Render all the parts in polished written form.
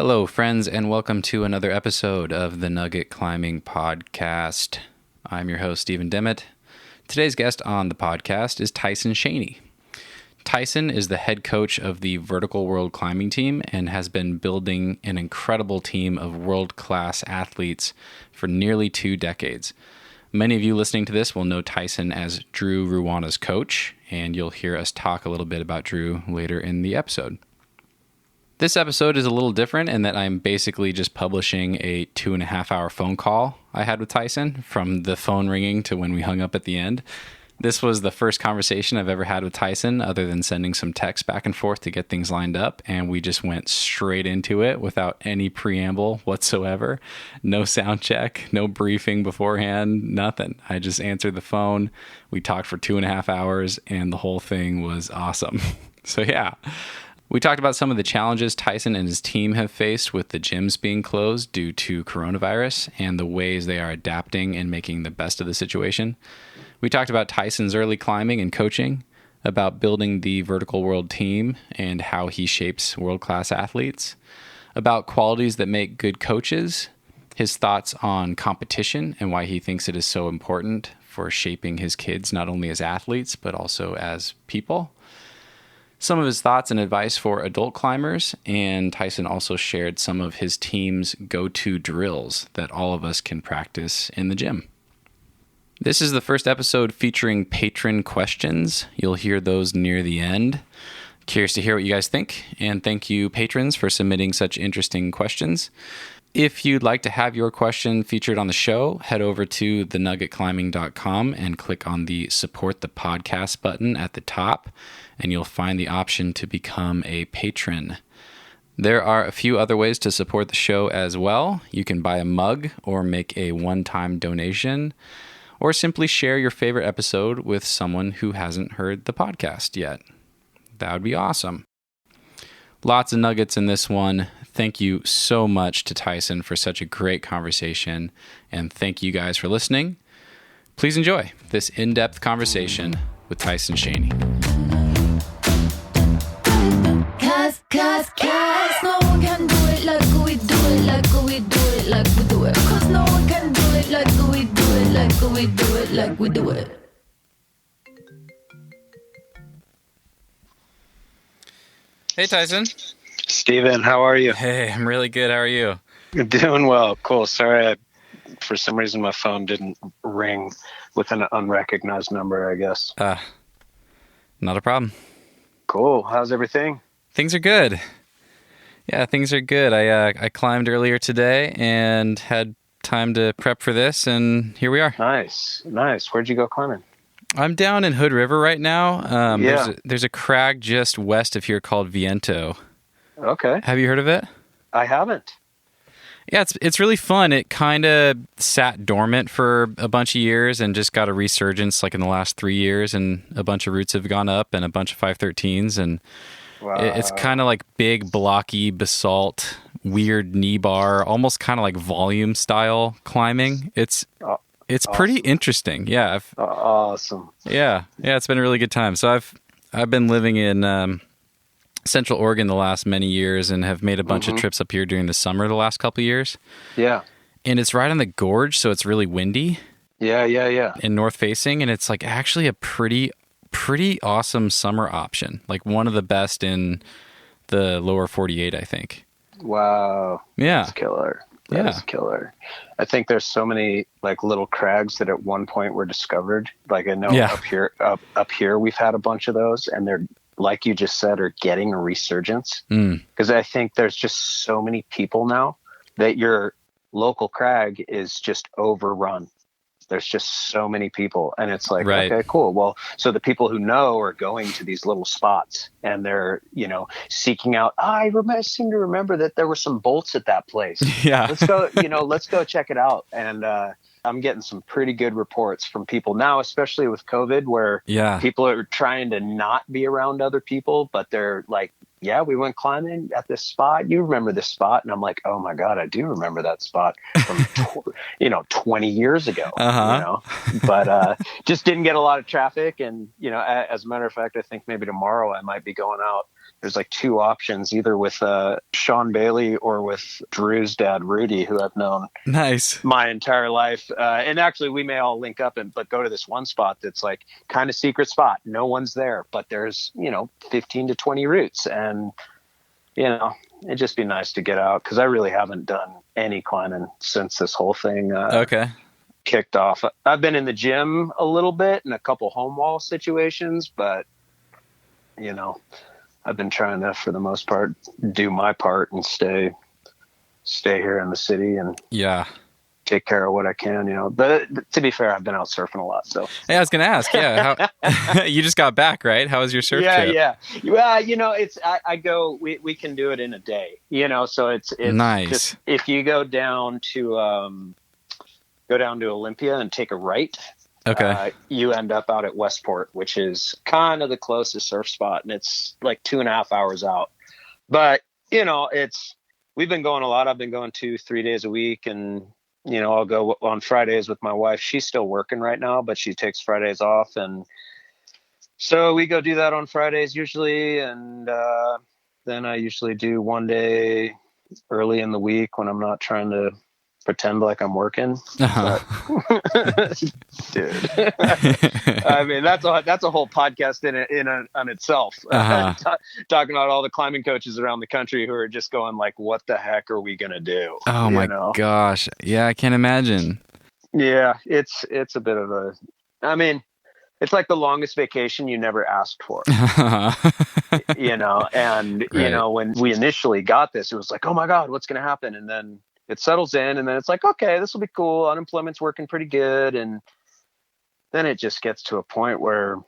Hello, friends, and welcome to another episode of the Nugget Climbing Podcast. I'm your host, Stephen Dimmitt. Today's guest on the podcast is Tyson Schoene. Tyson is the head coach of the Vertical World Climbing Team and has been building an incredible team of world-class athletes for nearly 2 decades. Many of you listening to this will know Tyson as Drew Ruana's coach, and you'll hear us talk a little bit about Drew later in the episode. This episode is a little different in that I'm basically just publishing a 2.5-hour phone call I had with Tyson, from the phone ringing to when we hung up at the end. This was the first conversation I've ever had with Tyson, other than sending some text back and forth to get things lined up, and we just went straight into it without any preamble whatsoever. No sound check, no briefing beforehand, nothing. I just answered the phone. We talked for 2.5 hours, and the whole thing was awesome. So yeah. We talked about some of the challenges Tyson and his team have faced with the gyms being closed due to coronavirus and the ways they are adapting and making the best of the situation. We talked about Tyson's early climbing and coaching, about building the Vertical World team and how he shapes world-class athletes, about qualities that make good coaches, his thoughts on competition and why he thinks it is so important for shaping his kids not only as athletes but also as people, some of his thoughts and advice for adult climbers, and Tyson also shared some of his team's go-to drills that all of us can practice in the gym. This is the first episode featuring Patron Questions. You'll hear those near the end. Curious to hear what you guys think, and thank you, patrons, for submitting such interesting questions. If you'd like to have your question featured on the show, head over to thenuggetclimbing.com and click on the Support the Podcast button at the top, and you'll find the option to become a patron. There are a few other ways to support the show as well. You can buy a mug or make a one-time donation, or simply share your favorite episode with someone who hasn't heard the podcast yet. That would be awesome. Lots of nuggets in this one. Thank you so much to Tyson for such a great conversation, and thank you guys for listening. Please enjoy this in-depth conversation with Tyson Schoene. Cause no one can do it like we do it, like we do it, like we do it. Cause no one can do it like we do it, like we do it, like we do it. Hey, Tyson. Steven, how are you? Hey, I'm really good. How are you? Doing well. Cool. Sorry, for some reason my phone didn't ring with an unrecognized number, I guess. Not a problem. Cool. How's everything? Things are good. Yeah, things are good. I climbed earlier today and had time to prep for this, and here we are. Nice. Where'd you go climbing? I'm down in Hood River right now. Yeah. There's a crag just west of here called Viento. Okay. Have you heard of it? I haven't. Yeah, it's really fun. It kind of sat dormant for a bunch of years and just got a resurgence like in the last 3 years, and a bunch of routes have gone up and a bunch of 513s, and Wow. it's kind of like big, blocky basalt, weird knee bar, almost kind of like volume style climbing. It's awesome. pretty interesting. Yeah. Awesome. Yeah, it's been a really good time. So I've been living in Central Oregon the last many years and have made a bunch of trips up here during the summer the last couple of years. Yeah. And it's right on the gorge, so it's really windy. Yeah. And north facing, and it's like actually a pretty awesome summer option. Like one of the best in the lower 48, I think. Wow. Yeah. That's killer. That is killer. I think there's so many like little crags that at one point were discovered. Like I know up here we've had a bunch of those, and they're, like you just said, are getting a resurgence. Because I think there's just so many people now that your local crag is just overrun. There's just so many people, and it's like, right. Okay, cool. Well, so the people who know are going to these little spots, and they're, seeking out, I seem to remember that there were some bolts at that place. Yeah. Let's go check it out. And, I'm getting some pretty good reports from people now, especially with COVID, where people are trying to not be around other people, but they're like, yeah, we went climbing at this spot. You remember this spot? And I'm like, oh my God, I do remember that spot from, 20 years ago, but, just didn't get a lot of traffic. And, as a matter of fact, I think maybe tomorrow I might be going out there's like two options, either with Sean Bailey or with Drew's dad, Rudy, who I've known my entire life. And actually, we may all link up but go to this one spot that's like kind of secret spot. No one's there, but there's, 15 to 20 routes. And, it'd just be nice to get out, because I really haven't done any climbing since this whole thing kicked off. I've been in the gym a little bit in a couple home wall situations, but, I've been trying to, for the most part, do my part and stay here in the city and take care of what I can, But to be fair, I've been out surfing a lot. So hey, I was going to ask, how, you just got back, right? How was your surf trip? Yeah. Well, it's I go. We can do it in a day, So it's nice. Just, if you go down to Olympia and take a right. Okay. You end up out at Westport, which is kind of the closest surf spot, and it's like 2.5 hours out. But we've been going a lot. I've been going 2-3 days a week, and I'll go on Fridays with my wife. She's still working right now, but she takes Fridays off, and so we go do that on Fridays usually. And then I usually do one day early in the week when I'm not trying to pretend like I'm working. Dude. I mean, that's a whole podcast on itself. Talking about all the climbing coaches around the country who are just going like, what the heck are we gonna do? Oh my gosh. Yeah, I can't imagine. Yeah, it's a bit of a, I mean, it's like the longest vacation you never asked for. And right. When we initially got this, it was like, oh my God, what's gonna happen? And then it settles in, and then it's like, okay, this will be cool. Unemployment's working pretty good. And then it just gets to a point where,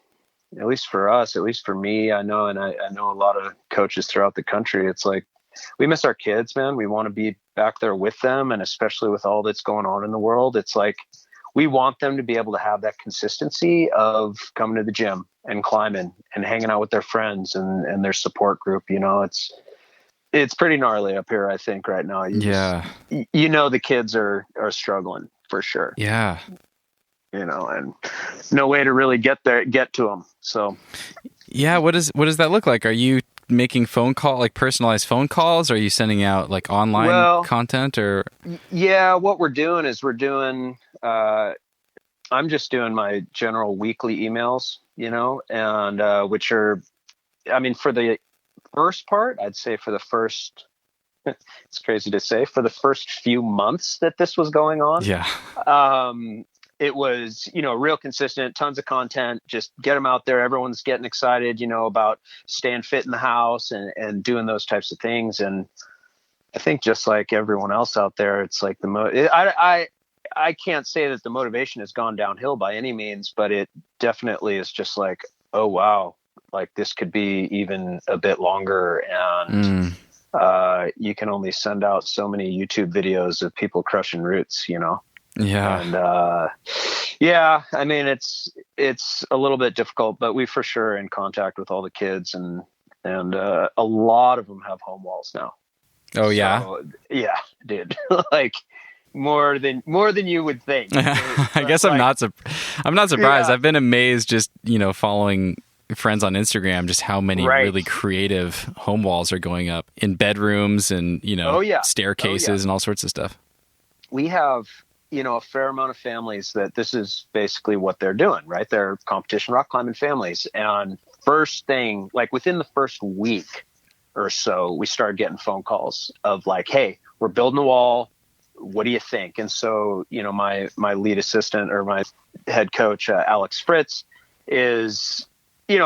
at least for us, at least for me, I know, and I know a lot of coaches throughout the country, it's like, we miss our kids, man. We want to be back there with them. And especially with all that's going on in the world, it's like, we want them to be able to have that consistency of coming to the gym and climbing and hanging out with their friends and their support group. It's pretty gnarly up here, I think, right now. The kids are struggling for sure. Yeah. And no way to really get to them. So, yeah. What does that look like? Are you making personalized phone calls? Are you sending out like online content or? Yeah, what we're doing is I'm just doing my general weekly emails, and which are, I mean, for the first part, I'd say for the first, it's crazy to say, for the first few months that this was going on. Yeah. It was, real consistent, tons of content, just get them out there. Everyone's getting excited, about staying fit in the house and doing those types of things. And I think just like everyone else out there, it's like I can't say that the motivation has gone downhill by any means, but it definitely is just like, oh, wow, like this could be even a bit longer. And you can only send out so many YouTube videos of people crushing roots, Yeah. And I mean, it's a little bit difficult, but we for sure are in contact with all the kids, and a lot of them have home walls now. Oh yeah. So, yeah, dude. Like more than you would think. I guess I'm not surprised. Yeah. I've been amazed just, following friends on Instagram, just how many really creative home walls are going up in bedrooms and, staircases and all sorts of stuff. We have, a fair amount of families that this is basically what they're doing, right? They're competition rock climbing families. And first thing, like within the first week or so, we started getting phone calls of like, hey, we're building a wall. What do you think? And so, my lead assistant or my head coach, Alex Fritz, is,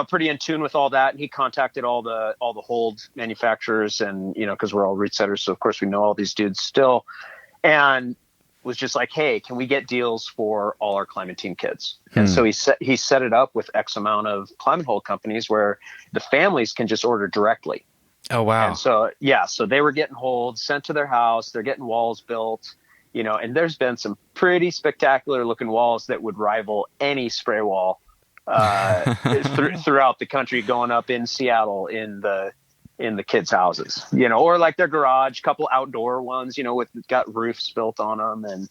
pretty in tune with all that. And he contacted all the hold manufacturers and, cause we're all route setters. So of course we know all these dudes still, and was just like, hey, can we get deals for all our climbing team kids? And so he set it up with X amount of climbing hold companies where the families can just order directly. Oh, wow. And so, so they were getting holds sent to their house. They're getting walls built, and there's been some pretty spectacular looking walls that would rival any spray wall throughout the country, going up in Seattle in the kids' houses, or like their garage, couple outdoor ones, with got roofs built on them. And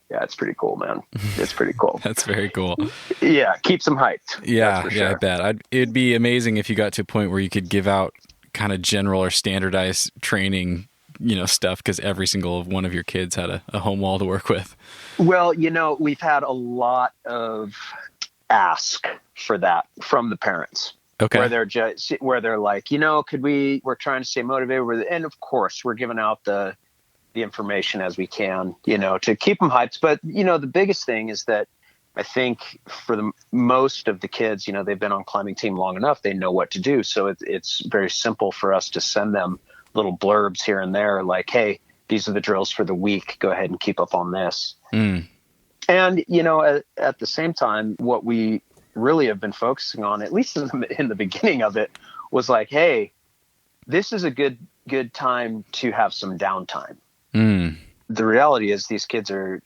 yeah, it's pretty cool, man. It's pretty cool. That's very cool. Yeah. Keeps them hyped. Yeah. Yeah. I bet it'd be amazing if you got to a point where you could give out kind of general or standardized training, stuff because every single one of your kids had a home wall to work with? Well, we've had a lot of ask for that from the parents. Okay. Where they're like, we're trying to stay motivated, and of course we're giving out the information as we can, to keep them hyped. But, the biggest thing is that I think for the most of the kids, they've been on climbing team long enough, they know what to do. So it's very simple for us to send them little blurbs here and there, like, hey, these are the drills for the week. Go ahead and keep up on this. And, at the same time, what we really have been focusing on, at least in the beginning of it, was like, hey, this is a good time to have some downtime. The reality is these kids are,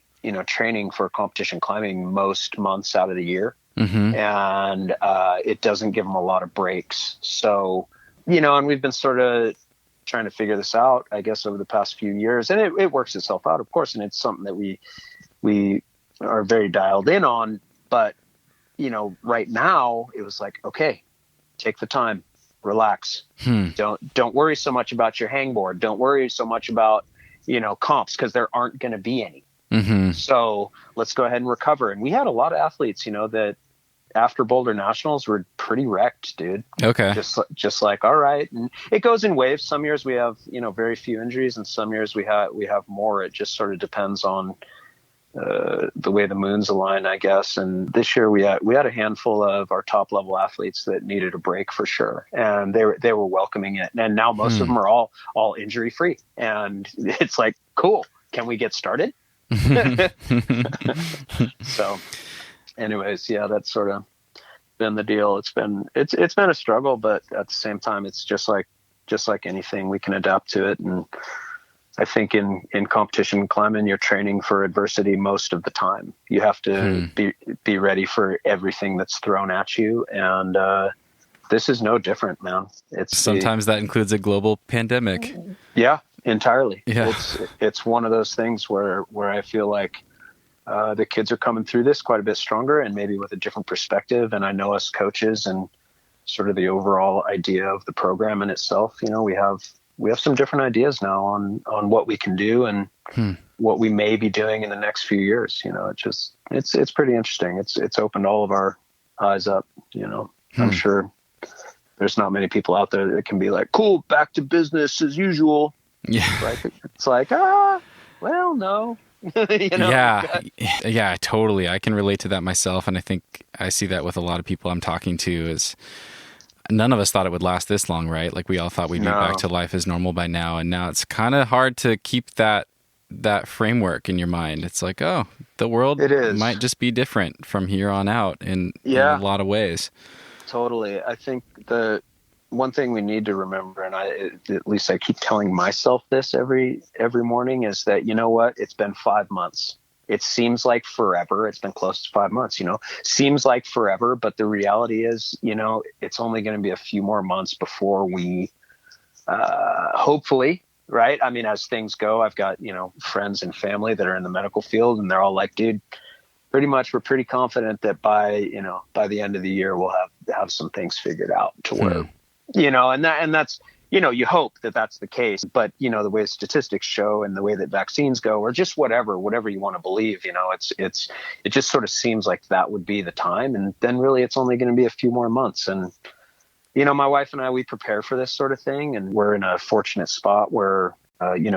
training for competition climbing most months out of the year. And it doesn't give them a lot of breaks. So, and we've been sort of trying to figure this out, I guess, over the past few years. And it works itself out, of course. And it's something that we are very dialed in on. But, right now it was like, okay, take the time, relax. Don't worry so much about your hangboard. Don't worry so much about, comps, because there aren't going to be any. So let's go ahead and recover. And we had a lot of athletes, that after Boulder Nationals were pretty wrecked, dude. Okay. Just like, all right. And it goes in waves. Some years we have, very few injuries, and some years we have more. It just sort of depends on the way the moons align, I guess. And this year we had a handful of our top level athletes that needed a break for sure. And they were welcoming it. And now most of them are all injury free. And it's like, cool. Can we get started? So anyways, yeah, that's sort of been the deal. It's been a struggle, but at the same time, it's just like anything, we can adapt to it. And I think in competition climbing, you're training for adversity most of the time. You have to be ready for everything that's thrown at you. And this is no different, man. Sometimes that includes a global pandemic. Yeah, entirely. Yeah. It's one of those things where I feel like the kids are coming through this quite a bit stronger and maybe with a different perspective. And I know us coaches and sort of the overall idea of the program in itself, we have some different ideas now on what we can do and what we may be doing in the next few years. It's pretty interesting. It's opened all of our eyes up. I'm sure there's not many people out there that can be like, cool, back to business as usual. Yeah. Right? It's like, well, no. Yeah, totally. I can relate to that myself. And I think I see that with a lot of people I'm talking to is none of us thought it would last this long, right? Like we all thought we'd be back to life as normal by now. And now it's kind of hard to keep that framework in your mind. It's like, oh, the world might just be different from here on out in a lot of ways. Totally. I think the one thing we need to remember, and at least I keep telling myself this every morning, is that, you know what? It's been 5 months. It seems like forever. It's been close to 5 months, seems like forever. But the reality is, it's only going to be a few more months before we, hopefully, right? I mean, as things go, I've got, friends and family that are in the medical field, and they're all like, dude, pretty much we're pretty confident that by the end of the year, we'll have some things figured out to where, and that's, you hope that that's the case, but the way statistics show and the way that vaccines go, or just whatever you want to believe, it just sort of seems like that would be the time. And then really it's only going to be a few more months. And, my wife and I, we prepare for this sort of thing, and we're in a fortunate spot where,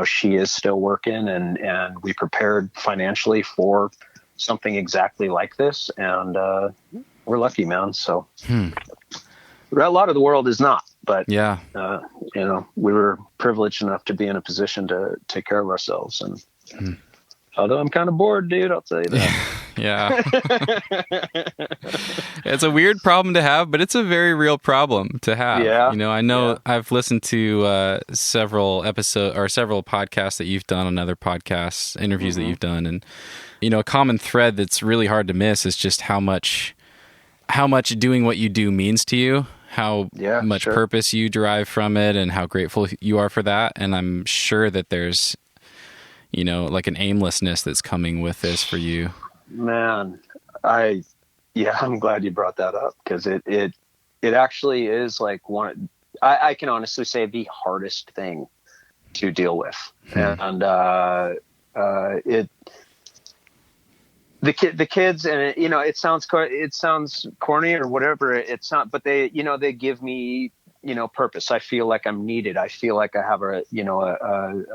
she is still working and we prepared financially for something exactly like this. And, we're lucky, man. So a lot of the world is not. But, we were privileged enough to be in a position to take care of ourselves. And although I'm kind of bored, dude, I'll tell you that. Yeah. It's a weird problem to have, but it's a very real problem to have. Yeah. I know I've listened to several podcasts that you've done on other podcasts, interviews that you've done. And, a common thread that's really hard to miss is just how much doing what you do means to you. How much purpose you derive from it and how grateful you are for that. And I'm sure that there's, like an aimlessness that's coming with this for you. Man, I'm glad you brought that up, because it actually is like I can honestly say the hardest thing to deal with. And the kids, and it sounds corny or whatever. It's not, but they give me, purpose. I feel like I'm needed. I feel like I have a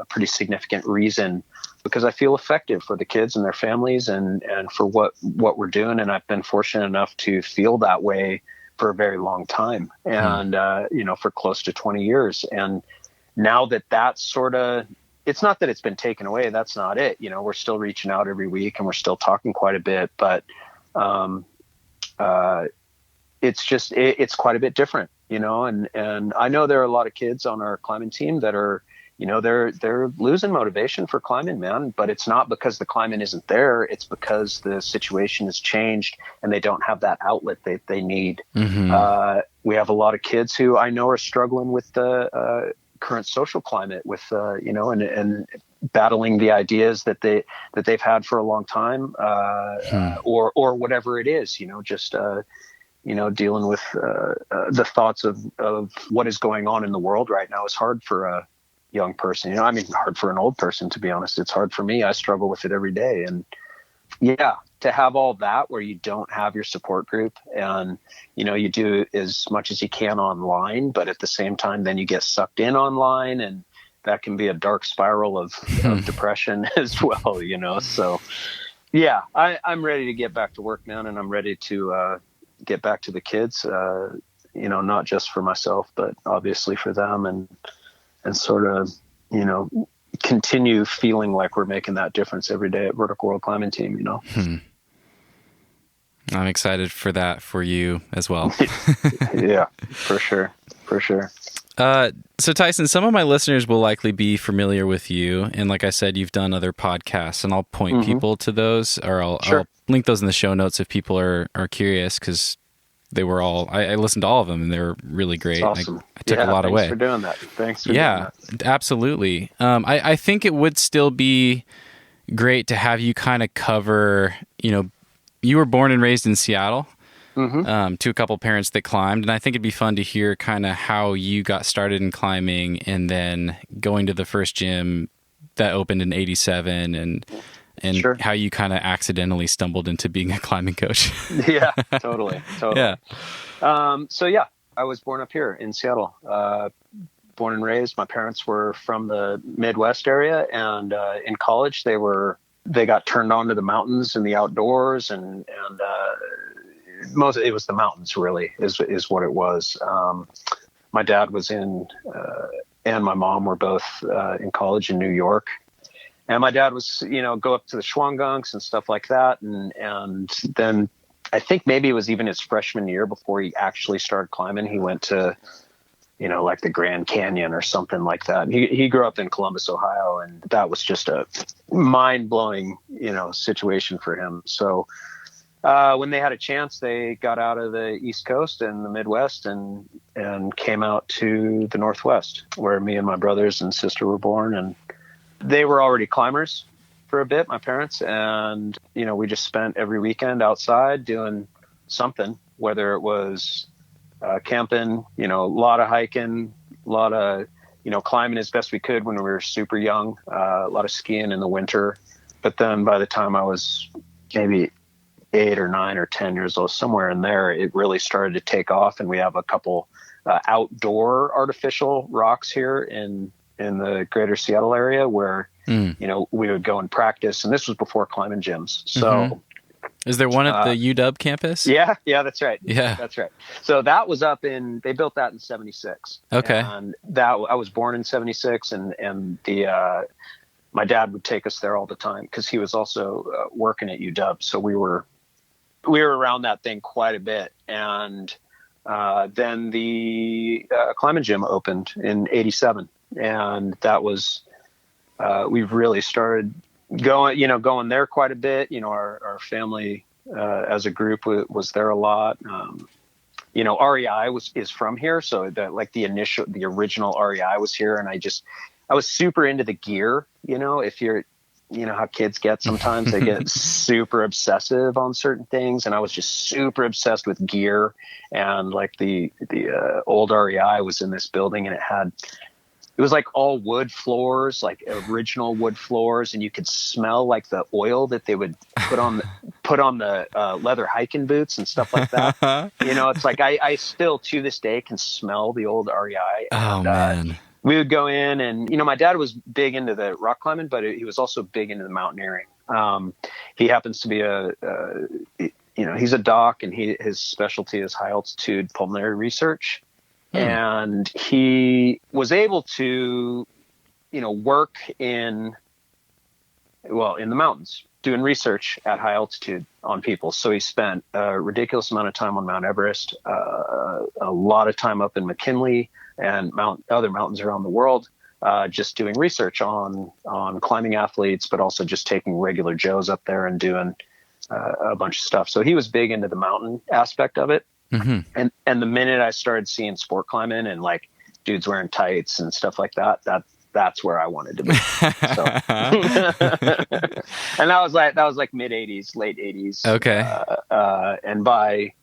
pretty significant reason, because I feel effective for the kids and their families and for what we're doing. And I've been fortunate enough to feel that way for a very long time, and for close to 20 years. And now that's sort of, it's not that it's been taken away. That's not it. We're still reaching out every week and we're still talking quite a bit, but it's just, it's quite a bit different, and I know there are a lot of kids on our climbing team that are, they're losing motivation for climbing, man, but it's not because the climbing isn't there. It's because the situation has changed and they don't have that outlet they need. Mm-hmm. We have a lot of kids who I know are struggling with the current social climate, with and battling the ideas that they've had for a long time, or whatever it is, just dealing with the thoughts of what is going on in the world right now is hard for a young person. Hard for an old person, to be honest. It's hard for me. I struggle with it every day. And to have all that where you don't have your support group, and you do as much as you can online, but at the same time then you get sucked in online, and that can be a dark spiral of depression as well, so I'm ready to get back to work, man, and I'm ready to get back to the kids, not just for myself but obviously for them, and sort of continue feeling like we're making that difference every day at Vertical World Climbing Team, I'm excited for that for you as well. Yeah, for sure. So Tyson, some of my listeners will likely be familiar with you. And like I said, you've done other podcasts, and I'll point people to those, or I'll link those in the show notes if people are curious, because they were all, I listened to all of them and they were really great. That's awesome. I took a lot away. Thanks for doing that. Yeah, absolutely. I think it would still be great to have you kind of cover, you were born and raised in Seattle, to a couple parents that climbed. And I think it'd be fun to hear kind of how you got started in climbing, and then going to the first gym that opened in 87, and sure, how you kind of accidentally stumbled into being a climbing coach. Yeah, totally. Yeah. I was born up here in Seattle, born and raised. My parents were from the Midwest area, and in college they got turned on to the mountains and the outdoors, and it was the mountains really is what it was. My dad was and my mom were both in college in New York. And my dad was, go up to the Schwangunks and stuff like that. And then I think maybe it was even his freshman year before he actually started climbing. He went to, like the Grand Canyon or something like that. He grew up in Columbus, Ohio, and that was just a mind blowing, situation for him. So when they had a chance, they got out of the East Coast and the Midwest and came out to the Northwest, where me and my brothers and sister were born. And they were already climbers for a bit, my parents, and, we just spent every weekend outside doing something, whether it was camping, a lot of hiking, a lot of, climbing as best we could when we were super young, a lot of skiing in the winter. But then by the time I was maybe 8 or 9 or 10 years old, somewhere in there, it really started to take off. And we have a couple outdoor artificial rocks here in the greater Seattle area where, we would go and practice. And this was before climbing gyms. So is there one at the UW campus? Yeah, that's right. Yeah, that's right. So that was they built that in 76. Okay. And I was born in 76, and my dad would take us there all the time because he was also working at UW. So we were around that thing quite a bit. And then the climbing gym opened in 87. And that was, we've really started going there quite a bit. Our family as a group was there a lot. REI is from here. So the original REI was here. And I was super into the gear. If you're you know how kids get sometimes. They get super obsessive on certain things, and I was just super obsessed with gear. And like the old REI was in this building, and it was like all wood floors, like original wood floors, and you could smell like the oil that they would put on the leather hiking boots and stuff like that. You know, it's like I still to this day can smell the old REI. Oh, man. We would go in, and, you know, my dad was big into the rock climbing, but he was also big into the mountaineering. He happens to be he's a doc, and his specialty is high altitude pulmonary research. And he was able to, you know, work in the mountains doing research at high altitude on people. So he spent a ridiculous amount of time on Mount Everest, a lot of time up in McKinley and other mountains around the world, just doing research on climbing athletes, but also just taking regular Joes up there and doing a bunch of stuff. So he was big into the mountain aspect of it. Mm-hmm. And the minute I started seeing sport climbing and like dudes wearing tights and stuff like that's where I wanted to be. So. And that was like mid 80s, late 80s. Okay. And by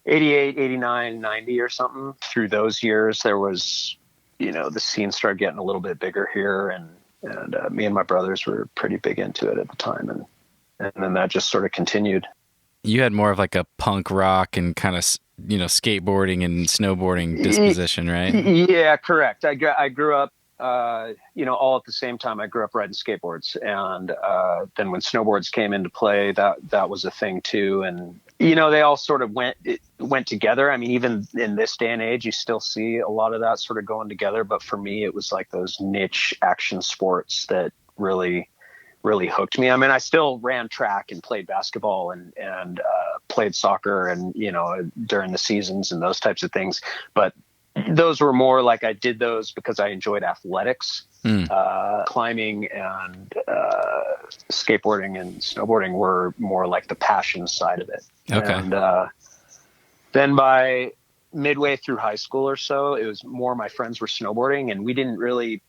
88, 89, 90 or something, through those years, there was, you know, the scene started getting a little bit bigger here, and me and my brothers were pretty big into it at the time. And then that just sort of continued. You had more of like a punk rock and kind of, you know, skateboarding and snowboarding disposition, right? Yeah, correct. I grew up, you know, all at the same time. I grew up riding skateboards, and then when snowboards came into play, that was a thing too. And, you know, they all sort of went together. I mean, even in this day and age, you still see a lot of that sort of going together. But for me, it was like those niche action sports that really hooked me. I mean, I still ran track and played basketball and played soccer and, you know, during the seasons and those types of things. But those were more like I did those because I enjoyed athletics. Climbing and skateboarding and snowboarding were more like the passion side of it. Okay. And then by midway through high school or so, it was more my friends were snowboarding, and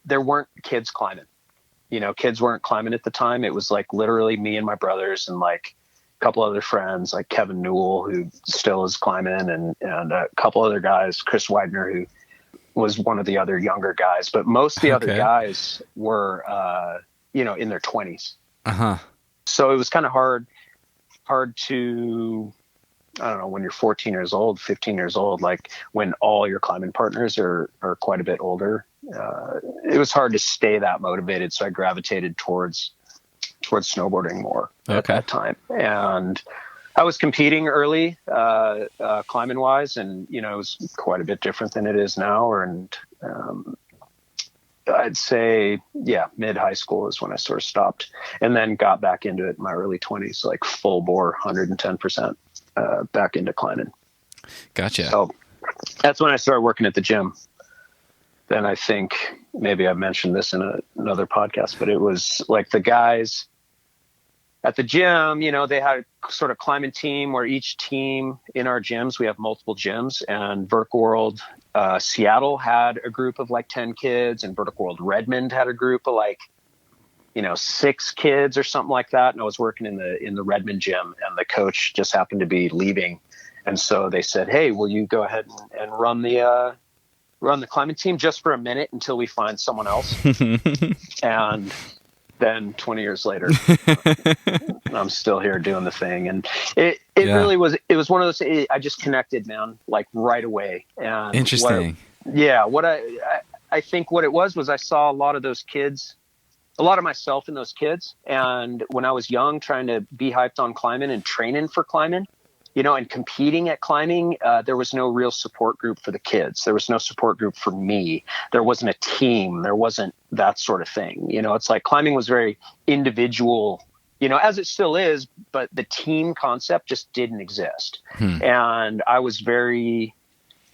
there weren't kids climbing. You know, kids weren't climbing at the time. It was like literally me and my brothers and like a couple other friends, like Kevin Newell, who still is climbing, and a couple other guys, Chris Widener, who was one of the other younger guys. But most of the other guys were, you know, in their 20s. Uh-huh. So it was kind of hard to, I don't know, when you're 14 years old, 15 years old, like when all your climbing partners are quite a bit older, it was hard to stay that motivated. So I gravitated towards snowboarding more at that time. And I was competing early, climbing wise, and, you know, it was quite a bit different than it is now. And, I'd say, mid high school is when I sort of stopped, and then got back into it in my early 20s, like full bore, 110%, back into climbing. Gotcha. So that's when I started working at the gym. Then I think maybe I've mentioned this in another podcast, but it was like the guys at the gym, you know, they had a sort of climbing team where each team in our gyms, we have multiple gyms, and Vertical World Seattle had a group of like 10 kids, and Vertical World Redmond had a group of like, you know, 6 kids or something like that. And I was working in the Redmond gym, and the coach just happened to be leaving. And so they said, "Hey, will you go ahead and run the climbing team just for a minute until we find someone else?" And then 20 years later, I'm still here doing the thing. And it really was, it was one of those, I just connected, man, like right away. And interesting. What I think what it was I saw a lot of those kids, a lot of myself in those kids. And when I was young, trying to be hyped on climbing and training for climbing, you know, and competing at climbing, there was no real support group for the kids. There was no support group for me. There wasn't a team. There wasn't that sort of thing. You know, it's like climbing was very individual, you know, as it still is, but the team concept just didn't exist. And I was very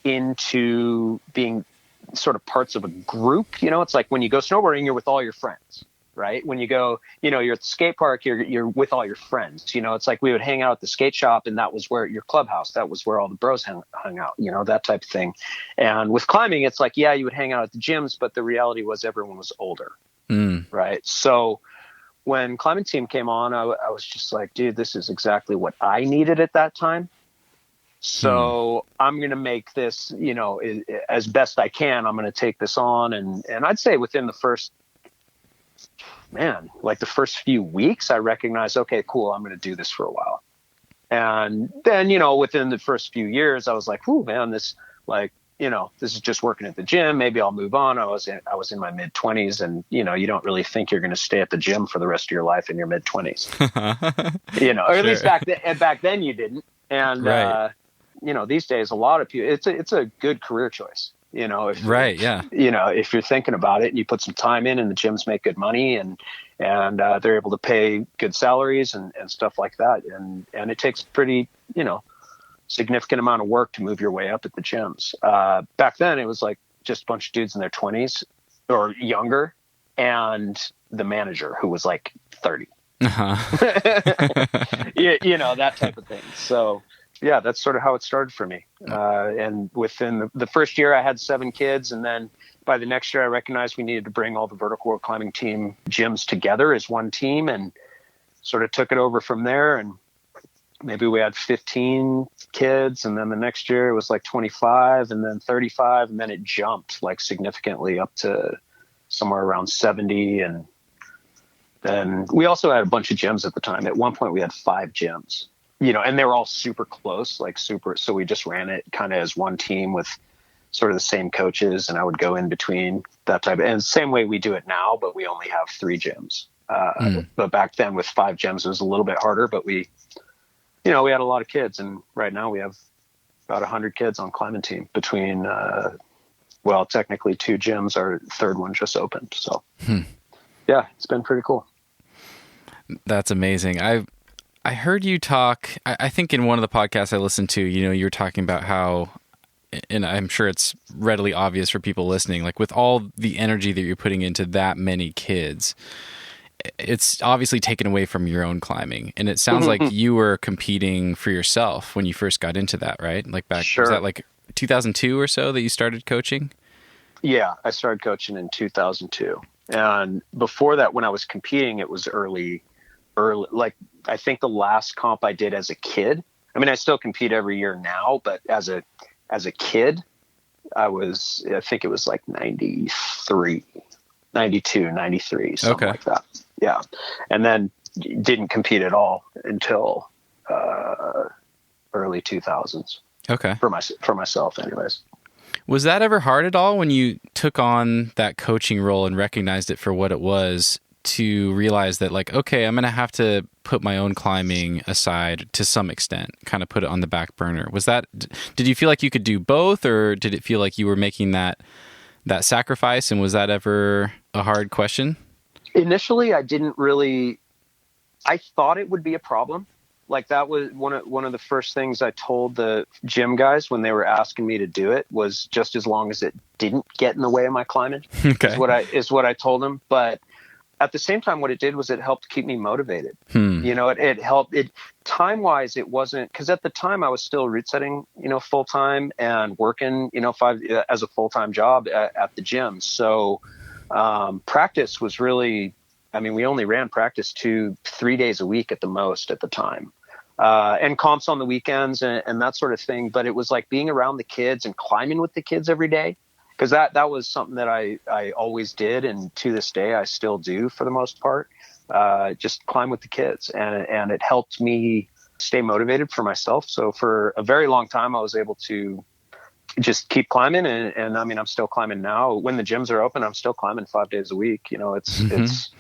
into being sort of parts of a group. You know, it's like when you go snowboarding, you're with all your friends. Right. When you go, you know, you're at the skate park, you're with all your friends. You know, it's like we would hang out at the skate shop, and that was where your clubhouse, that was where all the bros hung out, you know, that type of thing. And with climbing, it's like, you would hang out at the gyms, but the reality was everyone was older. Right. So when climbing team came on, I was just like, dude, this is exactly what I needed at that time. So I'm going to make this, as best I can. I'm going to take this on. And I'd say within the first few weeks, I recognized, okay, cool, I'm going to do this for a while. And then, within the first few years, I was like, "Ooh, man, this is just working at the gym. Maybe I'll move on." I was in my mid-20s, and you don't really think you're going to stay at the gym for the rest of your life in your mid-20s, or at least back then you didn't. And right. These days, a lot of people, it's a good career choice. If you're thinking about it and you put some time in, and the gyms make good money, and they're able to pay good salaries and stuff like that. And it takes pretty, significant amount of work to move your way up at the gyms. Back then it was like just a bunch of dudes in their 20s or younger, and the manager who was like 30, that type of thing. So yeah, that's sort of how it started for me. And within the first year I had 7 kids. And then by the next year I recognized we needed to bring all the vertical rope climbing team gyms together as one team, and sort of took it over from there. And maybe we had 15 kids. And then the next year it was like 25, and then 35. And then it jumped like significantly up to somewhere around 70. And then we also had a bunch of gyms at the time. At one point we had 5 gyms. And they were all super close, so we just ran it kind of as one team with sort of the same coaches, and I would go in between that type of, and same way we do it now, but we only have 3 gyms. But back then with 5 gyms, it was a little bit harder, but we had a lot of kids, and right now we have about 100 kids on climbing team between, technically 2 gyms. Our third one just opened. So yeah, it's been pretty cool. That's amazing. I heard you talk, I think in one of the podcasts I listened to, you were talking about how, and I'm sure it's readily obvious for people listening, like with all the energy that you're putting into that many kids, it's obviously taken away from your own climbing. And it sounds like you were competing for yourself when you first got into that, right? Like back, Sure. Was that like 2002 or so that you started coaching? Yeah, I started coaching in 2002. And before that, when I was competing, it was early, like I think the last comp I did as a kid, I mean, I still compete every year now, but as a kid, I think it was like 93, 92, 93, something like that. Yeah. And then didn't compete at all until early 2000s. Okay. For myself anyways. Was that ever hard at all when you took on that coaching role and recognized it for what it was, to realize that like, okay, I'm going to have to put my own climbing aside to some extent, kind of put it on the back burner? Did you feel like you could do both, or did it feel like you were making that sacrifice? And was that ever a hard question? Initially, I thought it would be a problem. Like that was one of the first things I told the gym guys when they were asking me to do it, was just as long as it didn't get in the way of my climbing, okay, is what I told them. But at the same time, what it did was it helped keep me motivated. It helped. Time-wise, it wasn't, because at the time I was still route setting, full-time, and working, 5 as a full-time job at the gym. So practice was really, we only ran practice 2-3 days a week at the most at the time. And comps on the weekends and that sort of thing. But it was like being around the kids and climbing with the kids every day. Because that was something that I always did, and to this day I still do for the most part. Just climb with the kids, and it helped me stay motivated for myself. So for a very long time, I was able to just keep climbing, and I'm still climbing now. When the gyms are open, I'm still climbing 5 days a week. It's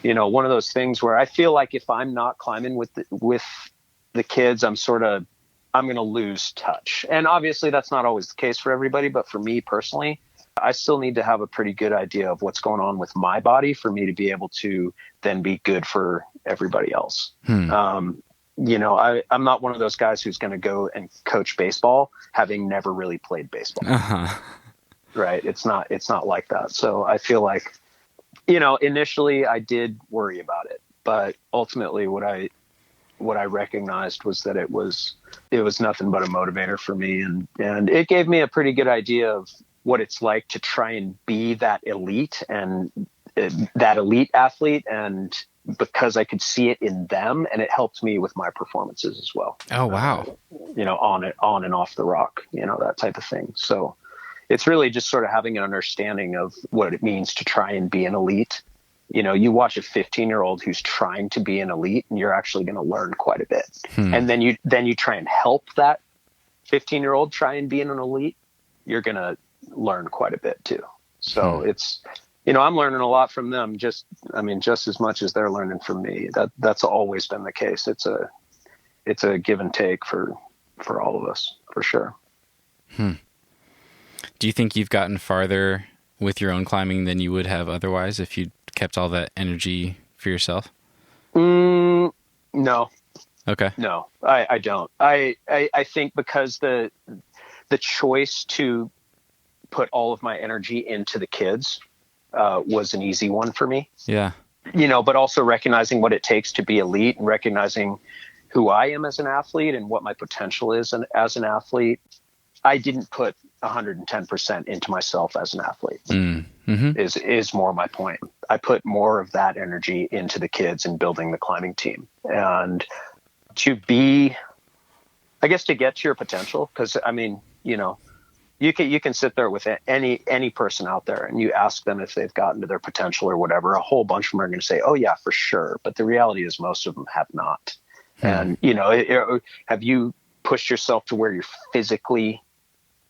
one of those things where I feel like if I'm not climbing with the kids, I'm going to lose touch. And obviously that's not always the case for everybody, but for me personally, I still need to have a pretty good idea of what's going on with my body for me to be able to then be good for everybody else. I'm not one of those guys who's going to go and coach baseball having never really played baseball. Right. It's not like that. So I feel like, initially I did worry about it, but ultimately what I recognized was that it was nothing but a motivator for me. And it gave me a pretty good idea of what it's like to try and be that elite and that elite athlete, and because I could see it in them, and it helped me with my performances as well. Oh, wow. On and off the rock, that type of thing. So it's really just sort of having an understanding of what it means to try and be an elite. You watch a 15-year-old who's trying to be an elite, and you're actually going to learn quite a bit. And then you try and help that 15-year-old try and be an elite, you're going to learn quite a bit too. So it's, I'm learning a lot from them, just as much as they're learning from me. That's always been the case. It's a give and take for all of us, for sure. Do you think you've gotten farther with your own climbing than you would have otherwise if you kept all that energy for yourself? No. Okay. No, I don't. I think because the choice to put all of my energy into the kids was an easy one for me. Yeah. But also recognizing what it takes to be elite, and recognizing who I am as an athlete and what my potential is as an athlete. I didn't put 110% into myself as an athlete. Is more my point. I put more of that energy into the kids and building the climbing team, and to get to your potential. Cause you can sit there with any person out there and you ask them if they've gotten to their potential or whatever. A whole bunch of them are going to say, oh yeah, for sure. But the reality is most of them have not. And, have you pushed yourself to where you're physically,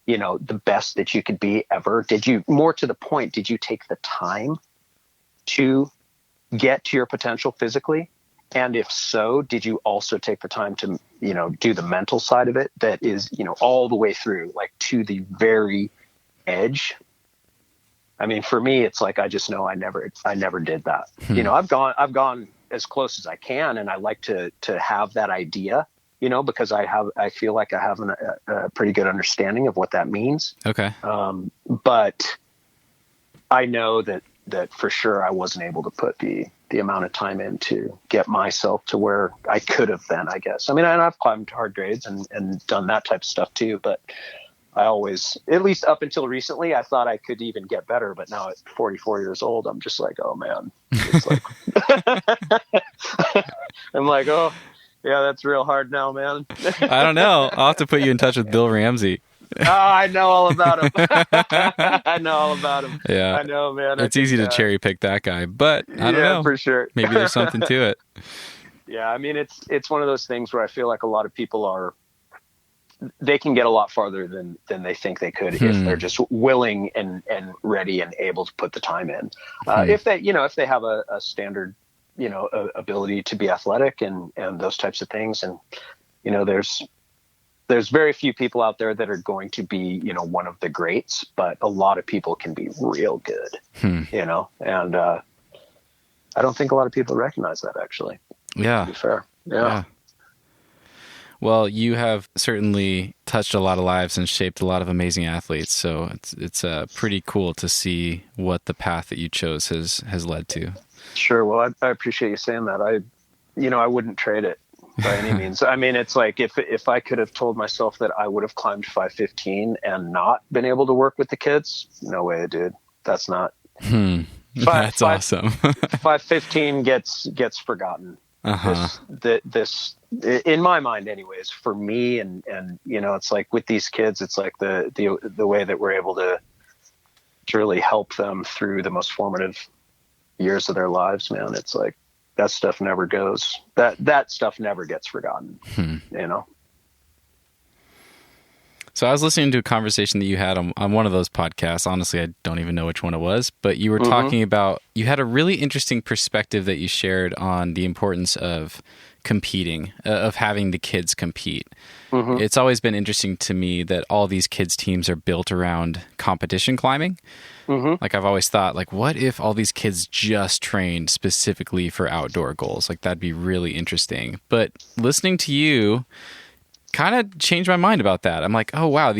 the best that you could be ever? More to the point, did you take the time to get to your potential physically? And if so, did you also take the time to, do the mental side of it that is, all the way through, like to the very edge? I mean, for me, it's like, I just know I never did that. I've gone as close as I can, and I like to have that idea, because I feel like I have a pretty good understanding of what that means. Okay. But I know that for sure I wasn't able to put the amount of time in to get myself to where I could have been, I guess. I mean, and I've climbed hard grades and done that type of stuff too, but I always, at least up until recently, I thought I could even get better. But now at 44 years old, I'm just like, oh man, it's like, I'm like, oh yeah, that's real hard now, man. I don't know. I'll have to put you in touch with Bill Ramsey. Oh, I know all about him. I know all about him. Yeah. I know, man. It's easy to cherry pick that guy, but I don't know. For sure. Maybe there's something to it. Yeah. I mean, it's one of those things where I feel like a lot of people they can get a lot farther than they think they could if they're just willing and ready and able to put the time in. If they have a standard, ability to be athletic and those types of things. And, there's very few people out there that are going to be, one of the greats, but a lot of people can be real good, and I don't think a lot of people recognize that, actually. Yeah. To be fair. Yeah. Well, you have certainly touched a lot of lives and shaped a lot of amazing athletes. So it's pretty cool to see what the path that you chose has led to. Sure. Well, I appreciate you saying that. I wouldn't trade it by any means. I mean, it's like if I could have told myself that I would have climbed 515 and not been able to work with the kids, no way, dude. That's not. That's awesome. 515 gets forgotten. This in my mind, anyways, for me, and it's like with these kids, it's like the way that we're able to really help them through the most formative years of their lives, man. It's like that stuff never goes. That stuff never gets forgotten. So I was listening to a conversation that you had on one of those podcasts. Honestly, I don't even know which one it was, but you were talking about, you had a really interesting perspective that you shared on the importance of competing, of having the kids compete. It's always been interesting to me that all these kids teams are built around competition climbing. Like I've always thought, like, what if all these kids just trained specifically for outdoor goals? Like that'd be really interesting. But listening to you kind of changed my mind about that. I'm like, oh wow,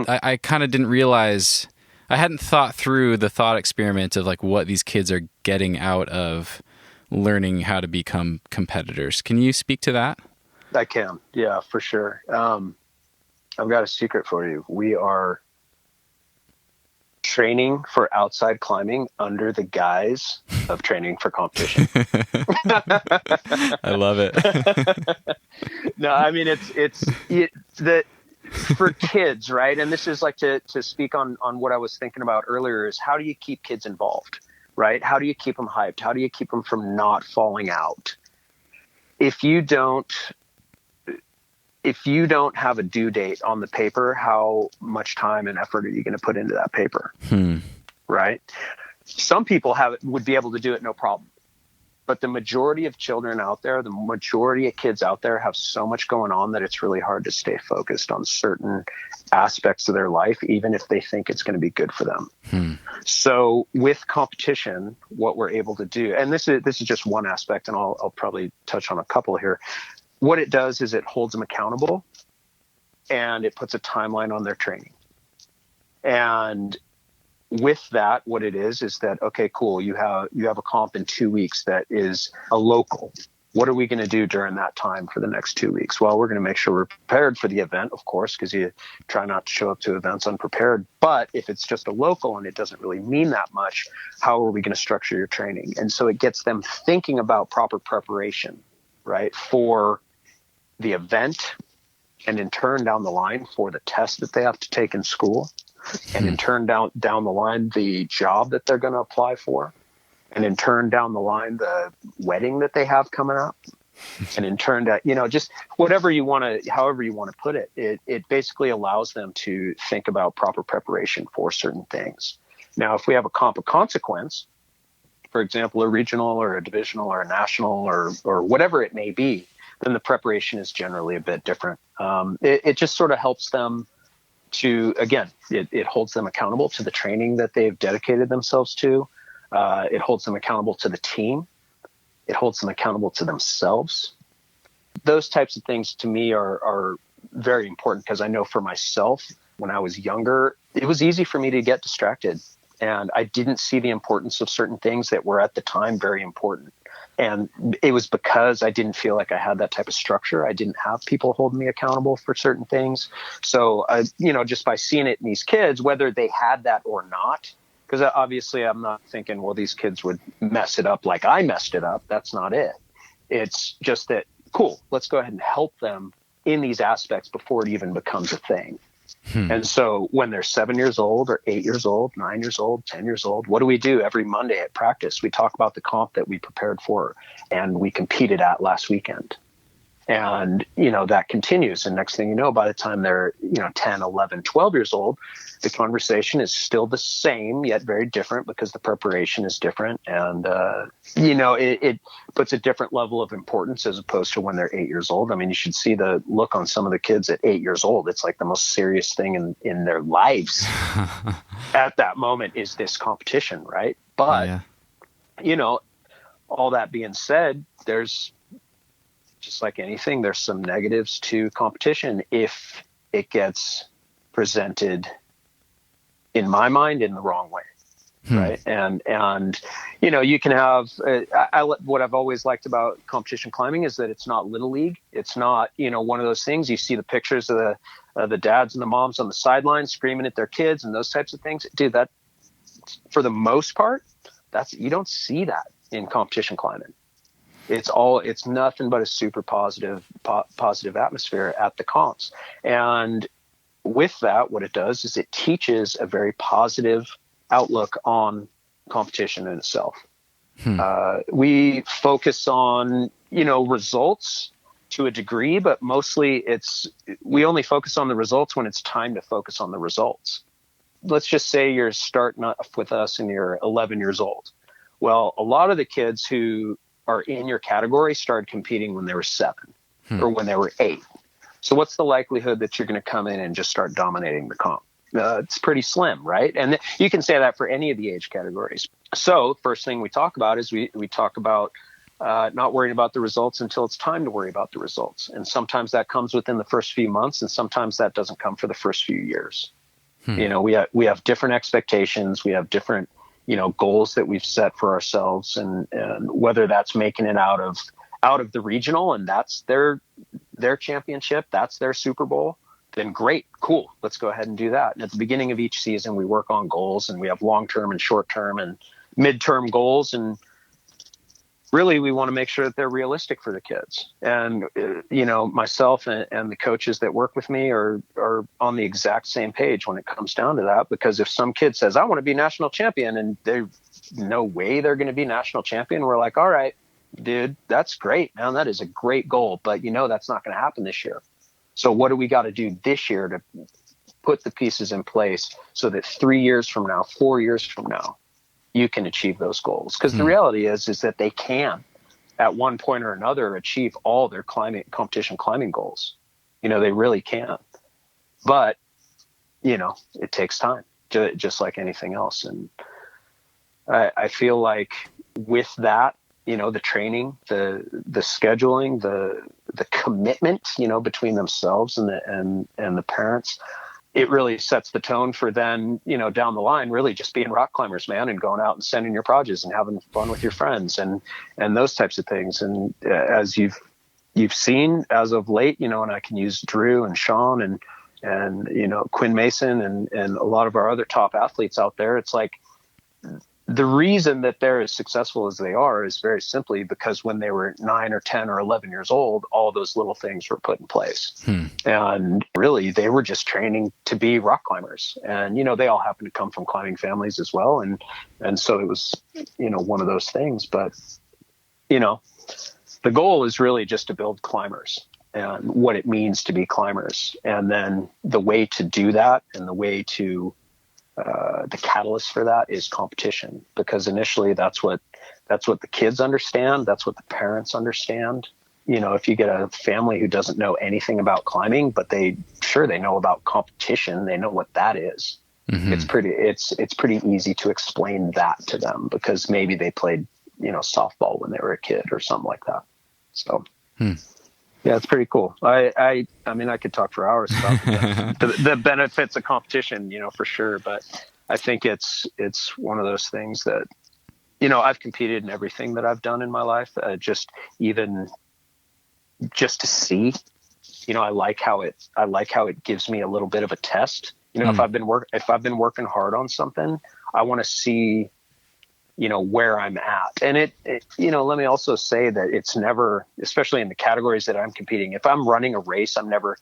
I kind of didn't realize, I hadn't thought through the thought experiment of like what these kids are getting out of learning how to become competitors. Can you speak to that? I can. Yeah, for sure. I've got a secret for you. We are training for outside climbing under the guise of training for competition. I love it. No, I mean, it's that for kids, right? And this is like to speak on what I was thinking about earlier is how do you keep kids involved, right? How do you keep them hyped? How do you keep them from not falling out? If you don't have a due date on the paper, how much time and effort are you going to put into that paper? Right? Some people would be able to do it no problem. But the majority of children out there, the majority of kids out there have so much going on that it's really hard to stay focused on certain aspects of their life, even if they think it's going to be good for them. So with competition, what we're able to do, and this is just one aspect, and I'll probably touch on a couple here. What it does is it holds them accountable and it puts a timeline on their training. And with that, what it is that, okay, cool. You have a comp in 2 weeks that is a local. What are we going to do during that time for the next 2 weeks? Well, we're going to make sure we're prepared for the event, of course, because you try not to show up to events unprepared. But if it's just a local and it doesn't really mean that much, how are we going to structure your training? And so it gets them thinking about proper preparation, right, for the event, and in turn down the line for the test that they have to take in school. And in turn down the line, the job that they're going to apply for. And in turn down the line, the wedding that they have coming up. And in turn, just however you want to put it, it basically allows them to think about proper preparation for certain things. Now, if we have a comp of consequence, for example, a regional or a divisional or a national or whatever it may be, then the preparation is generally a bit different. It just sort of helps them to, again, it holds them accountable to the training that they've dedicated themselves to. It holds them accountable to the team. It holds them accountable to themselves. Those types of things to me are very important because I know for myself, when I was younger, it was easy for me to get distracted. And I didn't see the importance of certain things that were at the time very important. And it was because I didn't feel like I had that type of structure. I didn't have people holding me accountable for certain things. So, just by seeing it in these kids, whether they had that or not, because obviously I'm not thinking, well, these kids would mess it up like I messed it up. That's not it. It's just that, cool, let's go ahead and help them in these aspects before it even becomes a thing. And so when they're 7 years old or 8 years old, 9 years old, 10 years old, what do we do every Monday at practice? We talk about the comp that we prepared for and we competed at last weekend. And, that continues. And next thing you know, by the time they're, 10, 11, 12 years old, the conversation is still the same, yet very different because the preparation is different. And, it puts a different level of importance as opposed to when they're 8 years old. I mean, you should see the look on some of the kids at 8 years old. It's like the most serious thing in their lives at that moment is this competition, right? But, all that being said, there's, just like anything, there's some negatives to competition if it gets presented, in my mind, in the wrong way. Right. And, you can have, what I've always liked about competition climbing is that it's not little league. It's not, one of those things you see the pictures of the dads and the moms on the sidelines screaming at their kids and those types of things. Dude, that for the most part, you don't see that in competition climbing. It's nothing but a super positive atmosphere at the comps. And with that, what it does is it teaches a very positive outlook on competition in itself. We focus on, results to a degree, but mostly we only focus on the results when it's time to focus on the results. Let's just say you're starting with us and you're 11 years old. Well, a lot of the kids who are in your category started competing when they were 7 or when they were 8. So what's the likelihood that you're going to come in and just start dominating the comp? It's pretty slim, right? And you can say that for any of the age categories. So first thing we talk about is we talk about not worrying about the results until it's time to worry about the results. And sometimes that comes within the first few months, and sometimes that doesn't come for the first few years. We have different expectations. We have different goals that we've set for ourselves, and whether that's making it out of the regional and that's their championship, that's their Super Bowl, then great, cool. Let's go ahead and do that. And at the beginning of each season, we work on goals, and we have long-term and short-term and mid-term goals. And really, we want to make sure that they're realistic for the kids. And, myself and the coaches that work with me are on the exact same page when it comes down to that. Because if some kid says, I want to be national champion, and there's no way they're going to be national champion, we're like, all right, dude, that's great, man. That is a great goal. But that's not going to happen this year. So what do we got to do this year to put the pieces in place so that 3 years from now, 4 years from now, you can achieve those goals? Because the reality is that they can, at one point or another, achieve all their competition climbing goals. They really can. But, it takes time, just like anything else. And I feel like with that, the training, the scheduling, the commitment, between themselves and the parents, it really sets the tone for then, down the line, really just being rock climbers, man, and going out and sending your projects and having fun with your friends and those types of things. And as you've seen as of late, and I can use Drew and Sean and Quinn Mason and a lot of our other top athletes out there. It's like, the reason that they're as successful as they are is very simply because when they were 9 or 10 or 11 years old, all those little things were put in place. And really, they were just training to be rock climbers. And, they all happen to come from climbing families as well. And so it was, one of those things. But, the goal is really just to build climbers and what it means to be climbers. And then the way to do that and the way to the catalyst for that is competition, because initially that's what the kids understand. That's what the parents understand. If you get a family who doesn't know anything about climbing, but they know about competition, they know what that is. Mm-hmm. It's pretty easy to explain that to them because maybe they played, softball when they were a kid or something like that. So, yeah, it's pretty cool. I mean, I could talk for hours about the benefits of competition, for sure. But I think it's one of those things that, I've competed in everything that I've done in my life. Just to see, I like how it gives me a little bit of a test. If I've been working hard on something, I want to see, where I'm at. And it, let me also say that it's never, especially in the categories that I'm competing, if I'm running a race, I'm never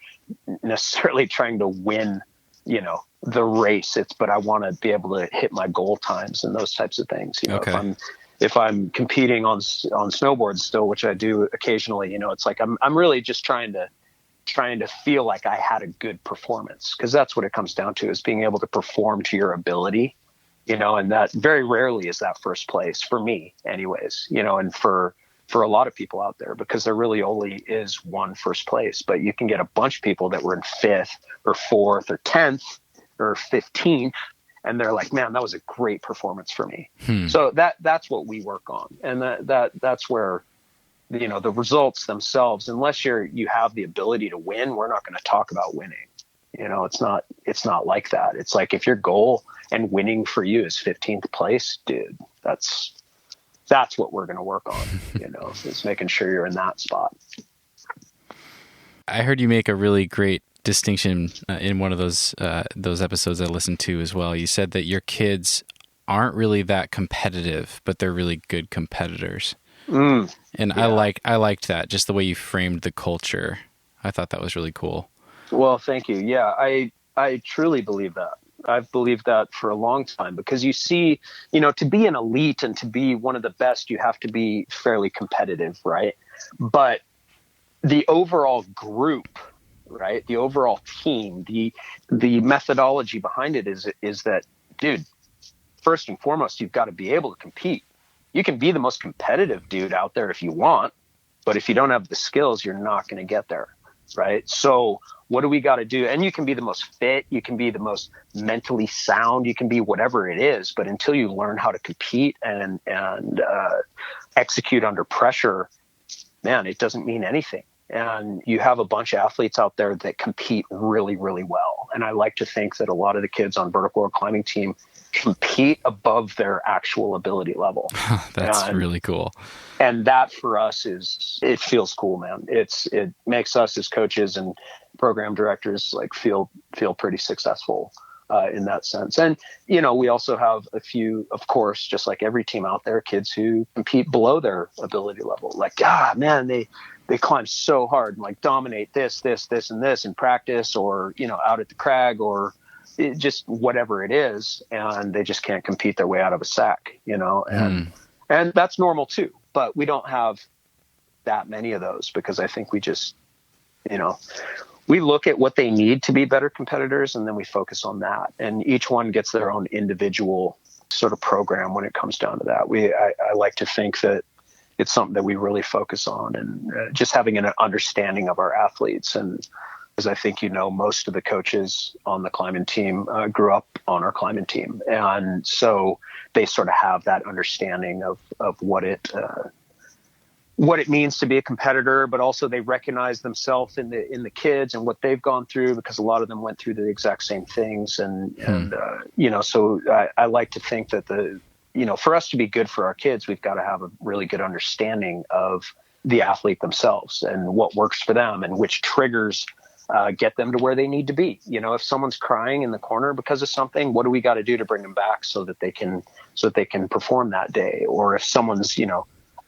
necessarily trying to win, the race. But I want to be able to hit my goal times and those types of things. Okay. If I'm competing on snowboards still, which I do occasionally, it's like, I'm really just trying to feel like I had a good performance, because that's what it comes down to, is being able to perform to your ability. And that very rarely is that first place for me anyways, and for a lot of people out there, because there really only is one first place, but you can get a bunch of people that were in 5th or 4th or 10th or 15th. And they're like, man, that was a great performance for me. So that's what we work on. And that's where, the results themselves, unless you have the ability to win, we're not going to talk about winning. It's not like that. It's like, if your goal and winning for you is 15th place, dude, that's what we're going to work on, is making sure you're in that spot. I heard you make a really great distinction in one of those episodes I listened to as well. You said that your kids aren't really that competitive, but they're really good competitors. And yeah. I liked that, just the way you framed the culture. I thought that was really cool. Well, thank you. Yeah, I truly believe that. I've believed that for a long time, because you see, to be an elite and to be one of the best, you have to be fairly competitive, right? But the overall group, right? The overall team, the methodology behind it is that, dude, first and foremost, you've got to be able to compete. You can be the most competitive dude out there if you want, but if you don't have the skills, you're not going to get there. Right. So what do we got to do? And you can be the most fit, you can be the most mentally sound, you can be whatever it is. But until you learn how to compete and execute under pressure, man, it doesn't mean anything. And you have a bunch of athletes out there that compete really, really well. And I like to think that a lot of the kids on vertical or climbing team compete above their actual ability level. That's really cool. And that for us it feels cool, man. It makes us as coaches and program directors like feel pretty successful in that sense. And, we also have a few, of course, just like every team out there, kids who compete below their ability level. Like, man, they climb so hard and like dominate this, and this in practice, or, out at the crag, or just whatever it is. And they just can't compete their way out of a sack, and that's normal too. But we don't have that many of those because I think we just, we look at what they need to be better competitors, and then we focus on that. And each one gets their own individual sort of program when it comes down to that. I like to think that it's something that we really focus on, and just having an understanding of our athletes. And as I think, most of the coaches on the climbing team grew up on our climbing team. And so they sort of have that understanding of what it means to be a competitor, but also they recognize themselves in the kids and what they've gone through, because a lot of them went through the exact same things. And so I like to think that for us to be good for our kids, we've got to have a really good understanding of the athlete themselves and what works for them and which triggers get them to where they need to be. If someone's crying in the corner because of something, what do we got to do to bring them back so that they can perform that day? Or if someone's,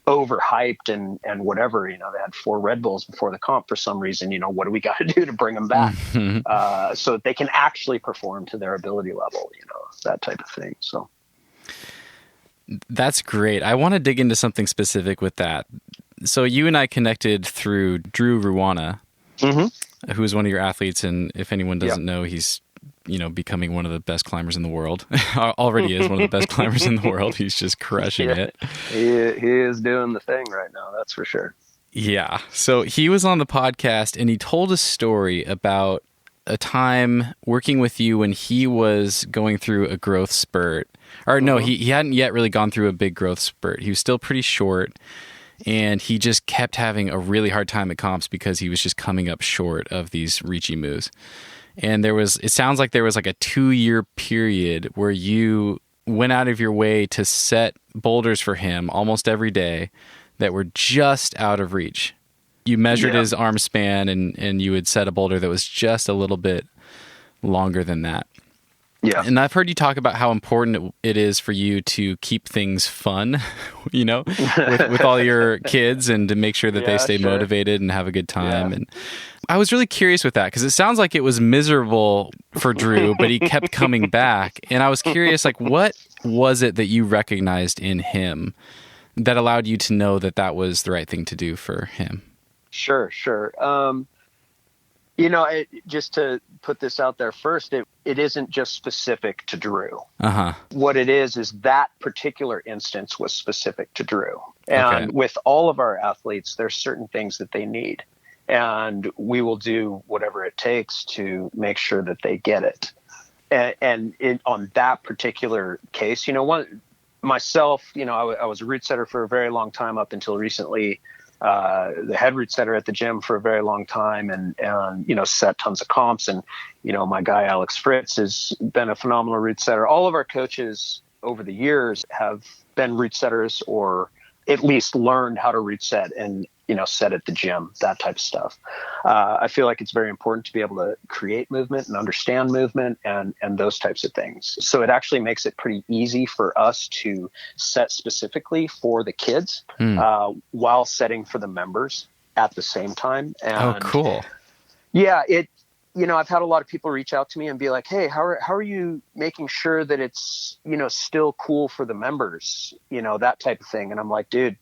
overhyped and whatever, they had 4 Red Bulls before the comp for some reason, what do we got to do to bring them back so that they can actually perform to their ability level, that type of thing. So that's great. I want to dig into something specific with that. So you and I connected through Drew Ruana, who is one of your athletes. And if anyone doesn't know, he's, becoming one of the best climbers in the world. Already is one of the best climbers in the world. He's just crushing it. He is doing the thing right now. That's for sure. Yeah. So he was on the podcast and he told a story about a time working with you when he was going through a growth spurt. Or no, he hadn't yet really gone through a big growth spurt. He was still pretty short. And he just kept having a really hard time at comps because he was just coming up short of these reachy moves. And it sounds like there was like a 2-year period where you went out of your way to set boulders for him almost every day that were just out of reach. You measured his arm span and you would set a boulder that was just a little bit longer than that. Yeah. And I've heard you talk about how important it is for you to keep things fun, with all your kids, and to make sure that they stay motivated and have a good time. Yeah. And I was really curious with that because it sounds like it was miserable for Drew, but he kept coming back. And I was curious, like, what was it that you recognized in him that allowed you to know that that was the right thing to do for him? Sure. Just to put this out there first, it isn't just specific to Drew. What it is that particular instance was specific to Drew. And with all of our athletes, there's certain things that they need. And we will do whatever it takes to make sure that they get it. And on that particular case, myself, I was a root setter for a very long time up until recently. The head root setter at the gym for a very long time and set tons of comps. And, my guy, Alex Fritz, has been a phenomenal root setter. All of our coaches over the years have been root setters, or at least learned how to root set and, set at the gym, that type of stuff. I feel like it's very important to be able to create movement and understand movement and those types of things. So it actually makes it pretty easy for us to set specifically for the kids while setting for the members at the same time. And cool. Yeah, I've had a lot of people reach out to me and be like, hey, how are you making sure that it's, still cool for the members, that type of thing. And I'm like, dude,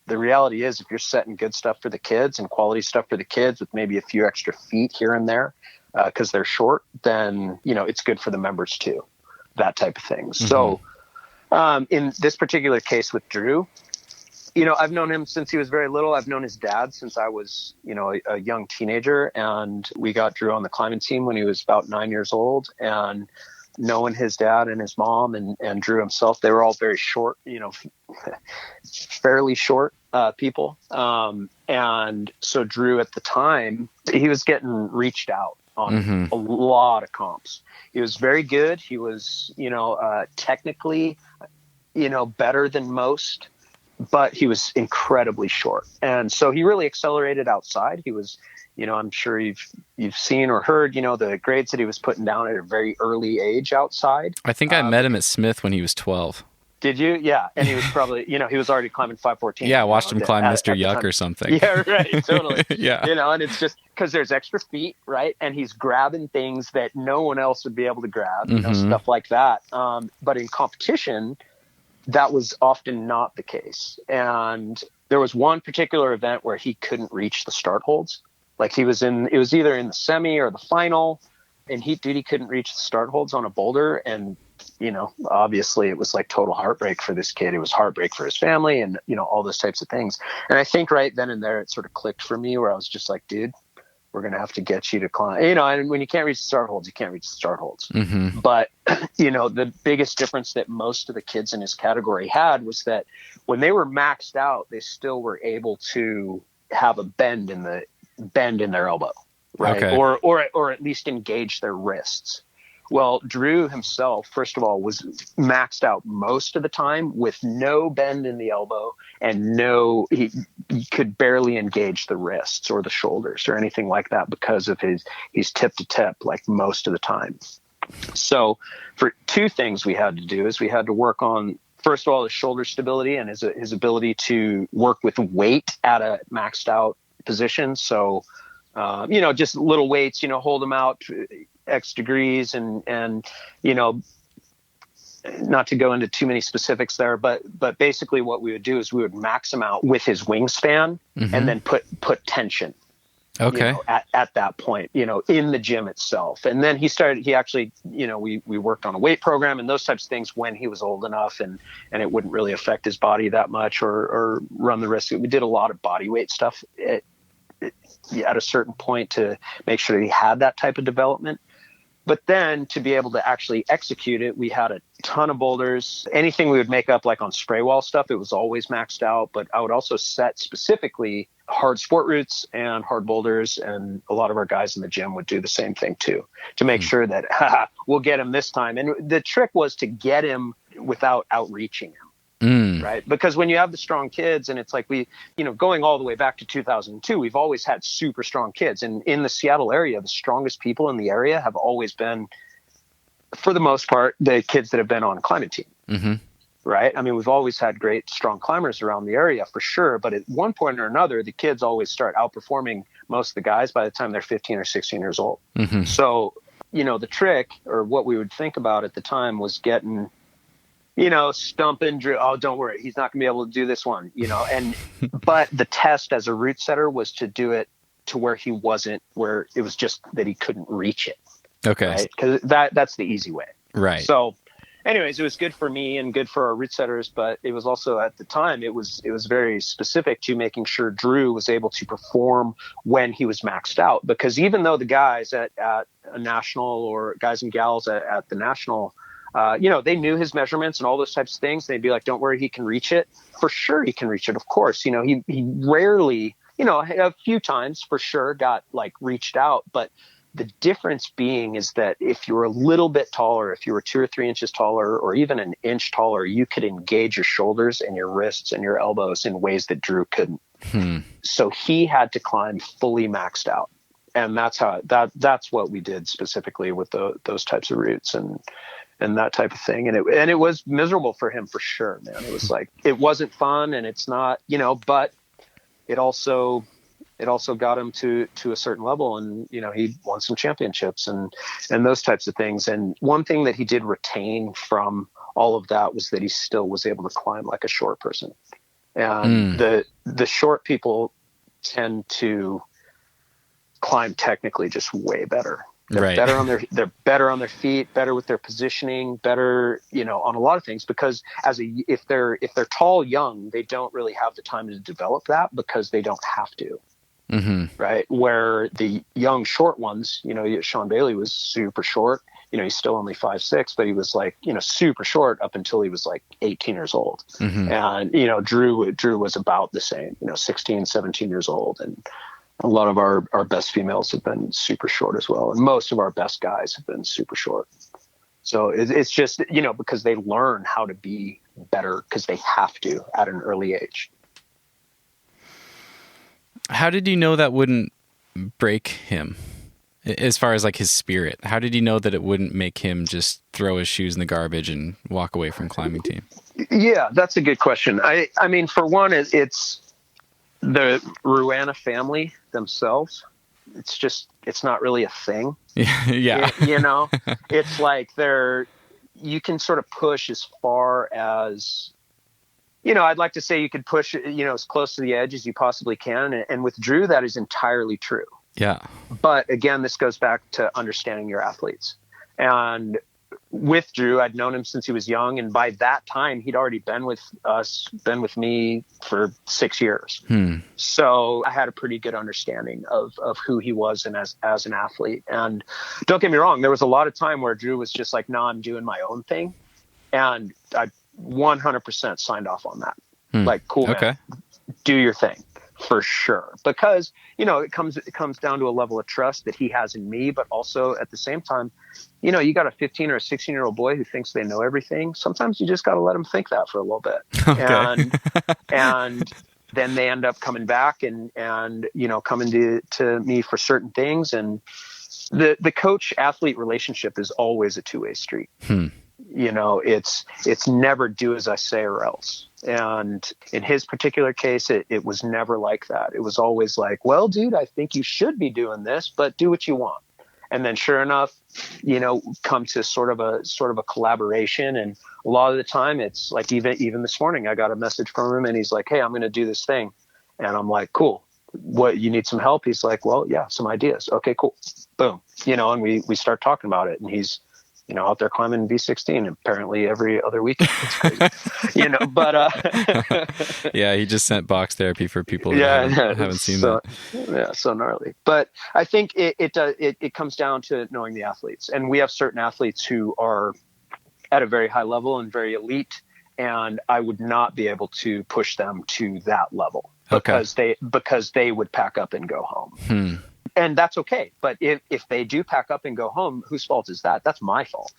the reality is if you're setting good stuff for the kids and quality stuff for the kids with maybe a few extra feet here and there because they're short, then, it's good for the members too, that type of thing. So in this particular case with Drew, I've known him since he was very little. I've known his dad since I was, a young teenager, and we got Drew on the climbing team when he was about 9 years old. And knowing his dad and his mom and Drew himself, they were all very short, fairly short. people. And so Drew at the time, he was getting reached out on a lot of comps. He was very good. He was, technically, better than most, but he was incredibly short. And so he really accelerated outside. He was, I'm sure you've seen or heard, the grades that he was putting down at a very early age outside. I think I met him at Smith when he was 12. Did you? Yeah. And he was probably, he was already climbing 514. Yeah, I watched him climb Mr. Yuck or something. Yeah, right. Totally. Yeah. And it's just because there's extra feet, right? And he's grabbing things that no one else would be able to grab, stuff like that. But in competition, that was often not the case. And there was one particular event where he couldn't reach the start holds. Like it was either in the semi or the final, and he couldn't reach the start holds on a boulder. And, obviously it was like total heartbreak for this kid. It was heartbreak for his family and, all those types of things. And I think right then and there, it sort of clicked for me where I was just like, dude, we're going to have to get you to climb, and when you can't reach the start holds, you can't reach the start holds. But, the biggest difference that most of the kids in his category had was that when they were maxed out, they still were able to have a bend in their elbow, right? Okay. Or at least engage their wrists. Well, Drew himself, first of all, was maxed out most of the time with no bend in the elbow and he could barely engage the wrists or the shoulders or anything like that because of he's tip to tip like most of the time. So for two things we had to do is we had to work on, first of all, his shoulder stability and his ability to work with weight at a maxed out position. So, just little weights, hold them out X degrees and, not to go into too many specifics there, but basically what we would do is we would max him out with his wingspan and then put tension. Okay. At that point, in the gym itself. And then he actually, we worked on a weight program and those types of things when he was old enough and it wouldn't really affect his body that much or run the risk. We did a lot of body weight stuff at a certain point to make sure he had that type of development. But then to be able to actually execute it, we had a ton of boulders. Anything we would make up like on spray wall stuff, it was always maxed out. But I would also set specifically hard sport routes and hard boulders. And a lot of our guys in the gym would do the same thing too, to make sure that we'll get him this time. And the trick was to get him without outreaching him. Right. Because when you have the strong kids and it's like going all the way back to 2002, we've always had super strong kids. And in the Seattle area, the strongest people in the area have always been, for the most part, the kids that have been on a climbing team. Right. I mean, we've always had great, strong climbers around the area for sure. But at one point or another, the kids always start outperforming most of the guys by the time they're 15 or 16 years old. So, the trick or what we would think about at the time was getting, stumping Drew. Oh, don't worry. He's not gonna be able to do this one, but the test as a route setter was to do it to where where it was just that he couldn't reach it. Okay. Right? Cause that's the easy way. Right. So anyways, it was good for me and good for our route setters, but it was also at the time, it was very specific to making sure Drew was able to perform when he was maxed out, because even though the guys at a national or guys and gals at the national, they knew his measurements and all those types of things. They'd be like, don't worry, he can reach it. For sure he can reach it. Of course, he rarely, a few times for sure got like reached out. But the difference being is that if you were a little bit taller, if you were 2 or 3 inches taller or even an inch taller, you could engage your shoulders and your wrists and your elbows in ways that Drew couldn't. So he had to climb fully maxed out. And that's what we did specifically with those types of routes and that type of thing. And it was miserable for him for sure, man. It was like, it wasn't fun and it's not, but it also got him to a certain level and, he won some championships and those types of things. And one thing that he did retain from all of that was that he still was able to climb like a short person. And the short people tend to climb technically just way better. They're better on their feet, better with their positioning, better, on a lot of things, because if they're tall, young, they don't really have the time to develop that because they don't have to. Right. Where the young short ones, Sean Bailey was super short. he's still only 5'6", but he was like, super short up until he was like 18 years old. Mm-hmm. And, Drew was about the same, 16, 17 years old. And a lot of our best females have been super short as well. And most of our best guys have been super short. So it's just, because they learn how to be better because they have to at an early age. How did you know that wouldn't break him as far as like his spirit? How did you know that it wouldn't make him just throw his shoes in the garbage and walk away from climbing team? Yeah, that's a good question. I mean, for one, it's the Ruana family themselves. It's not really a thing. Yeah. It's like you can sort of push as far as, I'd like to say you could push, as close to the edge as you possibly can. And with Drew, that is entirely true. Yeah. But again, this goes back to understanding your athletes. And with Drew, I'd known him since he was young. And by that time, he'd already been with me for 6 years. So I had a pretty good understanding of who he was and as an athlete. And don't get me wrong, there was a lot of time where Drew was just like, I'm doing my own thing. And I 100% signed off on that. Like, cool, man, okay, do your thing. For sure. Because, it comes down to a level of trust that he has in me, but also at the same time, you got a 15 or a 16-year-old boy who thinks they know everything. Sometimes you just got to let them think that for a little bit. Okay. And then they end up coming back and coming to me for certain things. And the coach athlete relationship is always a two-way street. It's never do as I say or else. And in his particular case, it was never like that. It was always like, well, dude, I think you should be doing this, but do what you want. And then sure enough, come to sort of a collaboration. And a lot of the time it's like, even this morning, I got a message from him and he's like, hey, I'm going to do this thing. And I'm like, cool. What, you need some help? He's like, well, yeah, some ideas. Okay, cool. Boom. And we start talking about it, and he's, out there climbing V16 apparently every other weekend. It's crazy. But yeah, he just sent box therapy for people who haven't seen that. Yeah, so gnarly. But I think it comes down to knowing the athletes, and we have certain athletes who are at a very high level and very elite, and I would not be able to push them to that level because they would pack up and go home. And that's okay. But if they do pack up and go home, whose fault is that? That's my fault,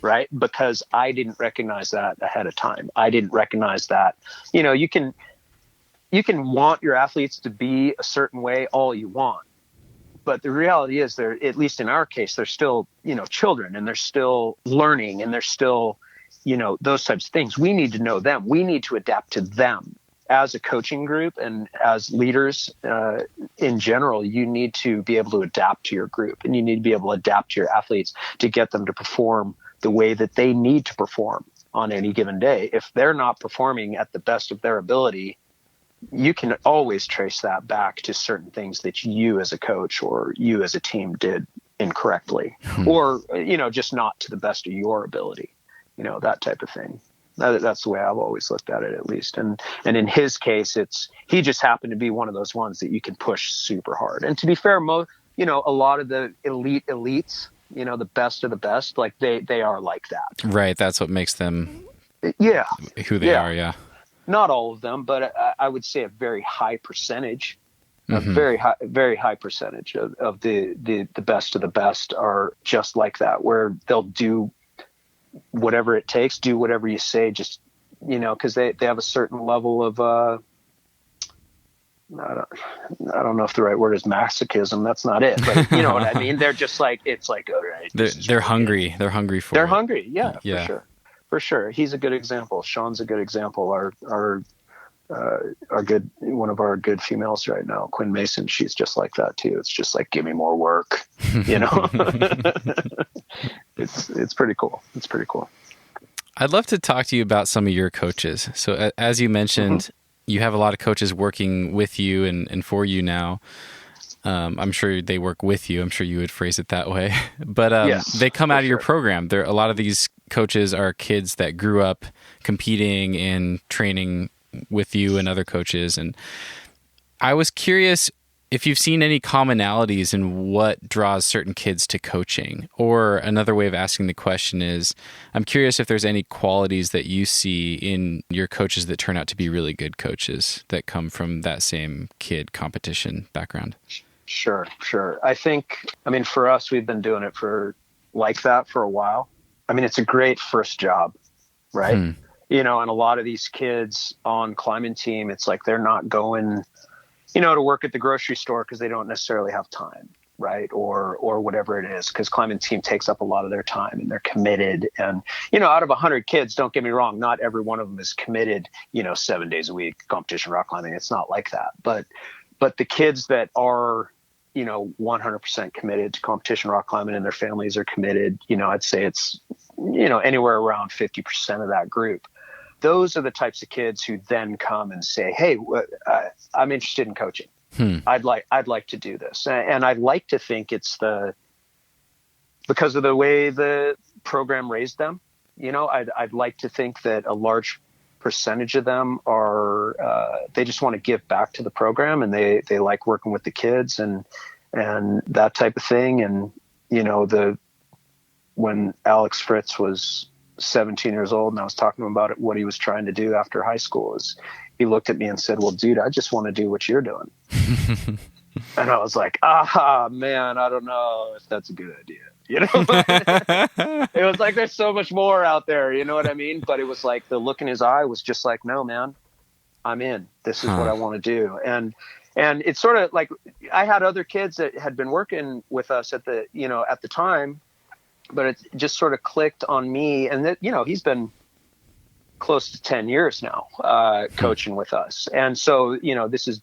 right? Because I didn't recognize that ahead of time. I didn't recognize that, you can want your athletes to be a certain way all you want. But the reality is they're, at least in our case, they're still, children, and they're still learning, and they're still, those types of things. We need to know them. We need to adapt to them. As a coaching group and as leaders in general, you need to be able to adapt to your group, and you need to be able to adapt to your athletes to get them to perform the way that they need to perform on any given day. If they're not performing at the best of their ability, you can always trace that back to certain things that you as a coach or you as a team did incorrectly, or, just not to the best of your ability, that type of thing. That's the way I've always looked at it, at least. And in his case, he just happened to be one of those ones that you can push super hard. And to be fair, a lot of the elites, the best of the best, like they are like that. Right. That's what makes them who they are. Yeah. Not all of them, but I would say a very high percentage, a very high percentage of the best of the best are just like that, where they'll do whatever it takes, do whatever you say, just, because they have a certain level of, I don't know if the right word is masochism. That's not it, but you know what I mean? They're just like, it's like, all right. They're hungry. They're hungry for it. They're hungry. Yeah, for sure. He's a good example. Sean's a good example. Our good, one of our good females right now, Quinn Mason, she's just like that too. It's just like, give me more work, It's pretty cool. It's pretty cool. I'd love to talk to you about some of your coaches. So as you mentioned, you have a lot of coaches working with you and for you now. I'm sure they work with you. I'm sure you would phrase it that way. But yes, they come out of your program. A lot of these coaches are kids that grew up competing and training with you and other coaches. And I was curious, if you've seen any commonalities in what draws certain kids to coaching, or another way of asking the question is, I'm curious if there's any qualities that you see in your coaches that turn out to be really good coaches that come from that same kid competition background. Sure. I mean, for us, we've been doing it like that for a while. I mean, it's a great first job, right? You know, and a lot of these kids on climbing team, it's like they're not going, you know, to work at the grocery store because they don't necessarily have time, right? Or whatever it is, because climbing team takes up a lot of their time and they're committed. And, you know, out of 100 kids, don't get me wrong, not every one of them is committed, you know, 7 days a week, competition rock climbing. It's not like that. But the kids that are, you know, 100% committed to competition rock climbing and their families are committed, you know, I'd say it's, you know, anywhere around 50% of that group. Those are the types of kids who then come and say, hey, I'm interested in coaching. I'd like to do this. And I'd like to think it's because of the way the program raised them. You know, I'd like to think that a large percentage of them are, they just want to give back to the program, and they like working with the kids and that type of thing. And, you know, when Alex Fritz was 17 years old and I was talking to him about what he was trying to do after high school, he looked at me and said, well, dude, I just want to do what you're doing. And I was like, man, I don't know if that's a good idea. You know, it was like, there's so much more out there. You know what I mean? But it was like the look in his eye was just like, no, man, I'm in. This is what I want to do. And it's sort of like, I had other kids that had been working with us at the time, but it just sort of clicked on me. And that, you know, he's been close to 10 years now, coaching with us. And so, you know, this has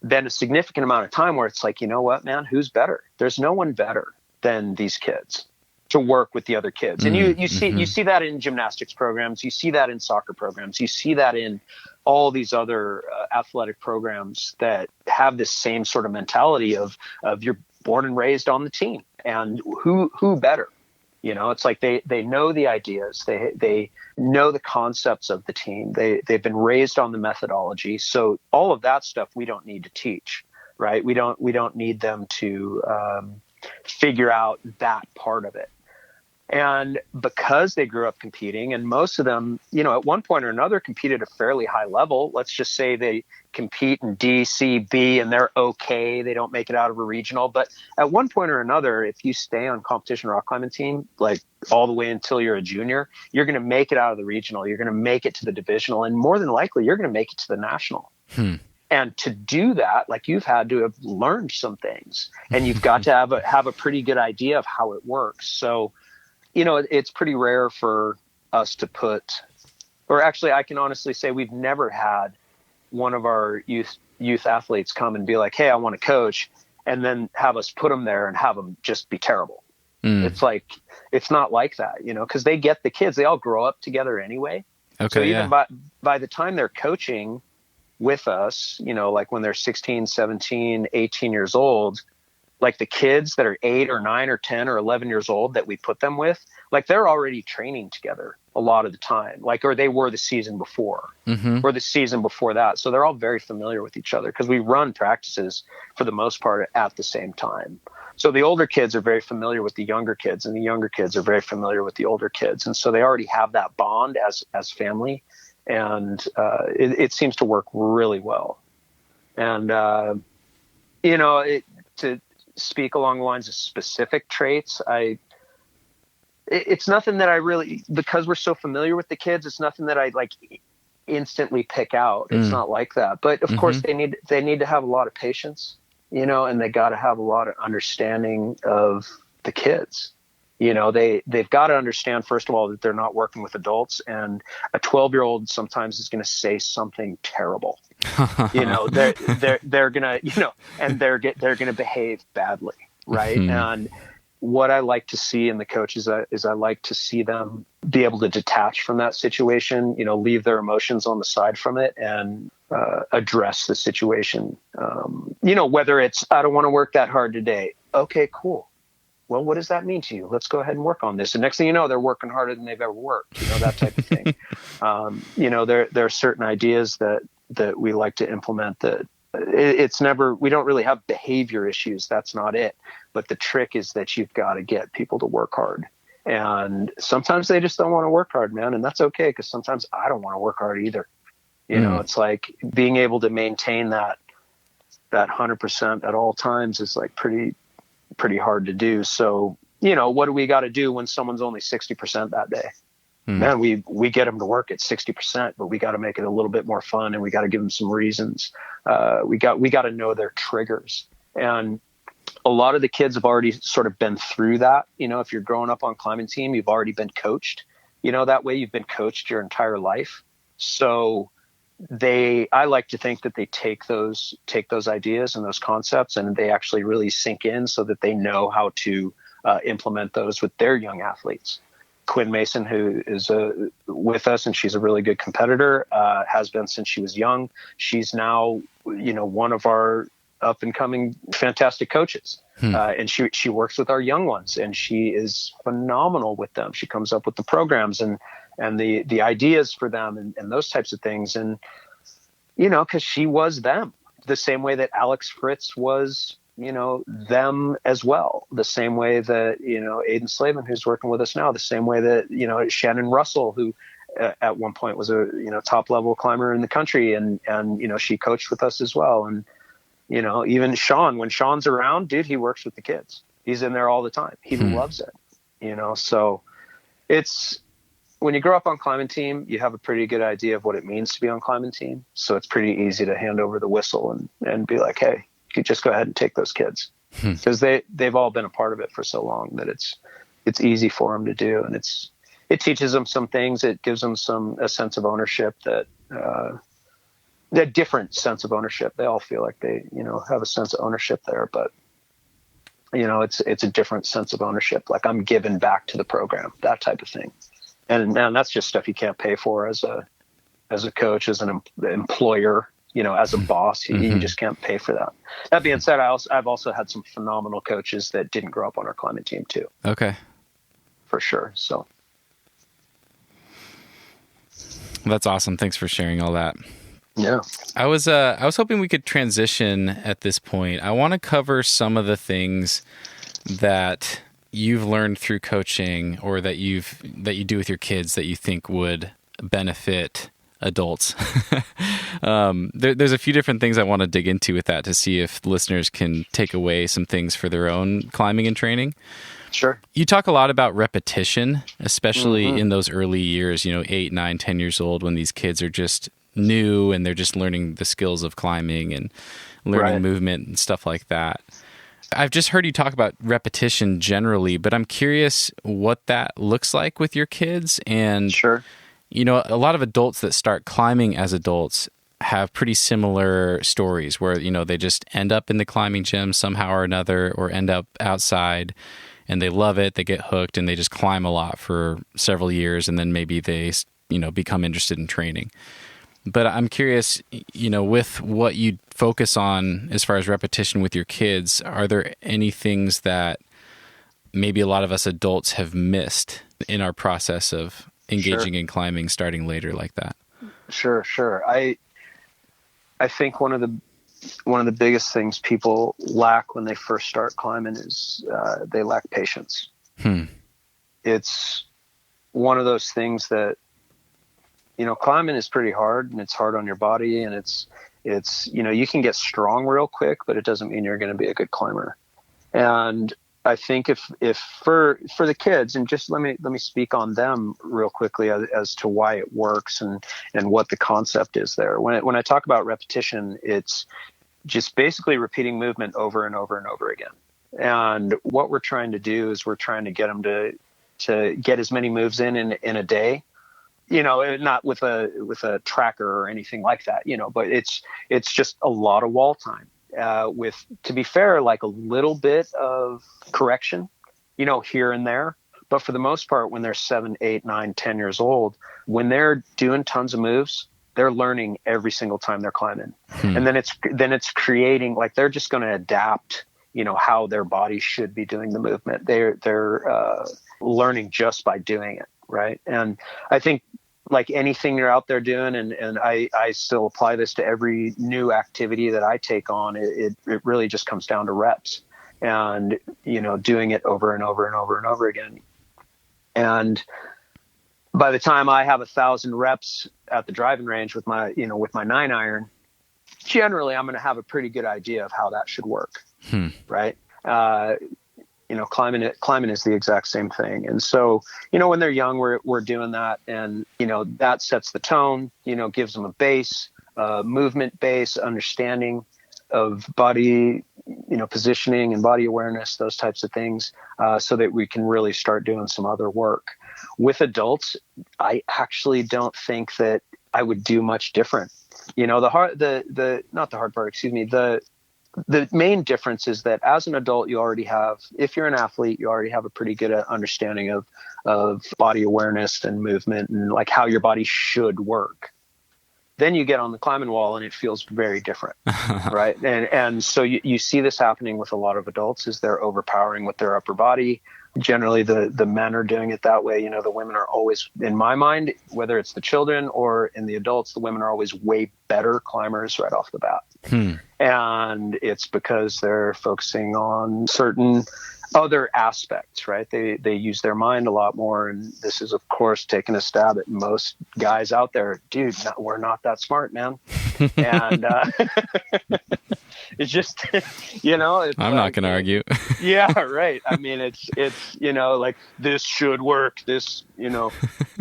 been a significant amount of time where it's like, you know what, man, who's better? There's no one better than these kids to work with the other kids. And you see that in gymnastics programs, you see that in soccer programs, you see that in all these other athletic programs that have this same sort of mentality of you're born and raised on the team, and who better? You know, it's like they know the ideas, they know the concepts of the team, they've been raised on the methodology. So all of that stuff we don't need to teach, right? We don't need them to figure out that part of it. And because they grew up competing, and most of them, you know, at one point or another competed at a fairly high level. Let's just say they compete in D, C, B, and they're okay. They don't make it out of a regional. But at one point or another, if you stay on competition rock climbing team, like all the way until you're a junior, you're going to make it out of the regional. You're going to make it to the divisional. And more than likely, you're going to make it to the national. And to do that, like, you've had to have learned some things, and you've got to have a pretty good idea of how it works. So, you know, it's pretty rare for us to put, or actually I can honestly say we've never had one of our youth athletes come and be like, hey, I want to coach, and then have us put them there and have them just be terrible. It's like, it's not like that, you know, because they get the kids, they all grow up together anyway. Okay. So even by the time they're coaching with us, you know, like when they're 16, 17, 18 years old, like the kids that are 8 or 9 or 10 or 11 years old that we put them with, like they're already training together a lot of the time, like, or they were the season before or the season before that. So they're all very familiar with each other because we run practices for the most part at the same time. So the older kids are very familiar with the younger kids, and the younger kids are very familiar with the older kids. And so they already have that bond as family. And it seems to work really well. And, you know, to speak along the lines of specific traits, it's nothing that I really, because we're so familiar with the kids, it's nothing that I like instantly pick out. It's not like that. But of course they need to have a lot of patience, you know, and they got to have a lot of understanding of the kids. You know, they've got to understand, first of all, that they're not working with adults, and a 12-year-old sometimes is going to say something terrible. You know, they're going to, you know, and they're going to behave badly. Right. And what I like to see in the coaches is I like to see them be able to detach from that situation, you know, leave their emotions on the side from it, and address the situation. You know, whether it's, I don't want to work that hard today. Okay, cool. Well, what does that mean to you? Let's go ahead and work on this. And next thing you know, they're working harder than they've ever worked, you know, that type of thing. You know, there are certain ideas that we like to implement that it's never, we don't really have behavior issues. That's not it. But the trick is that you've got to get people to work hard. And sometimes they just don't want to work hard, man. And that's okay. Cause sometimes I don't want to work hard either. You know, it's like being able to maintain that 100% at all times is like pretty hard to do. So, you know, what do we got to do when someone's only 60% that day? Man, we get them to work at 60%, but we got to make it a little bit more fun, and we got to give them some reasons. We got to know their triggers. And a lot of the kids have already sort of been through that. You know, if you're growing up on climbing team, you've already been coached, you know, that way you've been coached your entire life. So I like to think that they take those ideas and those concepts, and they actually really sink in so that they know how to implement those with their young athletes. Quinn Mason, who is with us, and she's a really good competitor, has been since she was young. She's now, you know, one of our up and coming fantastic coaches. And she works with our young ones, and she is phenomenal with them. She comes up with the programs and the ideas for them and those types of things. And, you know, cause she was them the same way that Alex Fritz was, you know, them as well. The same way that, you know, Aiden Slavin, who's working with us now, the same way that, you know, Shannon Russell, who at one point was a, you know, top level climber in the country. And, you know, she coached with us as well. And, you know, even Sean, when Sean's around, dude, he works with the kids. He's in there all the time. He loves it, you know? So it's, when you grow up on climbing team, you have a pretty good idea of what it means to be on climbing team. So it's pretty easy to hand over the whistle and be like, hey, you could just go ahead and take those kids, because they've all been a part of it for so long that it's easy for them to do. And it teaches them some things. It gives them a sense of ownership that, a different sense of ownership. They all feel like they, you know, have a sense of ownership there, but you know, it's a different sense of ownership. Like I'm giving back to the program, that type of thing. And that's just stuff you can't pay for as a coach, as an employer, you know, as a boss. You just can't pay for that. That being said, I've also had some phenomenal coaches that didn't grow up on our climbing team too. Okay. For sure. So that's awesome. Thanks for sharing all that. Yeah. I was hoping we could transition at this point. I want to cover some of the things that you've learned through coaching, or that you do with your kids that you think would benefit adults. There's a few different things I want to dig into with that to see if listeners can take away some things for their own climbing and training. Sure. You talk a lot about repetition, especially in those early years, you know, 8, 9, 10 years old, when these kids are just new and they're just learning the skills of climbing and learning movement and stuff like that. I've just heard you talk about repetition generally, but I'm curious what that looks like with your kids. And, you know, a lot of adults that start climbing as adults have pretty similar stories where, you know, they just end up in the climbing gym somehow or another, or end up outside and they love it, they get hooked, and they just climb a lot for several years, and then maybe they, you know, become interested in training. But I'm curious, you know, with what you focus on as far as repetition with your kids, are there any things that maybe a lot of us adults have missed in our process of engaging in climbing starting later like that? Sure. I think one of the biggest things people lack when they first start climbing is they lack patience. It's one of those things that, you know, climbing is pretty hard, and it's hard on your body, and it's, you know, you can get strong real quick, but it doesn't mean you're going to be a good climber. And I think if for the kids, and just let me speak on them real quickly as to why it works and what the concept is there. When I talk about repetition, it's just basically repeating movement over and over and over again. And what we're trying to do is we're trying to get them to get as many moves in a day. You know, not with a tracker or anything like that, you know, but it's just a lot of wall time, with, to be fair, like a little bit of correction, you know, here and there. But for the most part, when they're 7, 8, 9, 10 years old, when they're doing tons of moves, they're learning every single time they're climbing. And then it's creating, like, they're just going to adapt, you know, how their body should be doing the movement. They're learning just by doing it. Right. And I think like anything you're out there doing, and I still apply this to every new activity that I take on. It really just comes down to reps and, doing it over and over and over and over again. And by the time I have 1,000 reps at the driving range with my 9-iron, generally I'm going to have a pretty good idea of how that should work. Right. Climbing is the exact same thing. And so, when they're young, we're doing that, and, that sets the tone, gives them a base, movement base, understanding of body, positioning and body awareness, those types of things, so that we can really start doing some other work. With adults, I actually don't think that I would do much different. The main difference is that as an adult, you already have, if you're an athlete, you already have a pretty good understanding of body awareness and movement and like how your body should work. Then you get on the climbing wall and it feels very different. Right. And so you see this happening with a lot of adults is they're overpowering with their upper body. Generally the men are doing it that way. The women are always, in my mind, whether it's the children or in the adults, the women are always way better climbers right off the bat. And it's because they're focusing on certain other aspects, right? They use their mind a lot more. And this is, of course, taking a stab at most guys out there. Dude, we're not that smart, man. And it's just, I'm not going to argue. Yeah, right. I mean, it's like this should work. This,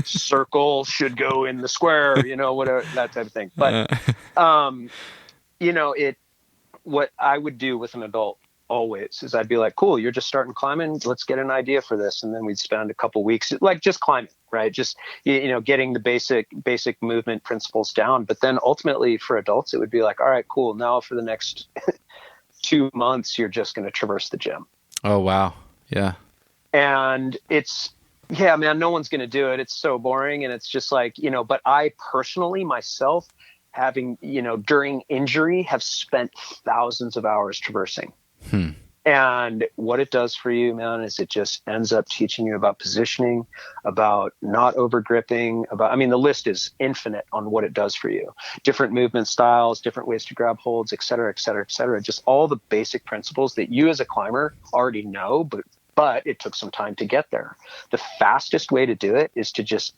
circle should go in the square, whatever, that type of thing. But, what I would do with an adult always is I'd be like, cool, you're just starting climbing. Let's get an idea for this. And then we'd spend a couple weeks, like just climbing, right? Just, getting the basic movement principles down. But then ultimately for adults, it would be like, all right, cool. Now for the next 2 months, you're just going to traverse the gym. Oh, wow. Yeah. And yeah, man, no one's going to do it. It's so boring. And it's just like, but I personally myself, having, during injury, have spent thousands of hours traversing. And what it does for you, man, is it just ends up teaching you about positioning, about not over gripping, the list is infinite on what it does for you. Different movement styles, different ways to grab holds, et cetera, et cetera, et cetera. Just all the basic principles that you as a climber already know, but it took some time to get there. The fastest way to do it is to just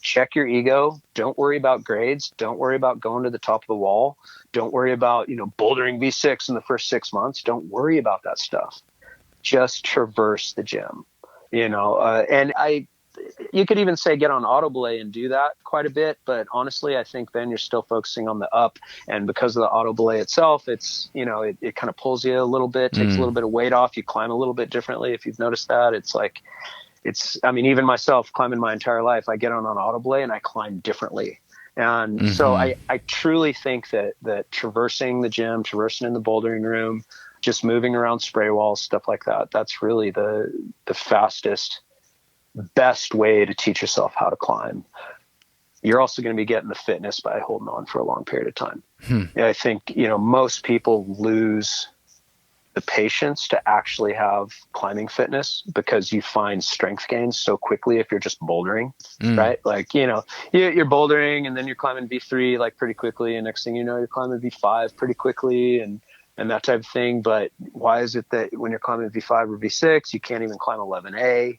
check your ego. Don't worry about grades. Don't worry about going to the top of the wall. Don't worry about, bouldering V6 in the first 6 months. Don't worry about that stuff. Just traverse the gym, and you could even say get on auto belay and do that quite a bit. But honestly, I think then you're still focusing on the up, and because of the auto belay itself, it's, it kind of pulls you a little bit, takes a little bit of weight off. You climb a little bit differently. If you've noticed that, even myself climbing my entire life, I get on auto belay and I climb differently. And so I truly think that traversing the gym, traversing in the bouldering room, just moving around spray walls, stuff like that, that's really the fastest, best way to teach yourself how to climb. You're also going to be getting the fitness by holding on for a long period of time. I think, most people lose the patience to actually have climbing fitness because you find strength gains so quickly if you're just bouldering, right? Like, you're bouldering and then you're climbing V3 like pretty quickly, and next thing you know, you're climbing V5 pretty quickly and that type of thing. But why is it that when you're climbing V5 or V6, you can't even climb 11A,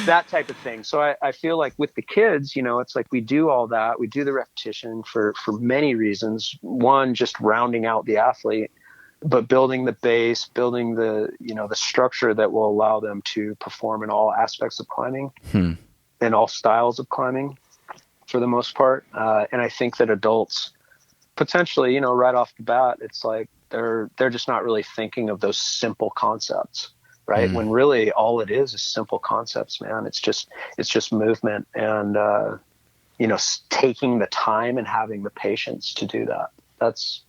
that type of thing. So I feel like with the kids, it's like we do all that. We do the repetition for many reasons. One, just rounding out the athlete, but building the base, building the structure that will allow them to perform in all aspects of climbing and all styles of climbing for the most part. And I think that adults potentially, right off the bat, it's like they're just not really thinking of those simple concepts, right? When really all it is simple concepts, man. It's just movement and, taking the time and having the patience to do that. That's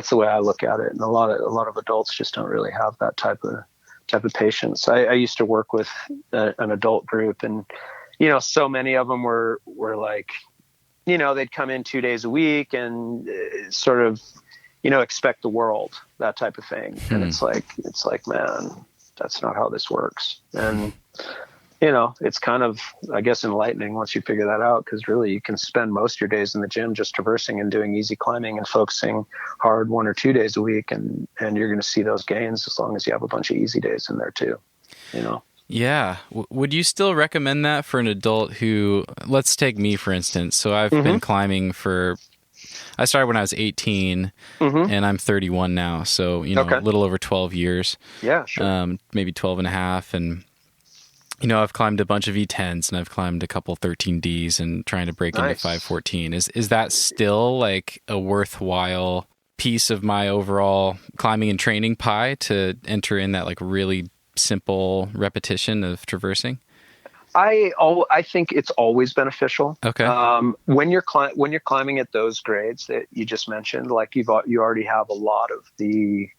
the way I look at it. And a lot of adults just don't really have that type of patience. I used to work with an adult group, and, so many of them were like, they'd come in 2 days a week and sort of, expect the world, that type of thing. And it's like, man, that's not how this works. And, it's kind of, I guess, enlightening once you figure that out, because really you can spend most of your days in the gym just traversing and doing easy climbing and focusing hard 1 or 2 days a week. And you're going to see those gains as long as you have a bunch of easy days in there too, Yeah. Would you still recommend that for an adult who, let's take me, for instance. So I've been climbing I started when I was 18 and I'm 31 now. So, a little over 12 years. Yeah, sure. Maybe 12 and a half. And, I've climbed a bunch of E10s and I've climbed a couple 13Ds and trying to break into 514. Is that still like a worthwhile piece of my overall climbing and training pie to enter in that like really simple repetition of traversing? I think it's always beneficial. Okay. When you're climbing at those grades that you just mentioned, like you already have a lot of the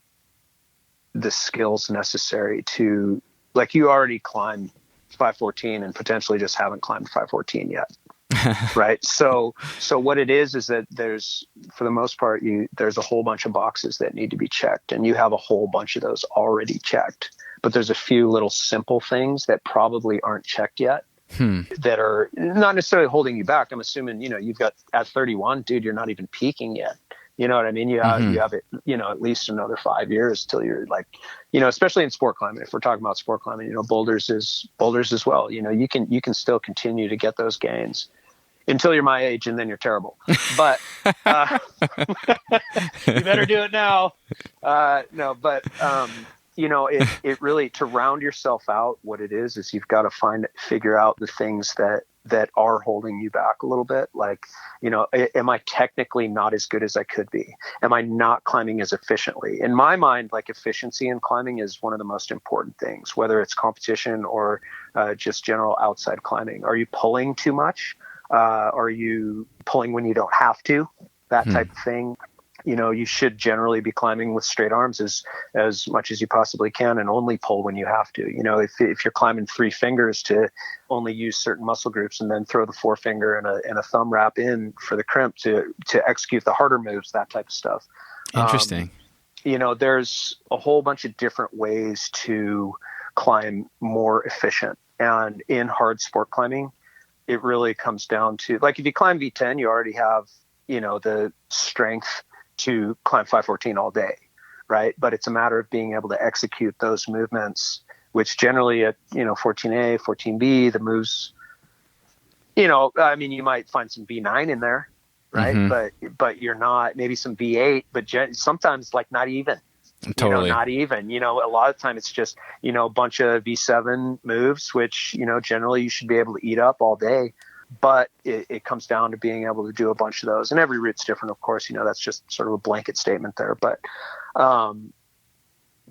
skills necessary to, like, you already climb 514 and potentially just haven't climbed 514 yet. Right. So what it is that there's, for the most part, there's a whole bunch of boxes that need to be checked, and you have a whole bunch of those already checked. But there's a few little simple things that probably aren't checked yet that are not necessarily holding you back. I'm assuming, you've got at 31, dude, you're not even peaking yet. You know what I mean? You have it, at least another 5 years till you're like, especially in sport climbing. If we're talking about sport climbing, boulders as well. You can still continue to get those gains until you're my age, and then you're terrible. But you better do it now. It really, to round yourself out, what it is you've got to figure out the things that are holding you back a little bit. Like, am I technically not as good as I could be? Am I not climbing as efficiently? In my mind, like, efficiency in climbing is one of the most important things, whether it's competition or just general outside climbing. Are you pulling too much? Are you pulling when you don't have to? That type of thing. You should generally be climbing with straight arms as much as you possibly can, and only pull when you have to. If you're climbing 3 fingers, to only use certain muscle groups and then throw the forefinger and a thumb wrap in for the crimp to execute the harder moves, that type of stuff. Interesting. There's a whole bunch of different ways to climb more efficient. And in hard sport climbing, it really comes down to, like, if you climb V10, you already have, the strength to climb 514 all day, right? But it's a matter of being able to execute those movements, which generally at 14A, 14B, the moves, you might find some V9 in there, right? But you're not, maybe some V8, but sometimes, like, not even. Totally. Not even. A lot of time it's just a bunch of V7 moves, which generally you should be able to eat up all day. But it comes down to being able to do a bunch of those, and every route's different, of course. That's just sort of a blanket statement there. But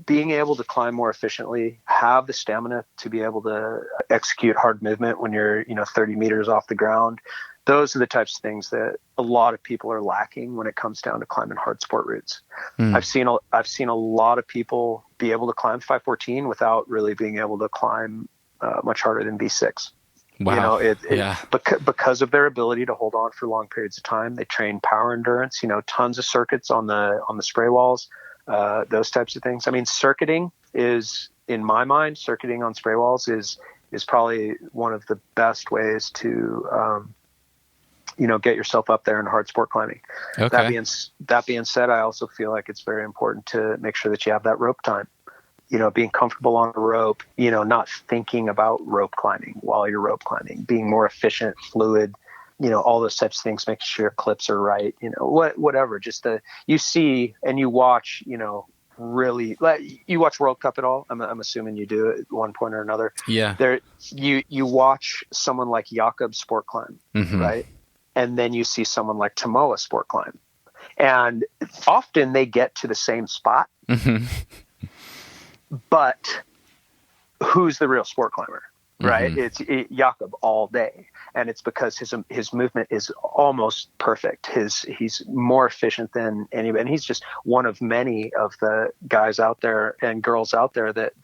being able to climb more efficiently, have the stamina to be able to execute hard movement when you're 30 meters off the ground. Those are the types of things that a lot of people are lacking when it comes down to climbing hard sport routes. I've seen a lot of people be able to climb 514 without really being able to climb much harder than V6. Wow. Because of their ability to hold on for long periods of time. They train power endurance, tons of circuits on the spray walls, those types of things. I mean, circuiting is, in my mind, circuiting on spray walls is probably one of the best ways to, get yourself up there in hard sport climbing. Okay. That being said, I also feel like it's very important to make sure that you have that rope time. Being comfortable on a rope, not thinking about rope climbing while you're rope climbing, being more efficient, fluid, all those types of things, making sure your clips are right, whatever, just you see and you watch, really, like, you watch World Cup at all? I'm assuming you do at one point or another. Yeah. You watch someone like Jakob sport climb, right? And then you see someone like Tomoa sport climb, and often they get to the same spot. But who's the real sport climber, right? It's Jakob all day. And it's because his movement is almost perfect. He's more efficient than anybody. And he's just one of many of the guys out there and girls out there that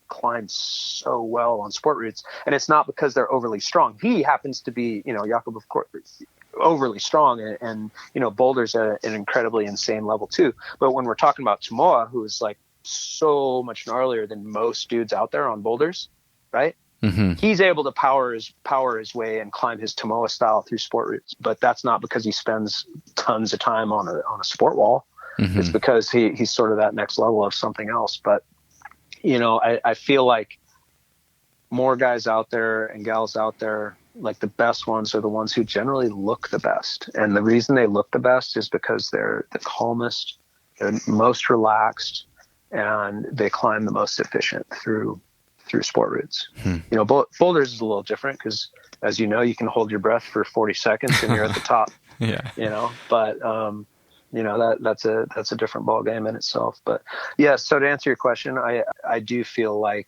climb so well on sport routes. And it's not because they're overly strong. He happens to be, Jakob, of course, overly strong and boulders at an incredibly insane level too. But when we're talking about Tomoa, who is like so much gnarlier than most dudes out there on boulders, right? He's able to power his way and climb his Tomoa style through sport routes, but that's not because he spends tons of time on a sport wall. It's because he's sort of that next level of something else. But, I feel like more guys out there and gals out there, like the best ones are the ones who generally look the best. And the reason they look the best is because they're the calmest, they're most relaxed, and they climb the most efficient through sport routes. Boulders is a little different because, as you know, you can hold your breath for 40 seconds and you're at the top. But that's a different ball game in itself. But yeah, so to answer your question, I do feel like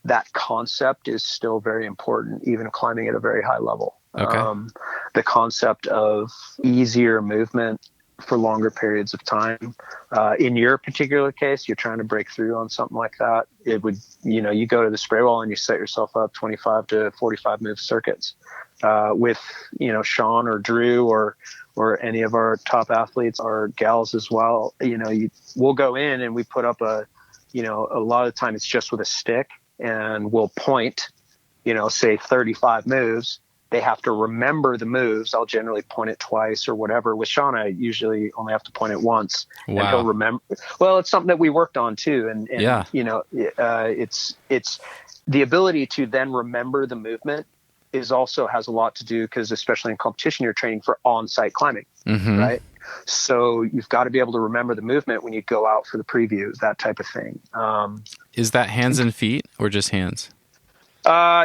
that concept is still very important, even climbing at a very high level. The concept of easier movement for longer periods of time. In your particular case, you're trying to break through on something like that. It would, you go to the spray wall and you set yourself up 25 to 45 move circuits, with, Sean or Drew or any of our top athletes or gals as well. We'll go in and we put up a lot of the time it's just with a stick, and we'll point, say 35 moves. They have to remember the moves. I'll generally point it twice or whatever. With Sean, I usually only have to point it once. Wow. And he'll remember. Well, it's something that we worked on too. And it's the ability to then remember the movement also has a lot to do, because especially in competition, you're training for on-site climbing, right? So you've got to be able to remember the movement when you go out for the preview, that type of thing. Is that hands and feet or just hands?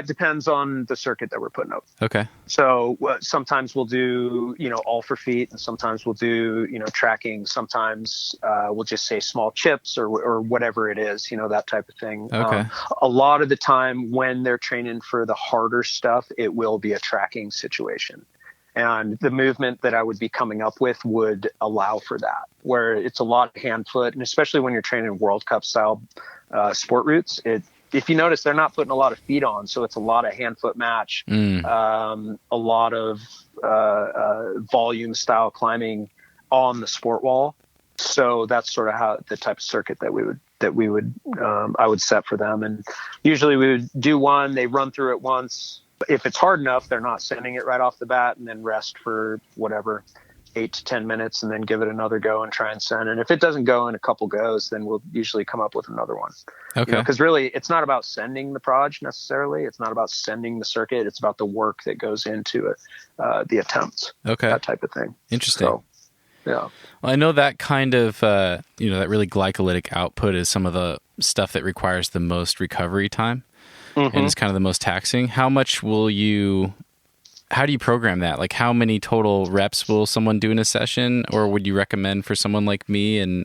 Depends on the circuit that we're putting up. Okay. So sometimes we'll do, all for feet, and sometimes we'll do, tracking. Sometimes we'll just say small chips or whatever it is, that type of thing. Okay. A lot of the time when they're training for the harder stuff, it will be a tracking situation. And the movement that I would be coming up with would allow for that, where it's a lot of hand foot, and especially when you're training World Cup style sport routes, if you notice, they're not putting a lot of feet on, so it's a lot of hand-foot match, a lot of volume style climbing on the sport wall. So that's sort of how the type of circuit that I would set for them. And usually we would do one, they run through it once. If it's hard enough, they're not sending it right off the bat, and then rest for whatever, 8 to 10 minutes, and then give it another go and try and send. And if it doesn't go in a couple goes, then we'll usually come up with another one. Okay. Because really, it's not about sending the proj necessarily. It's not about sending the circuit. It's about the work that goes into it, the attempts. Okay. That type of thing. Interesting. So, yeah. Well, I know that kind of, that really glycolytic output is some of the stuff that requires the most recovery time, and is kind of the most taxing. How do you program that? Like, how many total reps will someone do in a session, or would you recommend for someone like me? And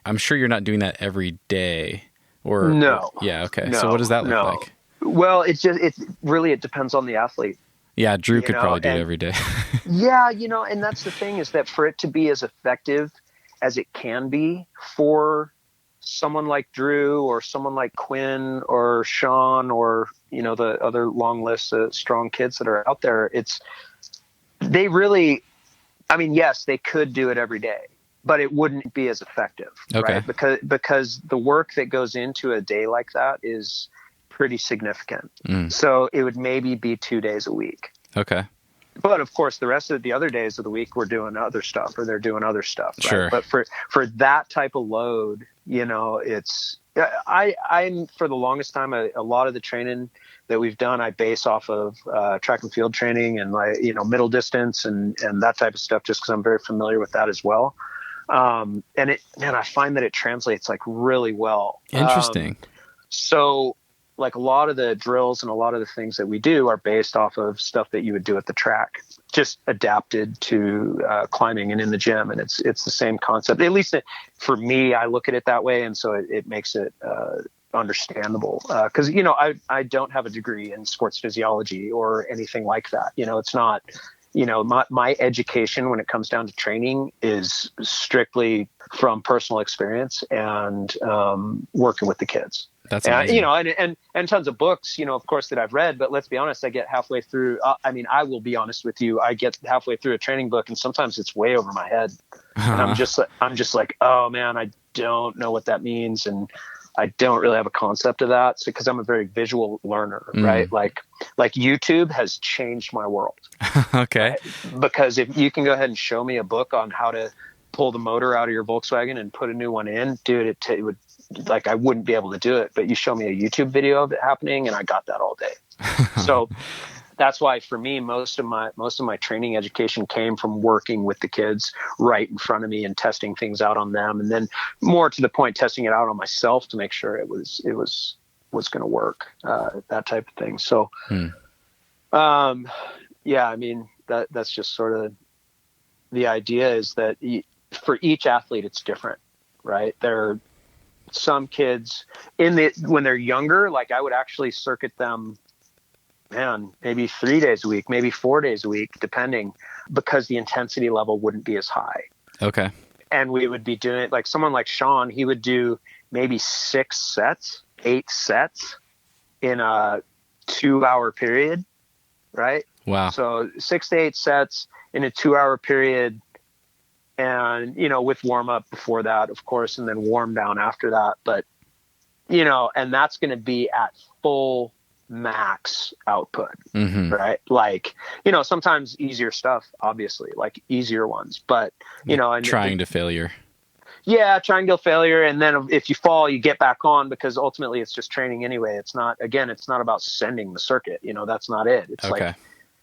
I'm sure you're not doing that every day, or no. Yeah. Okay. No, so what does that look like? Well, it depends on the athlete. Yeah. Drew could probably do it every day. Yeah. And that's the thing, is that for it to be as effective as it can be for someone like Drew or someone like Quinn or Sean or, the other long list of strong kids that are out there, yes, they could do it every day, but it wouldn't be as effective, right? Because the work that goes into a day like that is pretty significant. So it would maybe be 2 days a week. Okay. But of course, the rest of the other days of the week, we're doing other stuff, or they're doing other stuff. Right? Sure. But for that type of load, it's, I'm for the longest time, a lot of the training that we've done, I base off of track and field training and middle distance and that type of stuff, just because I'm very familiar with that as well. And I find that it translates like really well. Interesting. So like a lot of the drills and a lot of the things that we do are based off of stuff that you would do at the track, just adapted to climbing and in the gym. And it's the same concept. At least for me, I look at it that way. And so it makes it understandable. Cause I don't have a degree in sports physiology or anything like that. It's not, my education when it comes down to training is strictly from personal experience and working with the kids. That's amazing. And tons of books, of course, that I've read, but let's be honest, I get halfway through. I will be honest with you. I get halfway through a training book and sometimes it's way over my head. And I'm just like, oh man, I don't know what that means. And I don't really have a concept of that. So, cause I'm a very visual learner, right? Like YouTube has changed my world. Okay. Right? Because if you can go ahead and show me a book on how to pull the motor out of your Volkswagen and put a new one in, dude, it would, like, I wouldn't be able to do it, but you show me a YouTube video of it happening and I got that all day. So that's why for me, most of my training education came from working with the kids right in front of me and testing things out on them. And then more to the point, testing it out on myself to make sure it was going to work, that type of thing. So, yeah, I mean, that's just sort of the idea, is that for each athlete, it's different, right? There are some kids when they're younger, like I would actually circuit them, maybe 3 days a week, maybe 4 days a week, depending, because the intensity level wouldn't be as high. Okay. And we would be doing it like someone like Sean, he would do maybe 8 sets in a 2-hour period. Right. Wow. So 6 to 8 sets in a 2-hour period. And, with warm up before that, of course, and then warm down after that. But, and that's going to be at full max output, right? Like, sometimes easier stuff, obviously, like easier ones, but, and trying to failure. Yeah. Trying to failure. And then if you fall, you get back on, because ultimately it's just training anyway. It's not about sending the circuit, that's not it. It's like,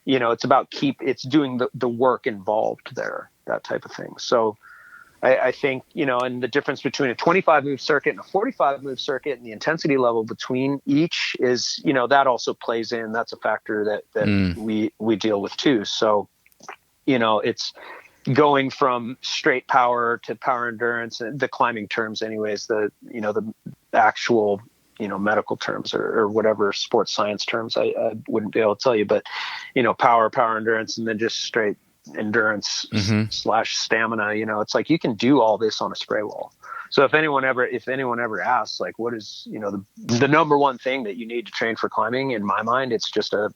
it's about it's doing the work involved there, that type of thing. So I think, and the difference between a 25 move circuit and a 45 move circuit and the intensity level between each is, that also plays in. That's a factor that we deal with too. So, it's going from straight power to power endurance, and the climbing terms anyways, the actual, medical terms or whatever sports science terms I wouldn't be able to tell you, but, power endurance, and then just straight endurance / stamina. It's like you can do all this on a spray wall. So if anyone ever asks, like, what is the number one thing that you need to train for climbing, in my mind, it's just a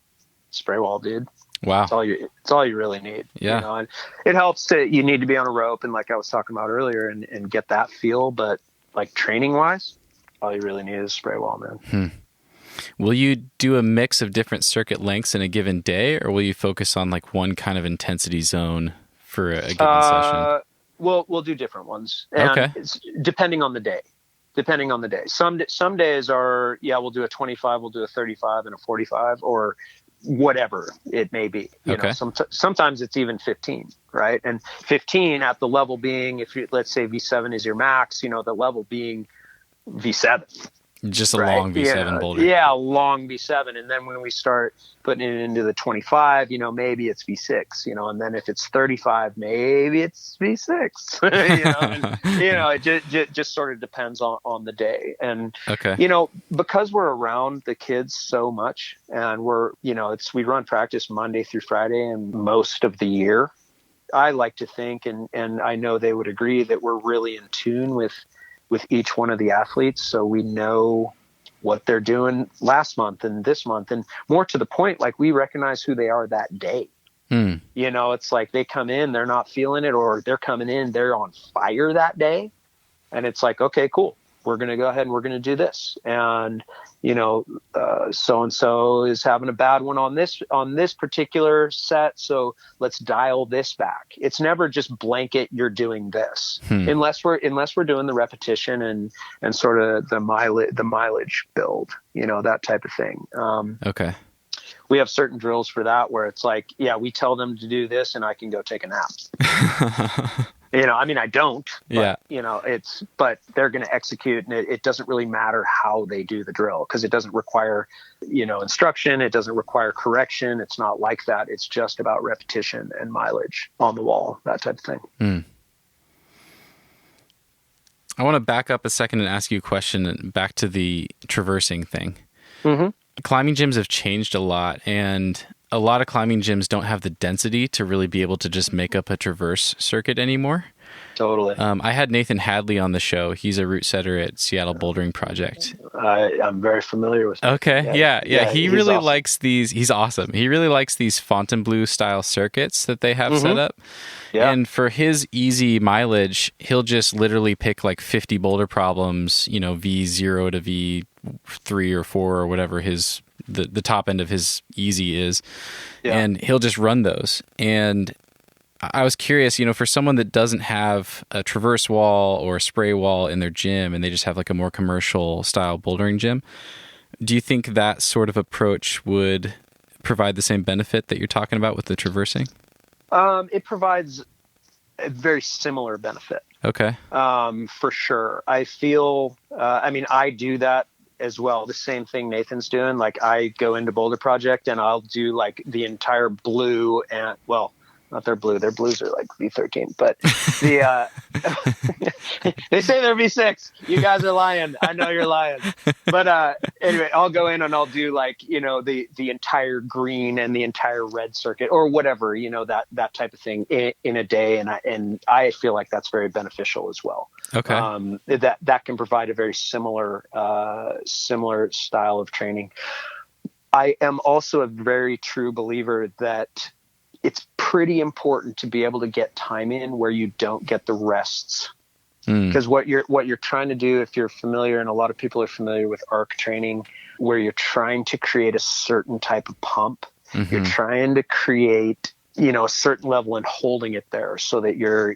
spray wall, dude. Wow. It's all you really need. Yeah. And it helps you need to be on a rope, and like I was talking about earlier, and get that feel, but like training wise, all you really need is a spray wall, man. Will you do a mix of different circuit lengths in a given day, or will you focus on like one kind of intensity zone for a given session? We'll do different ones. And it's depending on the day. Some days are, we'll do a 25, we'll do a 35 and a 45, or whatever it may be. Sometimes it's even 15, right? And 15 at the level being, let's say V7 is your max, the level being V7. Just a long V7 boulder. Yeah, a long V7. And then when we start putting it into the 25, maybe it's V6, and then if it's 35, maybe it's V6, it just sort of depends on the day. And, because we're around the kids so much, and we run practice Monday through Friday and most of the year, I like to think, and I know they would agree, that we're really in tune with each one of the athletes. So we know what they're doing last month and this month, and more to the point, like we recognize who they are that day. It's like they come in, they're not feeling it, or they're coming in, they're on fire that day. And it's like, okay, cool. We're going to go ahead and we're going to do this. And, so-and-so is having a bad one on this particular set. So let's dial this back. It's never just blanket, you're doing this, unless we're doing the repetition and sort of the mileage build, that type of thing. We have certain drills for that where it's like, we tell them to do this and I can go take a nap. I don't, but, but they're going to execute, and it doesn't really matter how they do the drill, because it doesn't require, instruction. It doesn't require correction. It's not like that. It's just about repetition and mileage on the wall, that type of thing. I want to back up a second and ask you a question back to the traversing thing. Climbing gyms have changed a lot, and a lot of climbing gyms don't have the density to really be able to just make up a traverse circuit anymore. Totally. I had Nathan Hadley on the show. He's a route setter at Seattle Bouldering Project. I'm very familiar with him. Okay. Yeah. He really awesome. likes these. He's awesome. He really likes these Fontainebleau style circuits that they have set up. Yeah. And for his easy mileage, he'll just literally pick like 50 boulder problems, V0 to V3 or 4 or whatever the top end of his easy is. Yeah. And he'll just run those. And I was curious, for someone that doesn't have a traverse wall or a spray wall in their gym and they just have like a more commercial style bouldering gym, do you think that sort of approach would provide the same benefit that you're talking about with the traversing? It provides a very similar benefit. Okay. For sure. I feel, I do that as well. The same thing Nathan's doing. Like I go into Boulder Project and I'll do like the entire blue and, well, not their blue. Their blues are like V13, but they say they're V6. You guys are lying. I know you're lying. But anyway, I'll go in and I'll do like, the entire green and the entire red circuit or whatever, that type of thing in a day. And I feel like that's very beneficial as well. Okay. That can provide a very similar style of training. I am also a very true believer that it's pretty important to be able to get time in where you don't get the rests. Because what you're trying to do, if you're familiar, and a lot of people are familiar with arc training, where you're trying to create a certain type of pump, you're trying to create, a certain level and holding it there so that your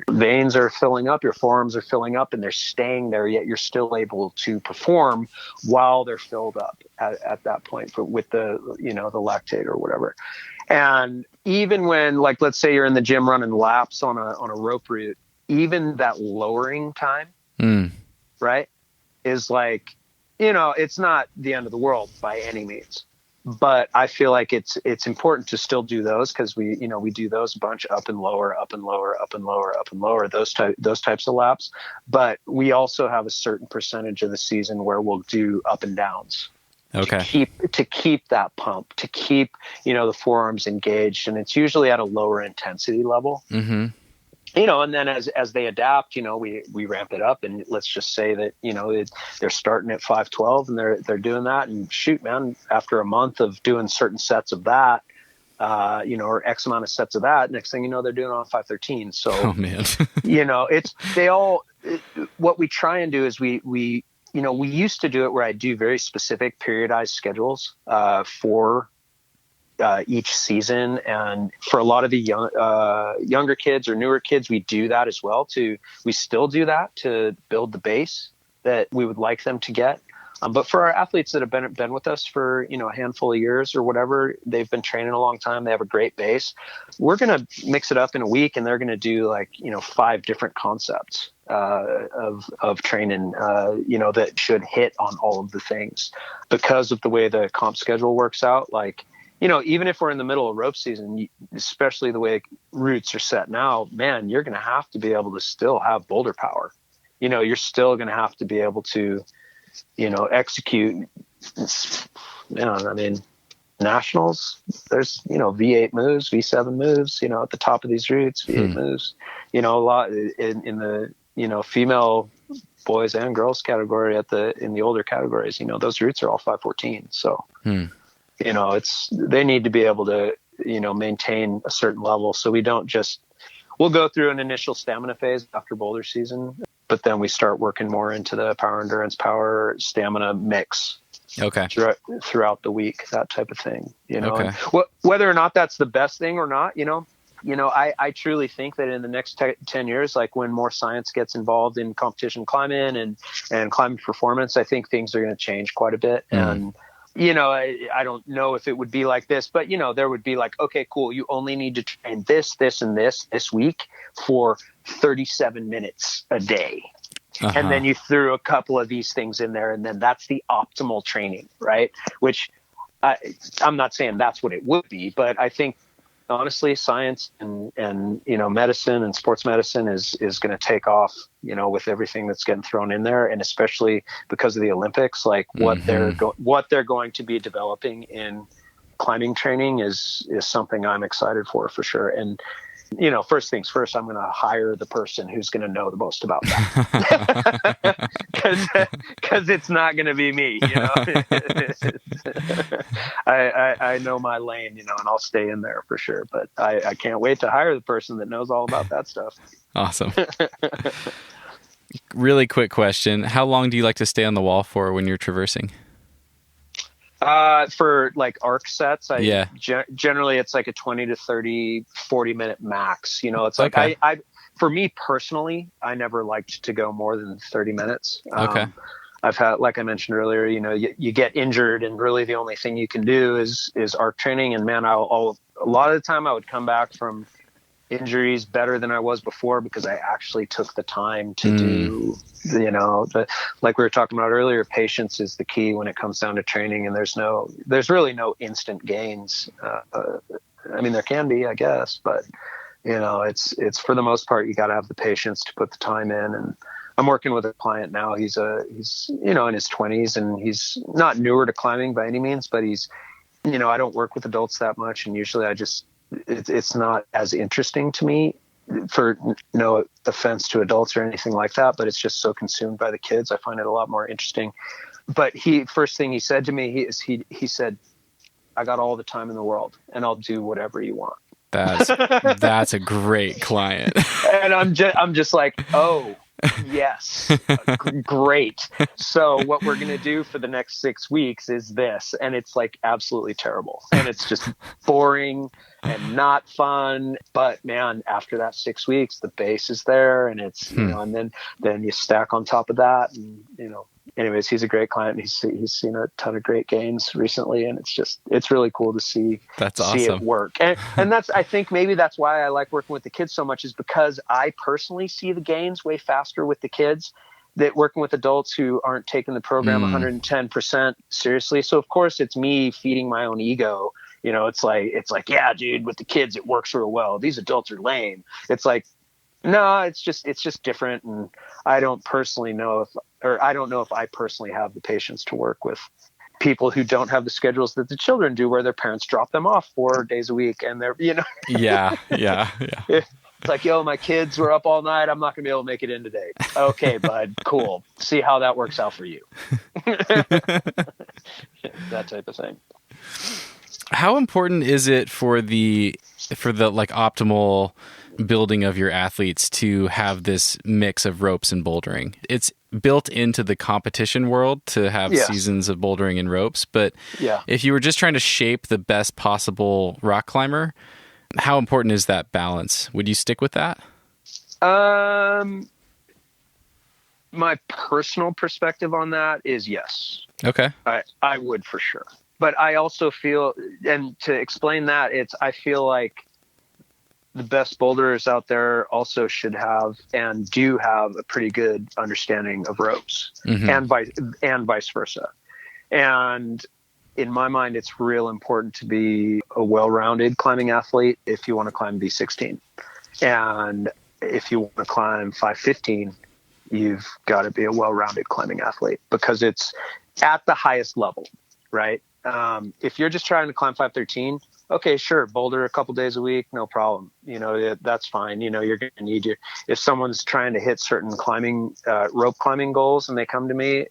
veins are filling up, your forearms are filling up and they're staying there, yet you're still able to perform while they're filled up at that point with the lactate or whatever. And even when, like, let's say you're in the gym running laps on a rope route, even that lowering time, right, is like, it's not the end of the world by any means. But I feel like it's important to still do those because we do those a bunch, up and lower, up and lower, up and lower, up and lower, those types of laps. But we also have a certain percentage of the season where we'll do up and downs. Okay. To keep that pump, to keep, the forearms engaged. And it's usually at a lower intensity level. Mm-hmm. And then as they adapt, we ramp it up, and let's just say that, they're starting at 512 and they're doing that, and shoot, man, after a month of doing certain sets of that, or X amount of sets of that, next thing you know, they're doing it on 513. So, oh man, what we try and do is we used to do it where I do very specific periodized schedules for each season. And for a lot of the younger kids or newer kids, we do that as well. We still do that to build the base that we would like them to get. But for our athletes that have been with us for, a handful of years or whatever, they've been training a long time, they have a great base. We're going to mix it up in a week, and they're going to do 5 different concepts of training, that should hit on all of the things because of the way the comp schedule works out. Like, even if we're in the middle of rope season, especially the way routes are set now, man, you're going to have to be able to still have boulder power. You're still going to have to be able to, execute. Nationals, there's, V8 moves, V7 moves, at the top of these routes, V8 moves, a lot in the, female boys and girls category in the older categories, those routes are all 514. So, they need to be able to, maintain a certain level. So we'll go through an initial stamina phase after boulder season, but then we start working more into the power endurance, power stamina mix. Okay. Throughout the week, that type of thing, Okay. And whether or not that's the best thing or not, I truly think that in the next 10 years, like when more science gets involved in competition climbing and climbing performance, I think things are going to change quite a bit. And, I don't know if it would be like this, but, there would be like, okay, cool. You only need to train this week for 37 minutes a day. Uh-huh. And then you threw a couple of these things in there, and then that's the optimal training, right? Which I'm not saying that's what it would be, but I think honestly, science and medicine and sports medicine is going to take off, with everything that's getting thrown in there, and especially because of the Olympics, like what they're going to be developing in climbing training is something I'm excited for sure. And first things first, I'm going to hire the person who's going to know the most about that. Because it's not going to be me, I know my lane, and I'll stay in there for sure. But I can't wait to hire the person that knows all about that stuff. Awesome. Really quick question. How long do you like to stay on the wall for when you're traversing? For like arc sets, generally it's like a 20 to 30, 40 minute max. It's like, okay. I for me personally, I never liked to go more than 30 minutes. Okay. I've had, like I mentioned earlier, you get injured and really the only thing you can do is arc training. And man, a lot of the time I would come back from injuries better than I was before because I actually took the time to do, like we were talking about earlier, patience is the key when it comes down to training, and there's really no instant gains. I mean, there can be, I guess, but it's for the most part, you got to have the patience to put the time in. And I'm working with a client now. He's in his 20s, and he's not newer to climbing by any means, but he's, I don't work with adults that much. And usually it's not as interesting to me, for no offense to adults or anything like that, but it's just so consumed by the kids. I find it a lot more interesting. But first thing he said to me, he said, I got all the time in the world and I'll do whatever you want. That's a great client. And I'm just like, oh, yes, great. So what we're going to do for the next 6 weeks is this. And it's like absolutely terrible. And it's just boring and not fun. But man, after that 6 weeks, the base is there, and it's, and then you stack on top of that. And, anyways, he's a great client. He's seen a ton of great gains recently, and it's really cool to see it work. And I think maybe that's why I like working with the kids so much, is because I personally see the gains way faster with the kids that working with adults who aren't taking the program 110% seriously. So of course it's me feeding my own ego. It's like, yeah, dude, with the kids, it works real well. These adults are lame. It's like, no, it's just different. And I don't know if I personally have the patience to work with people who don't have the schedules that the children do, where their parents drop them off 4 days a week. And they're, Yeah. It's like, yo, my kids were up all night. I'm not going to be able to make it in today. Okay, bud. Cool. See how that works out for you. That type of thing. How important is it for the like optimal building of your athletes to have this mix of ropes and bouldering? It's built into the competition world to have seasons of bouldering and ropes, but if you were just trying to shape the best possible rock climber, how important is that balance? Would you stick with that? My personal perspective on that is yes. Okay. I would for sure. But I also feel, and to explain that, I feel like the best boulderers out there also should have and do have a pretty good understanding of ropes, and vice versa. And in my mind, it's real important to be a well-rounded climbing athlete if you want to climb V16. And if you want to climb 515, you've got to be a well-rounded climbing athlete, because it's at the highest level, right? If you're just trying to climb 513, okay, sure, boulder a couple days a week, no problem. That's fine. You're going to need if someone's trying to hit certain climbing, rope climbing goals, and they come to me,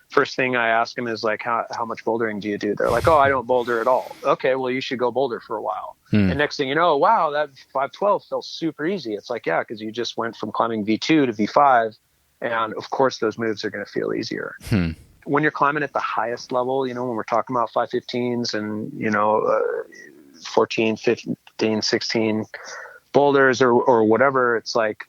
first thing I ask them is like, how much bouldering do you do? They're like, oh, I don't boulder at all. Okay, well, you should go boulder for a while. And next thing you know, wow, that 512 felt super easy. It's like, yeah, because you just went from climbing V2 to V5. And of course, those moves are going to feel easier. When you're climbing at the highest level, when we're talking about 515s and, 14, 15, 16 boulders or whatever, it's like,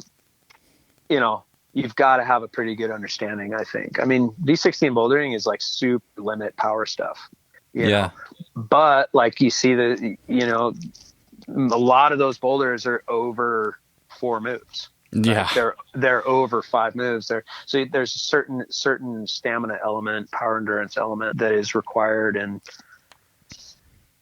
you've got to have a pretty good understanding, I think. I mean, V16 bouldering is like super limit power stuff. You know? But like you see a lot of those boulders are over 4 moves. Yeah. Right? They're over 5 moves there. So there's a certain stamina element, power endurance element that is required. And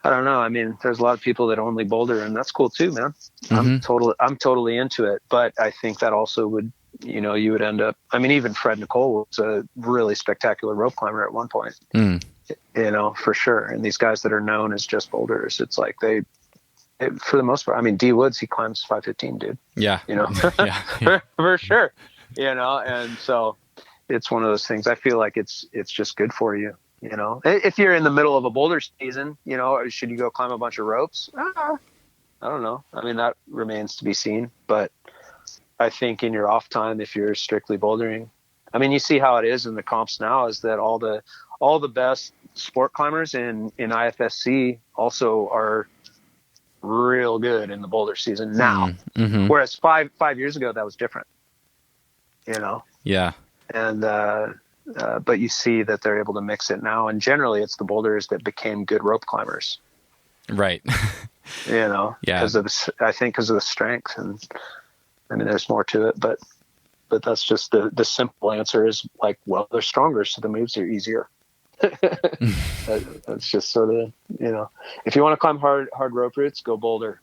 I don't know. I mean, there's a lot of people that only boulder, and that's cool too, man. I'm totally into it. But I think that also would, you would end up, I mean, even Fred Nicole was a really spectacular rope climber at one point, for sure. And these guys that are known as just boulders, it's like they for the most part, I mean, D Woods, he climbs 515, dude. Yeah. Yeah. for sure. And so it's one of those things. I feel like it's just good for you. If you're in the middle of a boulder season, should you go climb a bunch of ropes? I don't know. I mean, that remains to be seen. But I think in your off time, if you're strictly bouldering, I mean, you see how it is in the comps now, is that all the best sport climbers in IFSC also are real good in the boulder season now. Mm-hmm. Whereas five years ago, that was different, Yeah. And, but you see that they're able to mix it now. And generally it's the boulders that became good rope climbers. Right. Yeah. Because of the strength. And I mean, there's more to it, but that's just the simple answer is like, well, they're stronger, so the moves are easier. That's just sort of, if you want to climb hard rope routes, go boulder.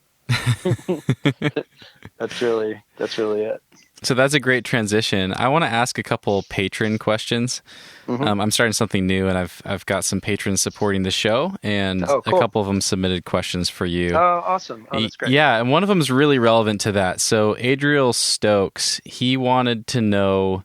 That's really it. So that's a great transition. I want to ask a couple patron questions. Mm-hmm. I'm starting something new, and I've got some patrons supporting the show, and cool. A couple of them submitted questions for you. Oh, awesome. Oh, that's great. Yeah, and one of them is really relevant to that. So Adriel Stokes, he wanted to know,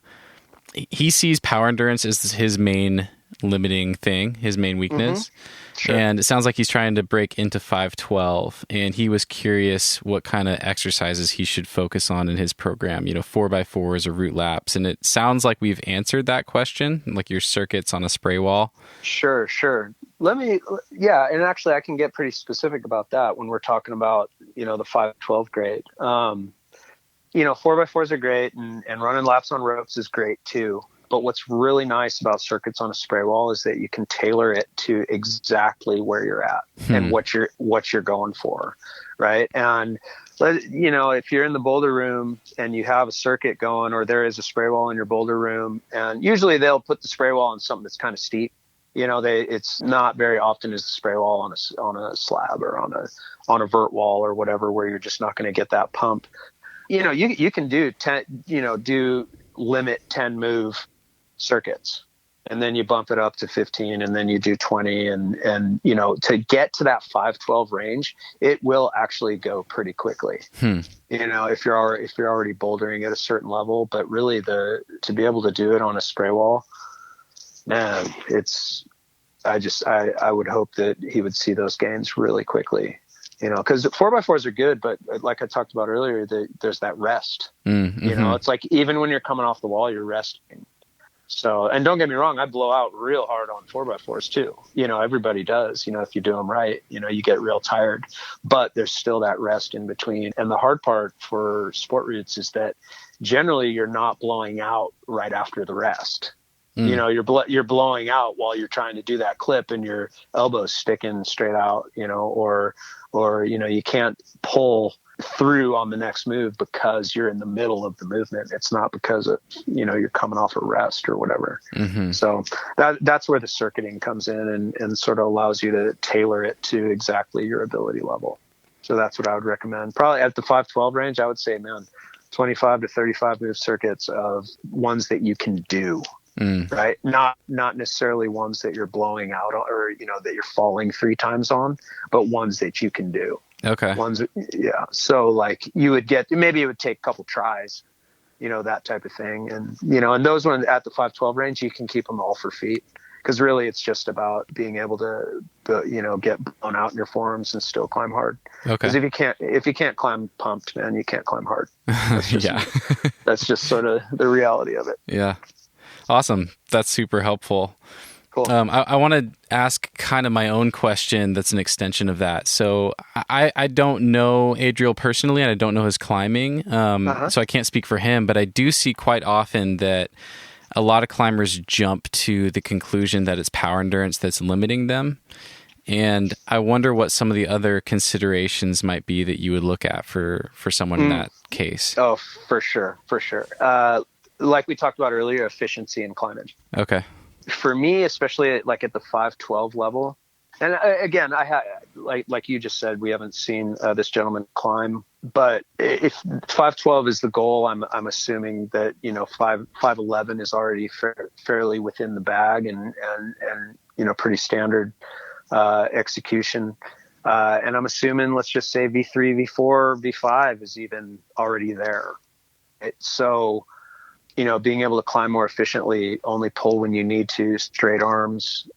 he sees power endurance as his main limiting thing, his main weakness. Mm-hmm. Sure. And it sounds like he's trying to break into 512, and he was curious what kind of exercises he should focus on in his program, 4x4s or route laps. And it sounds like we've answered that question, like your circuits on a spray wall. Sure. And actually I can get pretty specific about that when we're talking about, the 512 grade. 4x4s are great, and running laps on ropes is great too. But what's really nice about circuits on a spray wall is that you can tailor it to exactly where you're at and what you're going for, right? And if you're in the boulder room and you have a circuit going, or there is a spray wall in your boulder room, and usually they'll put the spray wall on something that's kind of steep. It's not very often is the spray wall on a slab or on a vert wall or whatever, where you're just not going to get that pump. You can do 10, do limit 10 move circuits, and then you bump it up to 15, and then you do 20, and to get to that 512 range, it will actually go pretty quickly. If you're already bouldering at a certain level. But really, to be able to do it on a spray wall, man, I would hope that he would see those gains really quickly. Because 4x4s are good, but like I talked about earlier, there's that rest. Mm-hmm. It's like even when you're coming off the wall, you're resting. So, and don't get me wrong, I blow out real hard on 4x4s too. Everybody does. If you do them right, you get real tired. But there's still that rest in between. And the hard part for sport routes is that generally you're not blowing out right after the rest. You're blowing out while you're trying to do that clip, and your elbow's sticking straight out, or you can't pull through on the next move because you're in the middle of the movement. It's not because of, you're coming off a rest or whatever. Mm-hmm. So that's where the circuiting comes in and sort of allows you to tailor it to exactly your ability level. So that's what I would recommend. Probably at the 512 range, I would say, 25 to 35 move circuits of ones that you can do. Right. Not necessarily ones that you're blowing out or, that you're falling 3 times on, but ones that you can do. Okay. Yeah. So like you would maybe it would take a couple tries, that type of thing. And, and those ones at the 512 range, you can keep them all for feet, because really it's just about being able to, get blown out in your forearms and still climb hard. Okay. Because if you can't climb pumped, man, you can't climb hard. That's just sort of the reality of it. Yeah. Awesome. That's super helpful. Cool. I want to ask kind of my own question that's an extension of that. So I don't know Adriel personally, and I don't know his climbing, so I can't speak for him, but I do see quite often that a lot of climbers jump to the conclusion that it's power endurance that's limiting them. And I wonder what some of the other considerations might be that you would look at for someone in that case. Oh, for sure. Like we talked about earlier, efficiency in climbing. Okay. For me, especially like at the 512 level, and again, like you just said, we haven't seen this gentleman climb, but if 512 is the goal, I'm assuming that 511 is already fairly within the bag and pretty standard execution. And I'm assuming, let's just say V3, V4, V5 is even already there. So, being able to climb more efficiently, only pull when you need to, straight arms,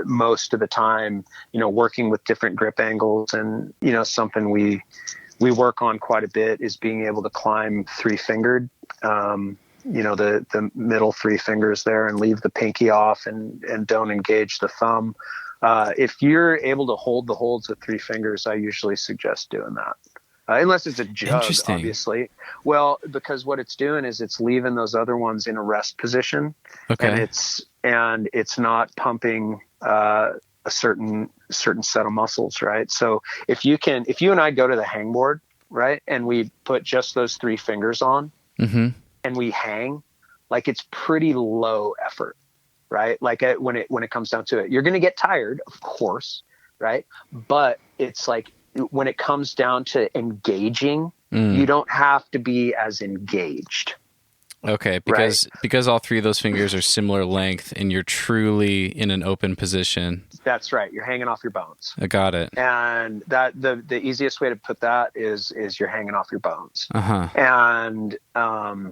most of the time, working with different grip angles. And, something we work on quite a bit is being able to climb 3-fingered, the middle 3 fingers there, and leave the pinky off and don't engage the thumb. If you're able to hold the holds with 3 fingers, I usually suggest doing that. Unless it's a jug, obviously. Well, because what it's doing is it's leaving those other ones in a rest position. Okay. And it's not pumping a certain set of muscles, right? So if you and I go to the hangboard, right, and we put just those 3 fingers on, mm-hmm. and we hang, like, it's pretty low effort, right? Like when it comes down to it, you're going to get tired, of course, right? But it's like, when it comes down to engaging, you don't have to be as engaged. Okay, because all 3 of those fingers are similar length and you're truly in an open position. That's right. You're hanging off your bones. I got it. And that the easiest way to put that is you're hanging off your bones. Uh-huh. And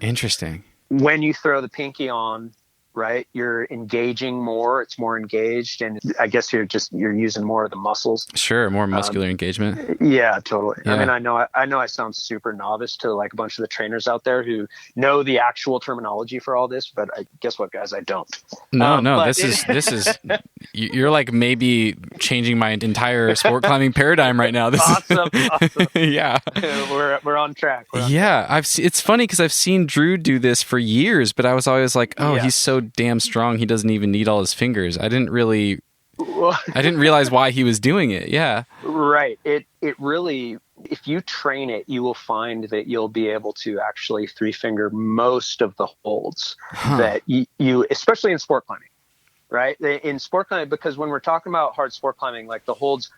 interesting. When you throw the pinky on, right, you're engaging more, it's more engaged, and I guess you're using more of the muscles. Sure, more muscular engagement. Yeah, totally. Yeah. I mean, I know I sound super novice to like a bunch of the trainers out there who know the actual terminology for all this, but guess what, guys, I don't. No, this is you're like maybe changing my entire sport climbing paradigm right now. Awesome. Yeah. We're on track. It's funny because I've seen Drew do this for years, but I was always like, he's so damn strong, he doesn't even need all his fingers. I didn't realize why he was doing it. Yeah. Right. It really, if you train it, you will find that you'll be able to actually 3-finger most of the holds that you, especially in sport climbing, right? In sport climbing, because when we're talking about hard sport climbing, like the holds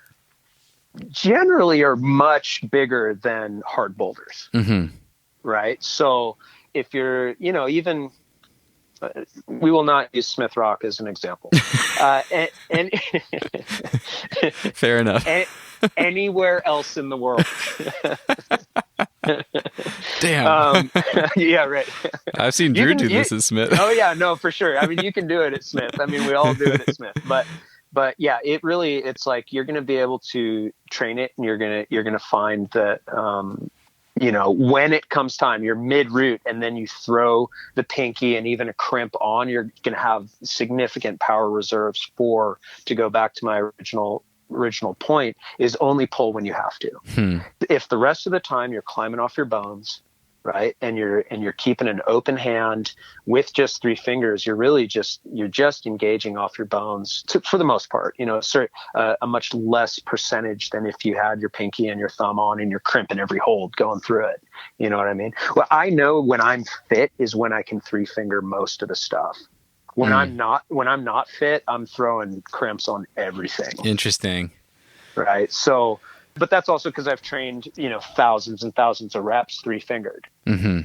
generally are much bigger than hard boulders. Mm-hmm. Right. So if you're, even, we will not use Smith Rock as an example. And fair enough. Anywhere else in the world. Damn. Yeah, right. I've seen Drew do this at Smith. Oh yeah, no, for sure. I mean, you can do it at Smith. I mean, we all do it at Smith. But yeah, it's like you're going to be able to train it, and you're going to find that when it comes time, you're mid-route, and then you throw the pinky and even a crimp on, you're going to have significant power reserves to go back to my original point, is only pull when you have to. If the rest of the time you're climbing off your bones, right, and you're keeping an open hand with just 3 fingers, you're just engaging off your bones for the most part. A much less percentage than if you had your pinky and your thumb on and you're crimping every hold going through it. You know what I mean? Well, I know when I'm fit is when I can 3-finger most of the stuff. When I'm not fit, I'm throwing crimps on everything. Interesting. Right. So, but that's also because I've trained, thousands and thousands of reps 3-fingered,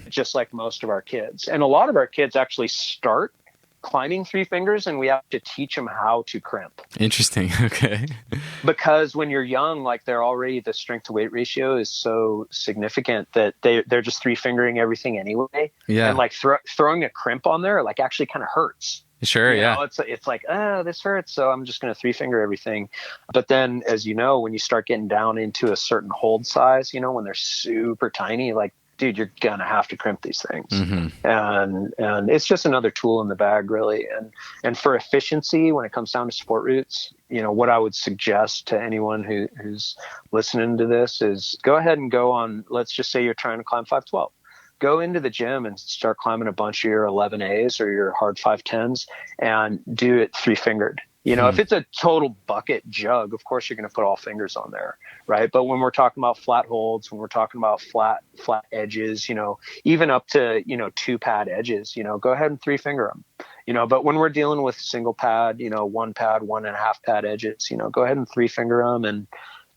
just like most of our kids. And a lot of our kids actually start climbing 3 fingers, and we have to teach them how to crimp. Interesting. Okay. Because when you're young, like the strength to weight ratio is so significant that they're just 3-fingering everything anyway. Yeah. And like throwing a crimp on there, like actually kind of hurts. Sure. Yeah. It's like, this hurts, so I'm just going to 3-finger everything. But then, as you know, when you start getting down into a certain hold size, when they're super tiny, like, dude, you're going to have to crimp these things. Mm-hmm. And it's just another tool in the bag, really. And for efficiency, when it comes down to sport routes, what I would suggest to anyone who's listening to this is go ahead and go on, let's just say you're trying to climb 512. Go into the gym and start climbing a bunch of your 11As or your hard 510s and do it 3-fingered. If it's a total bucket jug, of course you're going to put all fingers on there, right? But when we're talking about flat holds, when we're talking about flat edges, even up to 2-pad edges, go ahead and 3-finger them. But when we're dealing with single pad, 1 pad, 1.5 pad edges, go ahead and 3-finger them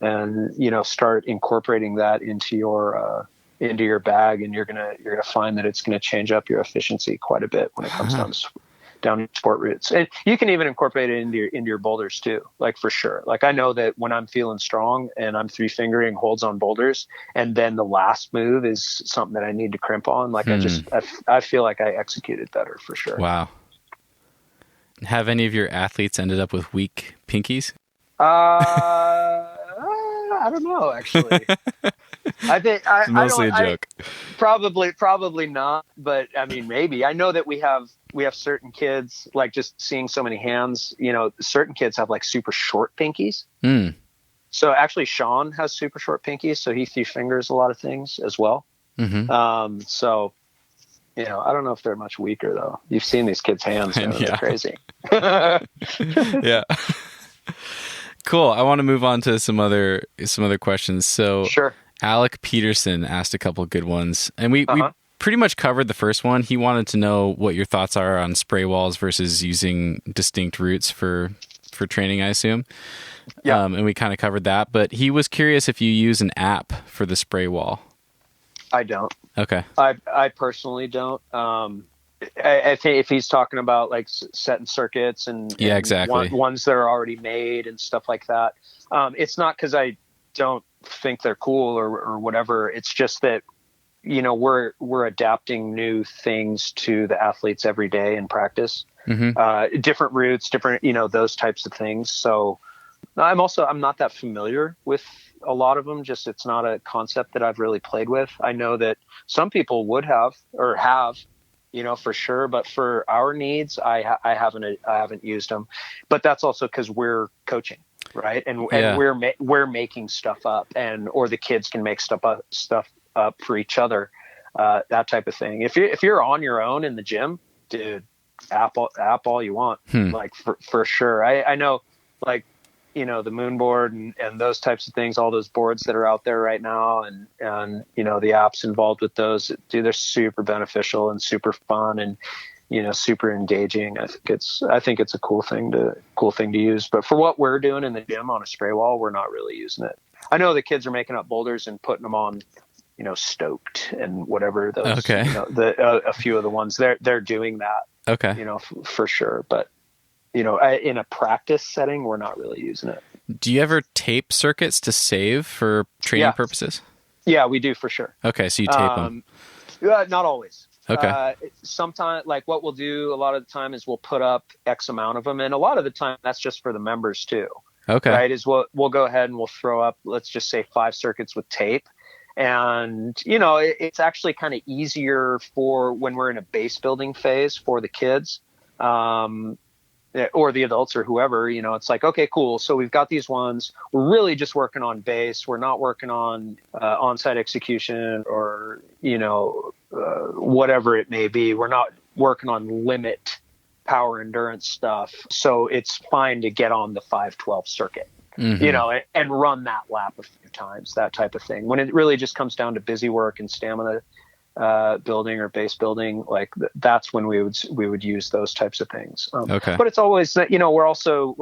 and start incorporating that into your bag, and you're gonna find that it's gonna change up your efficiency quite a bit when it comes down sport routes. And you can even incorporate it into your boulders too, like for sure. Like I know that when I'm feeling strong and I'm 3-fingering holds on boulders, and then the last move is something that I need to crimp on, like I feel like I executed better for sure. Wow. Have any of your athletes ended up with weak pinkies? I don't know, actually. I think it's mostly a joke. Probably not, but I mean, maybe. I know that we have certain kids, like just seeing so many hands, certain kids have like super short pinkies. So actually Sean has super short pinkies, so he 3-fingers a lot of things as well. Mm-hmm. So, I don't know if they're much weaker though. You've seen these kids' hands, they're crazy. Yeah. Cool. I want to move on to some other questions. So sure. Alec Peterson asked a couple of good ones, and we pretty much covered the first one. He wanted to know what your thoughts are on spray walls versus using distinct routes for training, I assume. Yeah. And we kind of covered that, but he was curious if you use an app for the spray wall. I don't. Okay. I personally don't. I think if he's talking about like setting circuits and exactly ones that are already made and stuff like that, it's not because I don't think they're cool or whatever. It's just that we're adapting new things to the athletes every day in practice. Mm-hmm. Different routes, different those types of things. So I'm not that familiar with a lot of them. Just it's not a concept that I've really played with. I know that some people would have for sure, but for our needs, I haven't used them. But that's also because we're coaching, right? And we're making stuff up, or the kids can make stuff up for each other, that type of thing. If you're on your own in the gym, dude, app all you want, like for sure. I know, like, the moon board and those types of things, all those boards that are out there right now, and the apps involved with those, dude, they're super beneficial and super fun and super engaging. I think it's a cool thing to use. But for what we're doing in the gym on a spray wall, we're not really using it. I know the kids are making up boulders and putting them on, stoked and whatever those. Okay. A few of the ones they're doing that. Okay. For sure, but. In a practice setting, we're not really using it. Do you ever tape circuits to save for training purposes? Yeah, we do for sure. Okay, so you tape them. Not always. Okay. Sometimes, like what we'll do a lot of the time is we'll put up X amount of them. And a lot of the time that's just for the members too. Okay. Right. Is we'll go ahead and we'll throw up, let's just say 5 circuits with tape. And, it's actually kind of easier for when we're in a base building phase for the kids. Or the adults or whoever, it's like, okay, cool. So we've got these ones. We're really just working on base. We're not working on on-site execution or, whatever it may be. We're not working on limit power endurance stuff. So it's fine to get on the 512 circuit, and run that lap a few times, that type of thing. When it really just comes down to busy work and stamina building or base building, like that's when we would use those types of things. Okay. But it's always that, we're also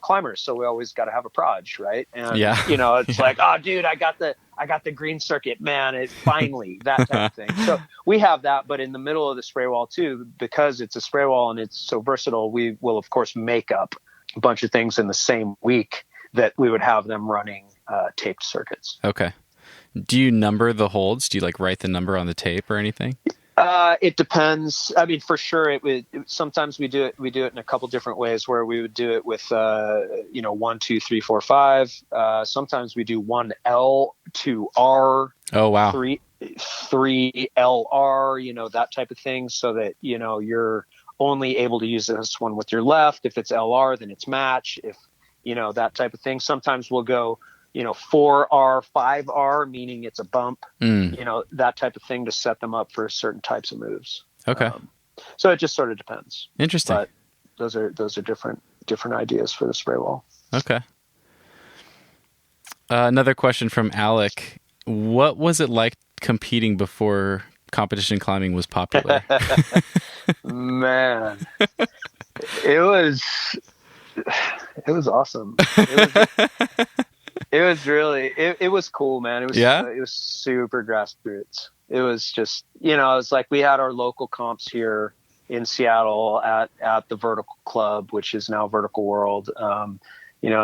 climbers, so we always got to have a proj, right? And it's like, oh dude, I got the green circuit, man, it finally, that type of thing. So we have that, but in the middle of the spray wall too, because it's a spray wall and it's so versatile, we will of course make up a bunch of things in the same week that we would have them running taped circuits. Okay. Do you number the holds? Do you like write the number on the tape or anything? It depends. I mean, for sure, sometimes we do it in a couple different ways where we would do it with, 1, 2, 3, 4, 5. Sometimes we do 1L, 2R. Oh, wow. 3 LR, that type of thing. So that, you're only able to use this one with your left. If it's LR, then it's match. If, that type of thing. Sometimes we'll go, 4R, 5R, meaning it's a bump, that type of thing to set them up for certain types of moves. Okay. So it just sort of depends. Interesting. But those are different ideas for the spray wall. Okay. Another question from Alec. What was it like competing before competition climbing was popular? Man, it was awesome. It was really, it was cool, man. It was super grassroots. It was just, it's like we had our local comps here in Seattle at the Vertical Club, which is now Vertical World. And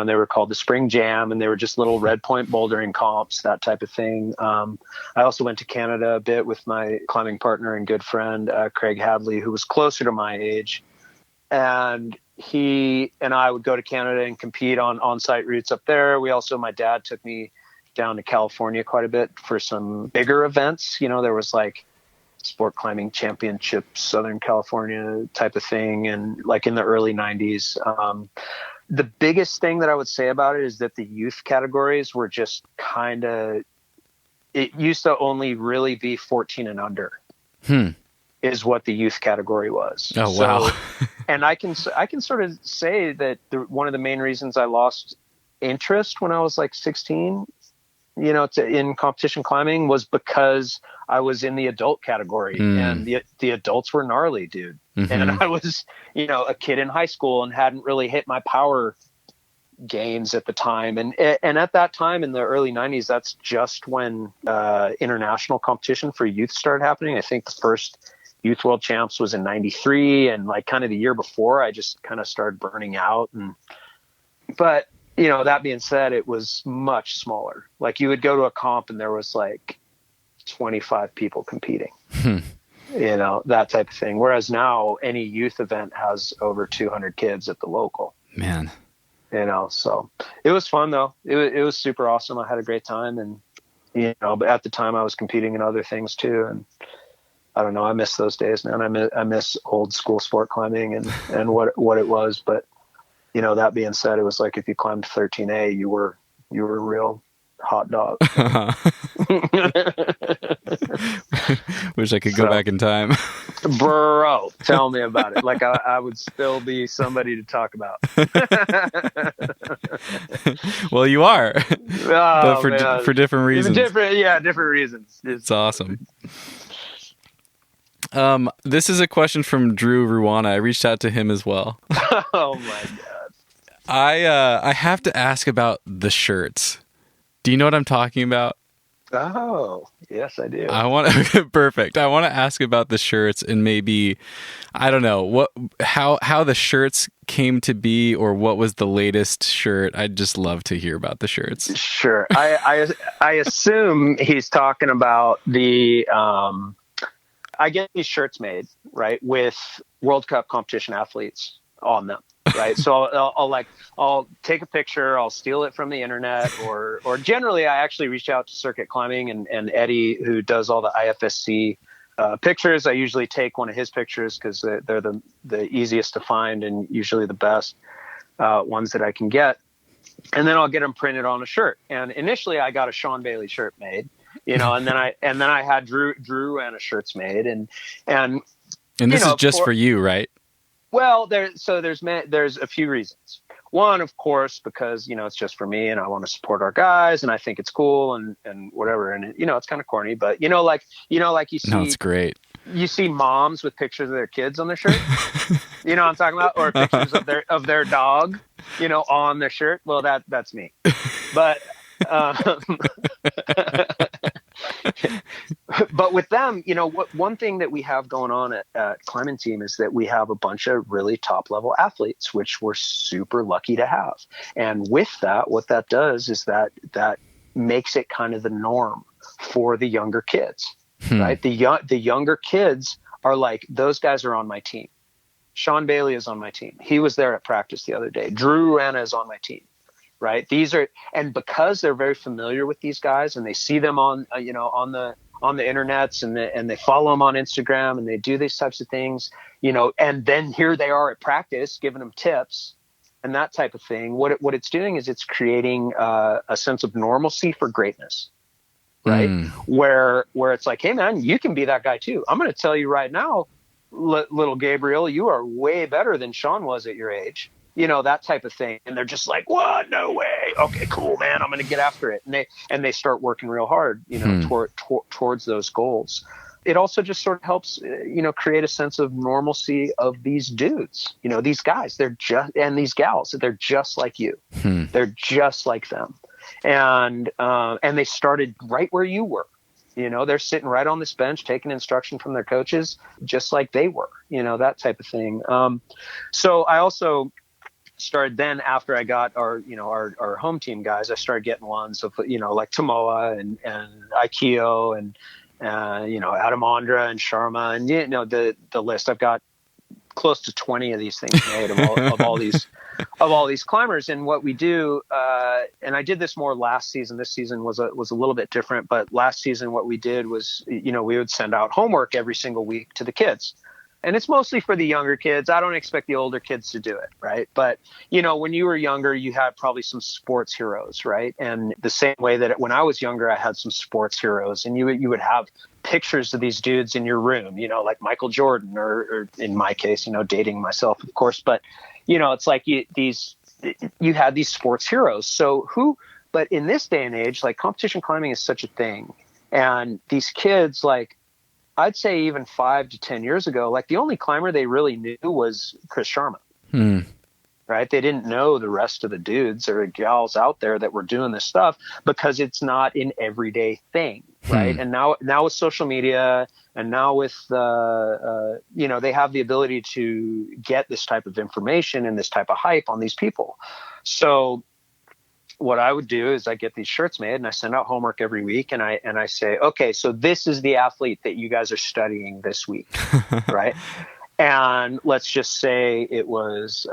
they were called the Spring Jam, and they were just little red point bouldering comps, that type of thing. I also went to Canada a bit with my climbing partner and good friend, Craig Hadley, who was closer to my age. And he and I would go to Canada and compete on on-site routes up there. My dad took me down to California quite a bit for some bigger events. There was like Sport Climbing Championships, Southern California type of thing. And like in the early 90s, the biggest thing that I would say about it is that the youth categories were just it used to only really be 14 and under is what the youth category was. Oh, wow. And I can sort of say that one of the main reasons I lost interest when I was like 16, in competition climbing was because I was in the adult category and the adults were gnarly, dude. Mm-hmm. And I was, a kid in high school and hadn't really hit my power gains at the time. And at that time in the early 90s, that's just when international competition for youth started happening. I think the first Youth World Champs was in 93, and like kind of the year before, I just kind of started burning out. But that being said, it was much smaller. Like you would go to a comp and there was like 25 people competing, that type of thing. Whereas now any youth event has over 200 kids at the local. Man. So it was fun though. It was super awesome. I had a great time, and, but at the time I was competing in other things too. And I don't know, I miss those days, man. I miss old school sport climbing and what it was. But, that being said, it was like if you climbed 13A, you were a real hot dog. Wish I could go back in time. Bro, tell me about it. Like I would still be somebody to talk about. Well, you are, but for different reasons. Different reasons. It's awesome. This is a question from Drew Ruana. I reached out to him as well. Oh my God. I have to ask about the shirts. Do you know what I'm talking about? Oh, yes, I do. Perfect. I want to ask about the shirts and maybe, I don't know, how the shirts came to be, or what was the latest shirt. I'd just love to hear about the shirts. Sure. I assume he's talking about the, I get these shirts made, right, with World Cup competition athletes on them. Right. So I'll take a picture, I'll steal it from the internet, or generally I actually reach out to Circuit Climbing and Eddie, who does all the IFSC pictures. I usually take one of his pictures because they're the easiest to find and usually the best ones that I can get. And then I'll get them printed on a shirt. And initially I got a Sean Bailey shirt made, and then I had Drew Ruana shirts made, and this is just for you, right? Well, there's a few reasons. One, of course, because, it's just for me and I want to support our guys and I think it's cool and whatever. And, it's kind of corny, but, like you see. No, it's great. You see moms with pictures of their kids on their shirt, you know what I'm talking about? Or pictures of their dog, on their shirt. Well, that's me. But, but with them, one thing that we have going on at Climbing Team is that we have a bunch of really top level athletes, which we're super lucky to have. And with that, what that does is that makes it kind of the norm for the younger kids, right? The younger kids are like, those guys are on my team. Sean Bailey is on my team. He was there at practice the other day. Drew Ruana is on my team. Right. And because they're very familiar with these guys and they see them on the internets and they follow them on Instagram and they do these types of things, and then here they are at practice giving them tips and that type of thing. What it's doing is it's creating a sense of normalcy for greatness. Right. Where it's like, hey, man, you can be that guy, too. I'm going to tell you right now, little Gabriel, you are way better than Sean was at your age. That type of thing. And they're just like, what? No way. Okay, cool, man. I'm going to get after it. And they start working real hard, towards those goals. It also just sort of helps, create a sense of normalcy of these dudes, these guys, and these gals, they're just like you. They're just like them. And they started right where you were, They're sitting right on this bench, taking instruction from their coaches, just like they were, that type of thing. So I also started then, after I got our home team guys, I started getting ones of, like Tomoa and Aikio and, Adam Andra and Sharma and, the list. I've got close to 20 of these things made of all these climbers. And what we do, and I did this more last season. This season was a little bit different, but last season what we did was, we would send out homework every single week to the kids. And it's mostly for the younger kids. I don't expect the older kids to do it, right? But, when you were younger, you had probably some sports heroes, right? And the same way that when I was younger, I had some sports heroes. And you would have pictures of these dudes in your room, like Michael Jordan, or in my case, dating myself, of course. But, it's like you had these sports heroes. But in this day and age, like, competition climbing is such a thing. And these kids, like, I'd say even 5 to 10 years ago, like, the only climber they really knew was Chris Sharma, right? They didn't know the rest of the dudes or gals out there that were doing this stuff, because it's not an everyday thing, right? And now with social media, and now with they have the ability to get this type of information and this type of hype on these people. So what I would do is I get these shirts made and I send out homework every week, and I say, okay, so this is the athlete that you guys are studying this week, right? And let's just say it was,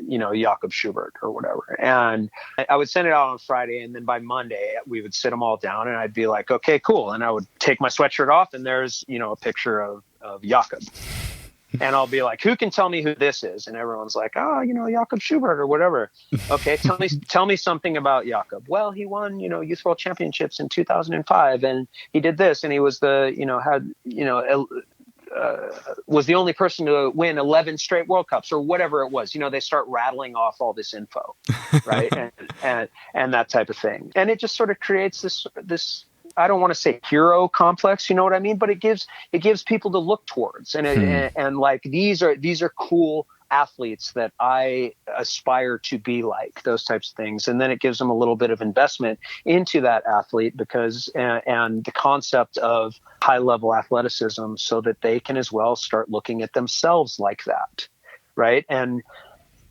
Jakob Schubert or whatever. And I would send it out on Friday, and then by Monday we would sit them all down, and I'd be like, okay, cool. And I would take my sweatshirt off, and there's, a picture of Jakob. And I'll be like, who can tell me who this is? And everyone's like, Jakob Schubert or whatever. Okay, tell me something about Jakob. Well, he won, Youth World Championships in 2005, and he did this, and he was was the only person to win 11 straight World Cups or whatever it was. They start rattling off all this info, right? and that type of thing. And it just sort of creates this I don't want to say hero complex, you know what I mean? But it gives people to look towards, and like, these are cool athletes that I aspire to be like, those types of things. And then it gives them a little bit of investment into that athlete, because, and the concept of high level athleticism, so that they can as well start looking at themselves like that. Right. And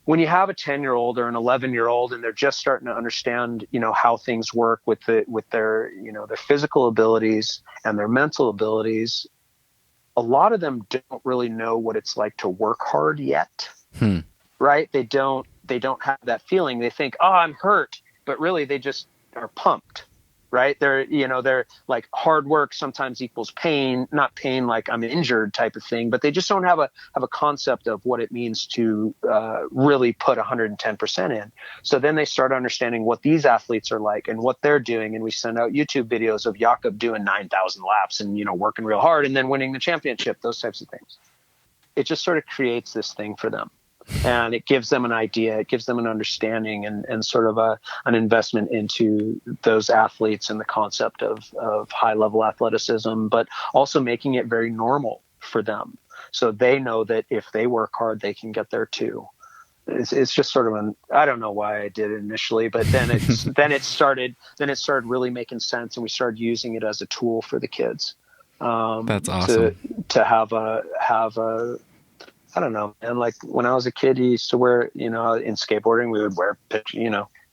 when you have a 10-year-old or an 11-year-old and they're just starting to understand, how things work with their, their physical abilities and their mental abilities, a lot of them don't really know what it's like to work hard yet. Right? They don't have that feeling. They think, oh, I'm hurt, but really they just are pumped. Right? They're like, hard work sometimes equals pain, not pain like I'm injured type of thing, but they just don't have a concept of what it means to really put 110% in. So then they start understanding what these athletes are like and what they're doing. And we send out YouTube videos of Jakob doing 9,000 laps and, working real hard and then winning the championship, those types of things. It just sort of creates this thing for them. And it gives them an idea, it gives them an understanding and sort of an investment into those athletes and the concept of high level athleticism, but also making it very normal for them. So they know that if they work hard, they can get there too. It's just sort of I don't know why I did it initially, but then it started really making sense, and we started using it as a tool for the kids. That's awesome. To have a I don't know. And like, when I was a kid, he used to wear, in skateboarding, we would wear,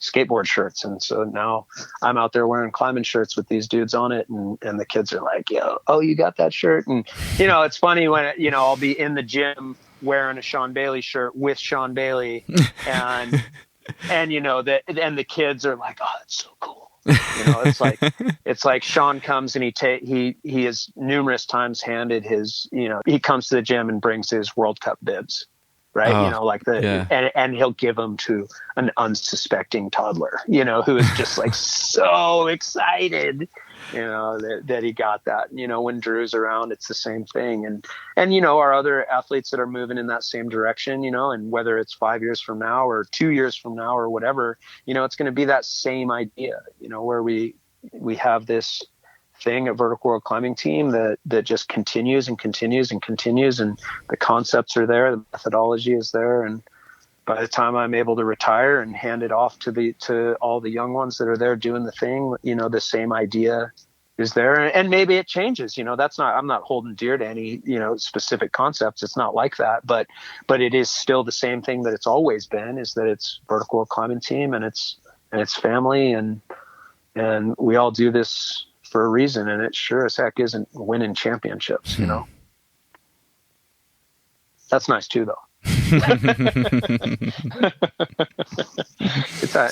skateboard shirts. And so now I'm out there wearing climbing shirts with these dudes on it. And the kids are like, oh, you got that shirt. And, it's funny when, I'll be in the gym wearing a Sean Bailey shirt with Sean Bailey and the kids are like, oh, that's so cool. It's like Sean comes and he has numerous times handed his, he comes to the gym and brings his World Cup bibs, right? And he'll give them to an unsuspecting toddler, who is just like so excited, that he got that. When Drew's around, it's the same thing. And our other athletes that are moving in that same direction, and whether it's 5 years from now or 2 years from now or whatever, it's going to be that same idea, where we have this thing, a vertical world climbing team that just continues and continues and continues. And the concepts are there. The methodology is there. And by the time I'm able to retire and hand it off to all the young ones that are there doing the thing, the same idea there, and maybe it changes. I'm not holding dear to any specific concepts. It's not like that, but it is still the same thing that it's always been, is that it's vertical climbing team, and it's family, and we all do this for a reason, and it sure as heck isn't winning championships. That's nice too, though.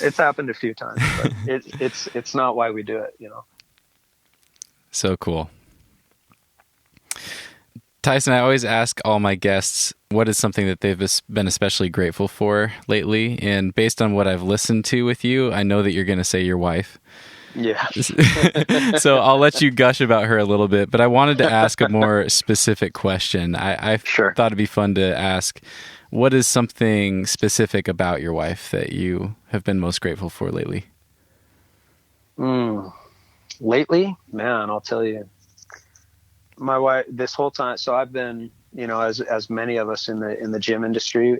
It's happened a few times, but it's not why we do it. So cool. Tyson, I always ask all my guests what is something that they've been especially grateful for lately. And based on what I've listened to with you, I know that you're going to say your wife. Yeah. So I'll let you gush about her a little bit, but I wanted to ask a more specific question. I Sure. thought it'd be fun to ask, what is something specific about your wife that you have been most grateful for lately? Lately, man, I'll tell you, my wife, this whole time. So I've been, as many of us in the gym industry,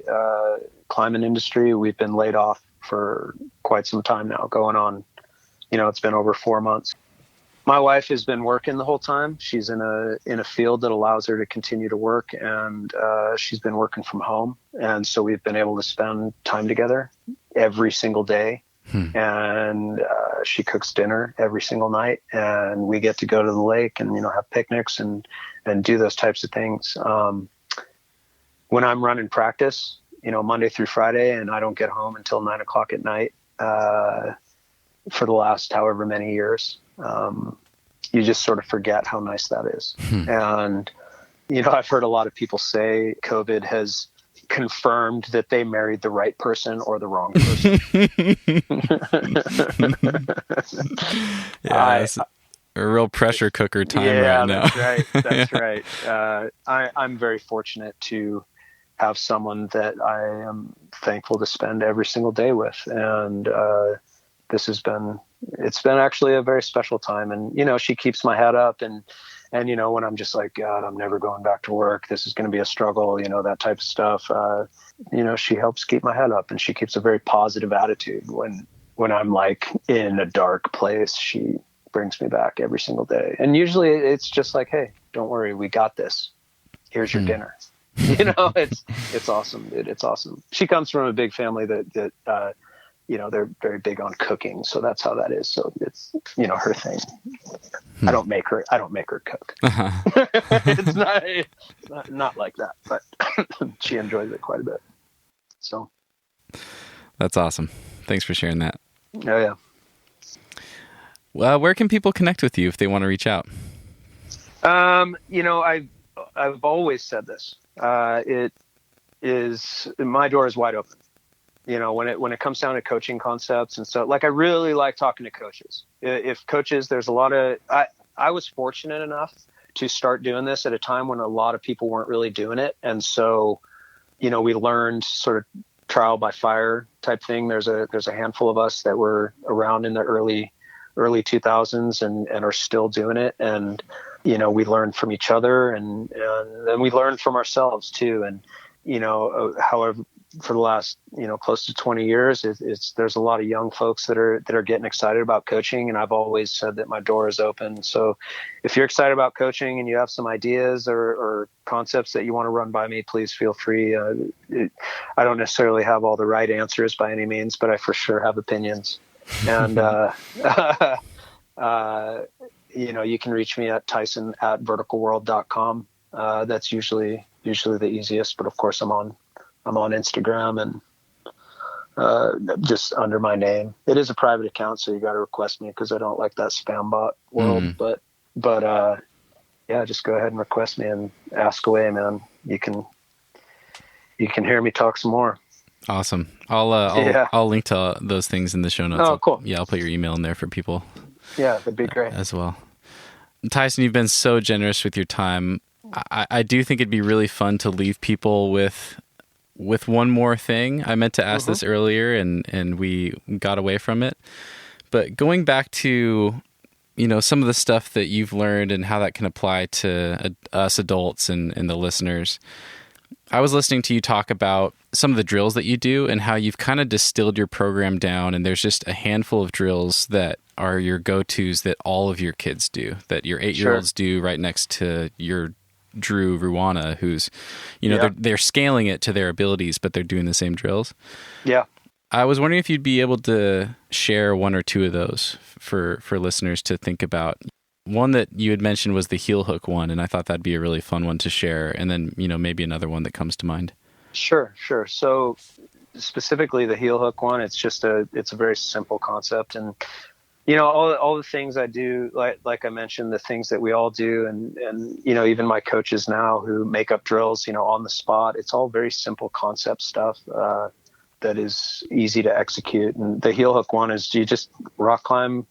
climbing industry, we've been laid off for quite some time now, going on, it's been over 4 months. My wife has been working the whole time. She's in a field that allows her to continue to work, and she's been working from home. And so we've been able to spend time together every single day. And she cooks dinner every single night, and we get to go to the lake and have picnics and do those types of things. When I'm running practice, Monday through Friday, and I don't get home until 9:00 at night, for the last however many years, you just sort of forget how nice that is. And I've heard a lot of people say COVID has confirmed that they married the right person or the wrong person. It's a real pressure cooker time right now. That's right. I'm very fortunate to have someone that I am thankful to spend every single day with. And it's been actually a very special time. And, she keeps my head up, and when I'm just like, God, I'm never going back to work, this is going to be a struggle, that type of stuff. She helps keep my head up, and she keeps a very positive attitude. When I'm like in a dark place, she brings me back every single day. And usually it's just like, hey, don't worry, we got this. Here's your dinner. It's awesome, dude. It's awesome. She comes from a big family that they're very big on cooking. So that's how that is. So it's, her thing. I don't make her cook. It's not like that, but she enjoys it quite a bit. So that's awesome. Thanks for sharing that. Oh yeah. Well, where can people connect with you if they want to reach out? I've always said this. My door is wide open. When it comes down to coaching concepts and stuff, like I really like talking to coaches. If coaches, there's a lot of, I was fortunate enough to start doing this at a time when a lot of people weren't really doing it. And so, we learned sort of trial by fire type thing. There's a handful of us that were around in the early 2000s and are still doing it. And, we learned from each other and then we learned from ourselves too. And, however, for the last, close to 20 years, there's a lot of young folks that are getting excited about coaching. And I've always said that my door is open. So if you're excited about coaching and you have some ideas or concepts that you want to run by me, please feel free. I don't necessarily have all the right answers by any means, but I for sure have opinions. And, you can reach me at Tyson@verticalworld.com. That's usually the easiest, but of course I'm on Instagram and just under my name. It is a private account, so you got to request me because I don't like that spam bot world. But just go ahead and request me and ask away, man. You can hear me talk some more. Awesome. I'll link to those things in the show notes. Oh, cool. I'll put your email in there for people. Yeah, that'd be great as well. Tyson, you've been so generous with your time. I do think it'd be really fun to leave people with one more thing. I meant to ask this earlier and we got away from it. But going back to, some of the stuff that you've learned and how that can apply to us adults and the listeners, I was listening to you talk about some of the drills that you do and how you've kind of distilled your program down, and there's just a handful of drills that are your go-tos that all of your kids do, that your 8-year-olds do right next to your Drew Ruana, who's, they're scaling it to their abilities, but they're doing the same drills. Yeah. I was wondering if you'd be able to share one or two of those for listeners to think about. One that you had mentioned was the heel hook one, and I thought that'd be a really fun one to share. And then, maybe another one that comes to mind. Sure. So specifically the heel hook one, it's a very simple concept. And, all the things I do, like I mentioned, the things that we all do, and even my coaches now who make up drills, on the spot, it's all very simple concept stuff that is easy to execute. And the heel hook one is you just rock climb,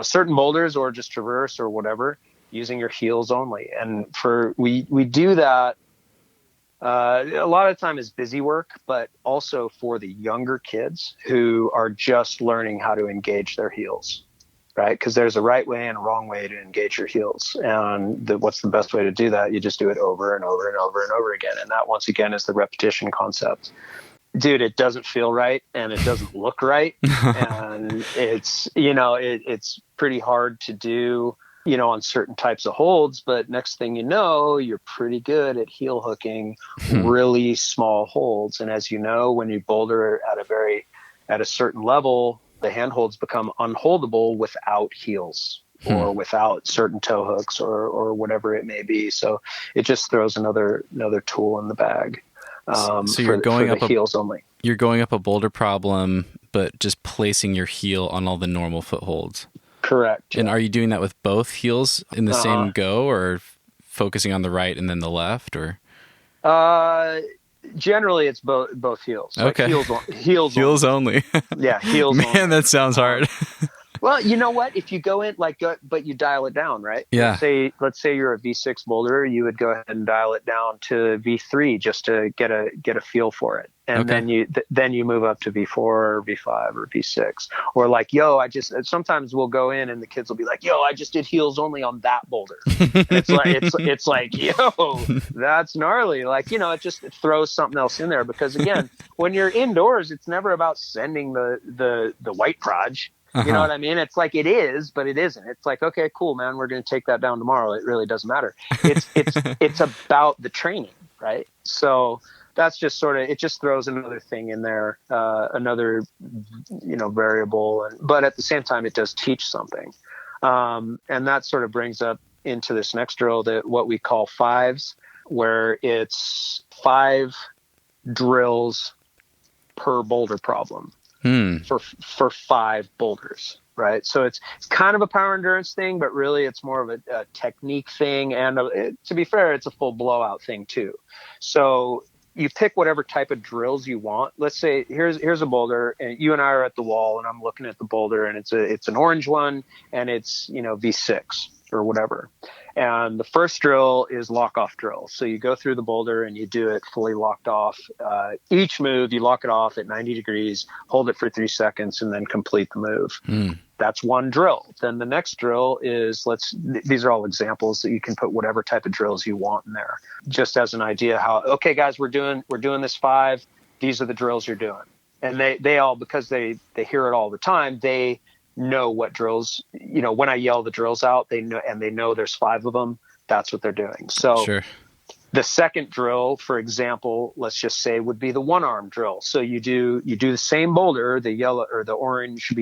certain boulders or just traverse or whatever using your heels only. And we do that a lot of the time is busy work, but also for the younger kids who are just learning how to engage their heels, right? Because there's a right way and a wrong way to engage your heels. And what's the best way to do that? You just do it over and over and over and over again. And that, once again, is the repetition concept. Dude, it doesn't feel right and it doesn't look right. And it's, it's pretty hard to do, on certain types of holds, but next thing you know, you're pretty good at heel hooking really small holds. And as you know, when you boulder at a certain level, the handholds become unholdable without heels or without certain toe hooks or whatever it may be. So it just throws another tool in the bag. So you're going up heels only. You're going up a boulder problem, but just placing your heel on all the normal footholds. Correct. And are you doing that with both heels in the same go, or focusing on the right and then the left, or? Generally it's both heels. Okay. Like heels only. Yeah. Heels only. Man, that sounds hard. Well, you know what? If you go in but you dial it down, right? Yeah. Let's say you're a V6 boulderer, you would go ahead and dial it down to V3 just to get a feel for it, and then you move up to V4 or V5 or V6, or sometimes we'll go in and the kids will be like, I just did heels only on that boulder. it's like, that's gnarly. It just throws something else in there, because again, when you're indoors, it's never about sending the white proj. You know what I mean? It's like it is, but it isn't. It's like, okay, cool, man, we're going to take that down tomorrow. It really doesn't matter. It's about the training, right? So that's just it just throws another thing in there, another, variable. But at the same time, it does teach something. And that sort of brings up into this next drill, what we call fives, where it's 5 drills per boulder problem. For 5 boulders, right? So it's kind of a power endurance thing, but really it's more of a technique thing. And to be fair, it's a full blowout thing too. So you pick whatever type of drills you want. Let's say here's a boulder, and you and I are at the wall, and I'm looking at the boulder, and it's an orange one, and it's V6 or whatever. And the first drill is lock off drill. So you go through the boulder and you do it fully locked off. Each move, you lock it off at 90 degrees, hold it for 3 seconds, and then complete the move. That's one drill. Then the next drill is, these are all examples that you can put whatever type of drills you want in there, just as an idea how, okay, guys, we're doing this 5. These are the drills you're doing. And they all, because they hear it all the time, they know what drills, when I yell the drills out, they know there's 5 of them. That's what they're doing. So sure. The second drill, for example, let's just say would be the 1-arm drill. So you do the same boulder, the yellow or the orange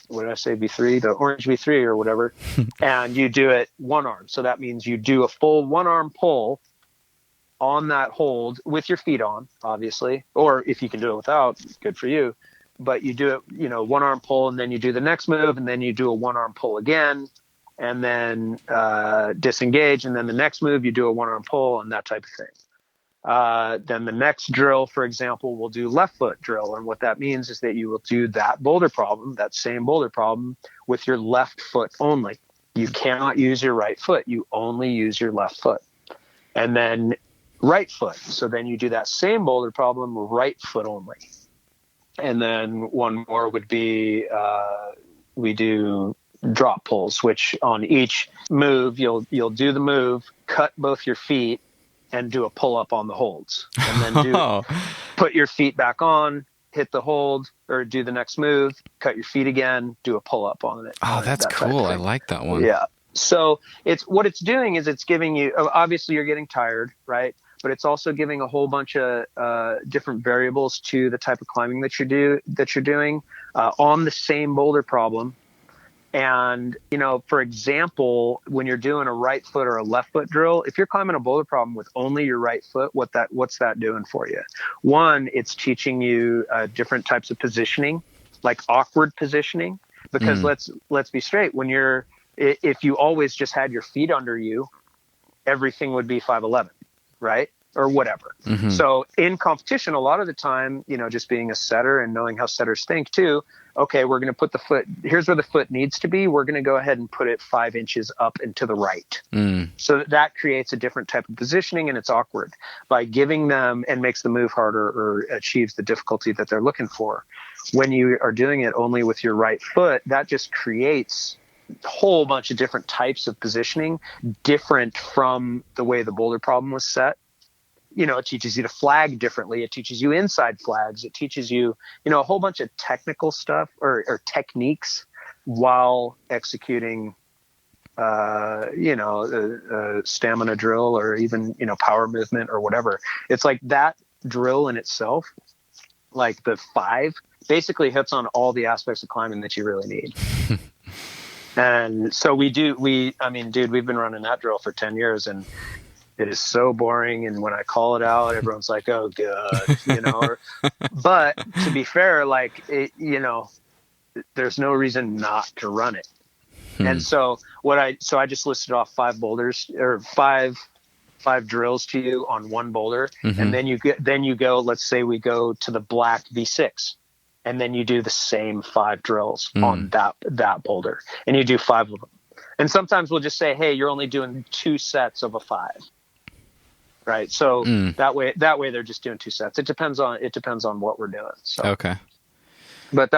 what did I say, V3, the orange V3 or whatever, and you do it 1-arm. So that means you do a full 1-arm pull on that hold with your feet on, obviously, or if you can do it without, good for you. But you do it, 1-arm pull, and then you do the next move, and then you do a 1-arm pull again, and then disengage, and then the next move you do a 1-arm pull, and that type of thing. Then the next drill, for example, we'll do left foot drill, and what that means is that you will do that same boulder problem, with your left foot only. You cannot use your right foot. You only use your left foot. And then right foot. So then you do that same boulder problem, right foot only. And then one more would be we do drop pulls, which on each move you'll do the move, cut both your feet, and do a pull-up on the holds, and then put your feet back on, hit the hold, or do the next move, cut your feet again, do a pull-up on it. Oh, that's cool. I like that one. Yeah. So what it's doing is it's giving you, obviously you're getting tired, right? But it's also giving a whole bunch of different variables to the type of climbing that you're doing on the same boulder problem. And, for example, when you're doing a right foot or a left foot drill, if you're climbing a boulder problem with only your right foot, what's that doing for you? One, it's teaching you different types of positioning, like awkward positioning, because let's be straight. If you always just had your feet under you, everything would be 5'11", right? Or whatever. Mm-hmm. So in competition, a lot of the time, just being a setter and knowing how setters think too, okay, we're going to put the foot, here's where the foot needs to be. We're going to go ahead and put it 5 inches up and to the right. So that creates a different type of positioning, and it's awkward by giving them, and makes the move harder or achieves the difficulty that they're looking for. When you are doing it only with your right foot, that just creates a whole bunch of different types of positioning, different from the way the boulder problem was set. It teaches you to flag differently. It teaches you inside flags. It teaches you, a whole bunch of technical stuff or techniques while executing, a stamina drill or even, power movement or whatever. It's like that drill in itself, like the 5, basically hits on all the aspects of climbing that you really need. And so we've been running that drill for 10 years, and it is so boring. And when I call it out, everyone's like, oh God, but to be fair, there's no reason not to run it. And so I just listed off 5 boulders or five drills to you on one boulder. Mm-hmm. And then you go, let's say we go to the black V6, and then you do the same 5 drills on that boulder, and you do 5 of them. And sometimes we'll just say, hey, you're only doing 2 sets of a 5. Right. So that way they're just doing 2 sets. It depends on what we're doing. So, okay. But